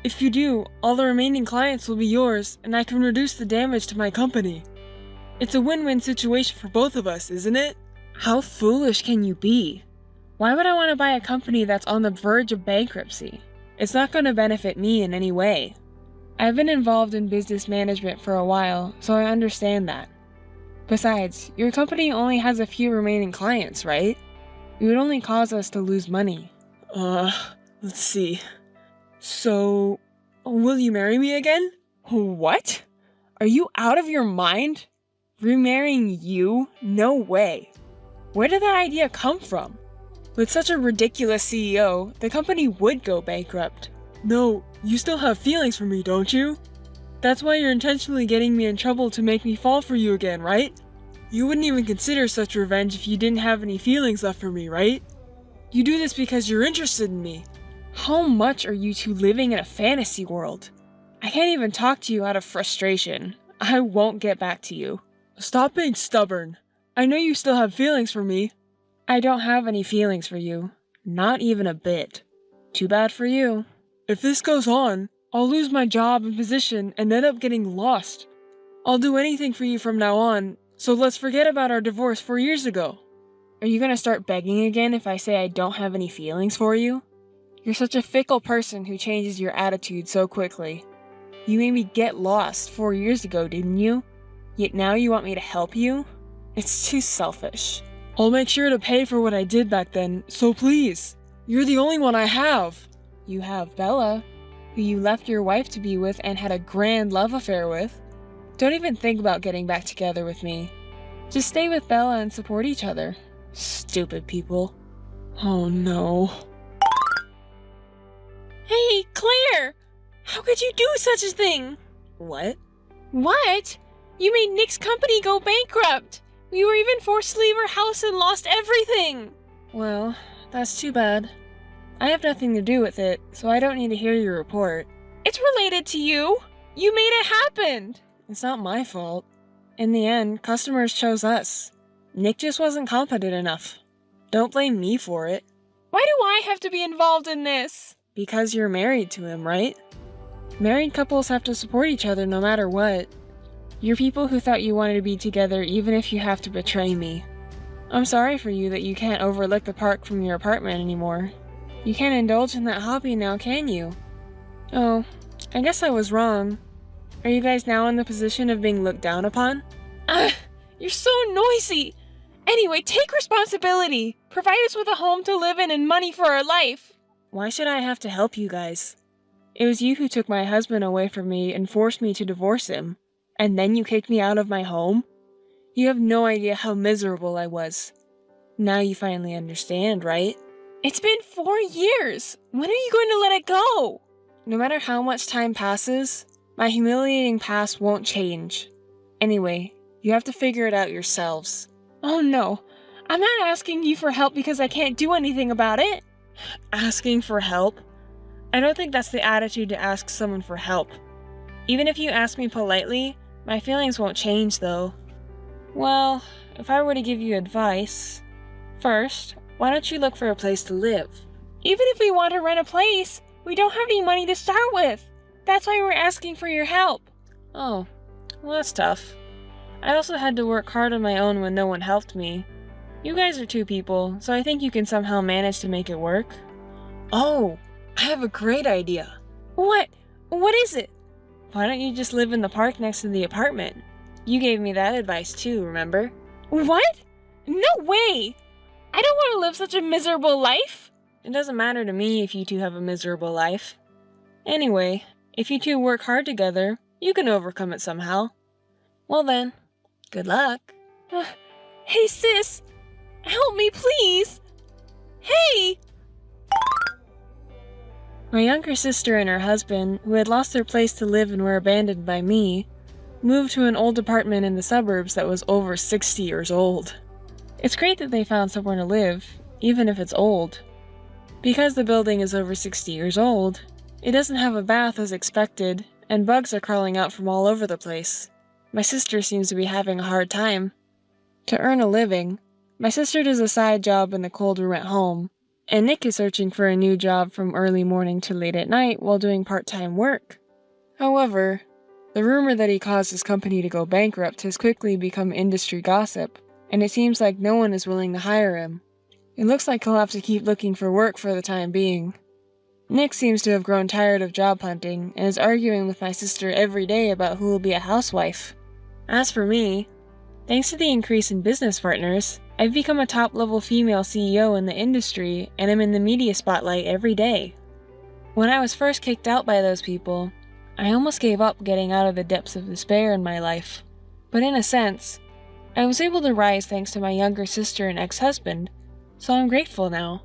Speaker 4: If you do, all the remaining clients will be yours, and I can reduce the damage to my company. It's a win-win situation for both of us, isn't it? How foolish can you be? Why would I want to buy a company that's on the verge of bankruptcy? It's not going to benefit me in any way. I've been involved in business management for a while, so I understand that. Besides, your company only has a few remaining clients, right? It would only cause us to lose money. Let's see. So, will you marry me again? What? Are you out of your mind? Remarrying you? No way. Where did that idea come from? With such a ridiculous CEO, the company would go bankrupt. No, you still have feelings for me, don't you? That's why you're intentionally getting me in trouble to make me fall for you again, right? You wouldn't even consider such revenge if you didn't have any feelings left for me, right? You do this because you're interested in me. How much are you two living in a fantasy world? I can't even talk to you out of frustration. I won't get back to you. Stop being stubborn. I know you still have feelings for me. I don't have any feelings for you. Not even a bit. Too bad for you. If this goes on, I'll lose my job and position and end up getting lost. I'll do anything for you from now on, so let's forget about our divorce 4 years ago. Are you gonna start begging again if I say I don't have any feelings for you? You're such a fickle person who changes your attitude so quickly. You made me get lost 4 years ago, didn't you? Yet now you want me to help you? It's too selfish. I'll make sure to pay for what I did back then, so please. You're the only one I have. You have Bella, who you left your wife to be with and had a grand love affair with. Don't even think about getting back together with me. Just stay with Bella and support each other. Stupid people. Oh no. Hey, Claire! How could you do such a thing? What? What? You made Nick's company go bankrupt! We were even forced to leave our house and lost everything! Well, that's too bad. I have nothing to do with it, so I don't need to hear your report. It's related to you. You made it happen. It's not my fault. In the end, customers chose us. Nick just wasn't competent enough. Don't blame me for it.
Speaker 3: Why do I have to be involved in this?
Speaker 4: Because you're married to him, right? Married couples have to support each other no matter what. You're people who thought you wanted to be together even if you have to betray me. I'm sorry for you that you can't overlook the park from your apartment anymore. You can't indulge in that hobby now, can you? Oh, I guess I was wrong. Are you guys now in the position of being looked down upon?
Speaker 3: You're so noisy. Anyway, take responsibility. Provide us with a home to live in and money for our life.
Speaker 4: Why should I have to help you guys? It was you who took my husband away from me and forced me to divorce him. And then you kicked me out of my home? You have no idea how miserable I was. Now you finally understand, right?
Speaker 3: It's been 4 years. When are you going to let it go?
Speaker 4: No matter how much time passes, my humiliating past won't change. Anyway, you have to figure it out yourselves.
Speaker 3: Oh no. I'm not asking you for help because I can't do anything about it.
Speaker 4: Asking for help? I don't think that's the attitude to ask someone for help. Even if you ask me politely, my feelings won't change though. Well, if I were to give you advice, first, why don't you look for a place to live?
Speaker 3: Even if we want to rent a place, we don't have any money to start with. That's why we're asking for your help.
Speaker 4: Oh, well that's tough. I also had to work hard on my own when no one helped me. You guys are 2 people, so I think you can somehow manage to make it work. Oh, I have a great idea.
Speaker 3: What? What is it?
Speaker 4: Why don't you just live in the park next to the apartment? You gave me that advice too, remember?
Speaker 3: What? No way! I don't want to live such a miserable life.
Speaker 4: It doesn't matter to me if you 2 have a miserable life. Anyway, if you 2 work hard together, you can overcome it somehow. Well then, good luck.
Speaker 3: Hey sis, help me please. Hey!
Speaker 4: My younger sister and her husband, who had lost their place to live and were abandoned by me, moved to an old apartment in the suburbs that was over 60 years old. It's great that they found somewhere to live, even if it's old. Because the building is over 60 years old, it doesn't have a bath as expected, and bugs are crawling out from all over the place. My sister seems to be having a hard time. To earn a living, my sister does a side job in the cold room at home, and Nick is searching for a new job from early morning to late at night while doing part-time work. However, the rumor that he caused his company to go bankrupt has quickly become industry gossip, and it seems like no one is willing to hire him. It looks like he'll have to keep looking for work for the time being. Nick seems to have grown tired of job hunting and is arguing with my sister every day about who will be a housewife. As for me, thanks to the increase in business partners, I've become a top-level female CEO in the industry and am in the media spotlight every day. When I was first kicked out by those people, I almost gave up getting out of the depths of despair in my life. But in a sense, I was able to rise thanks to my younger sister and ex-husband, so I'm grateful now.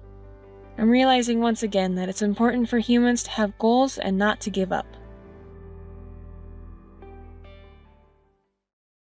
Speaker 4: I'm realizing once again that it's important for humans to have goals and not to give up.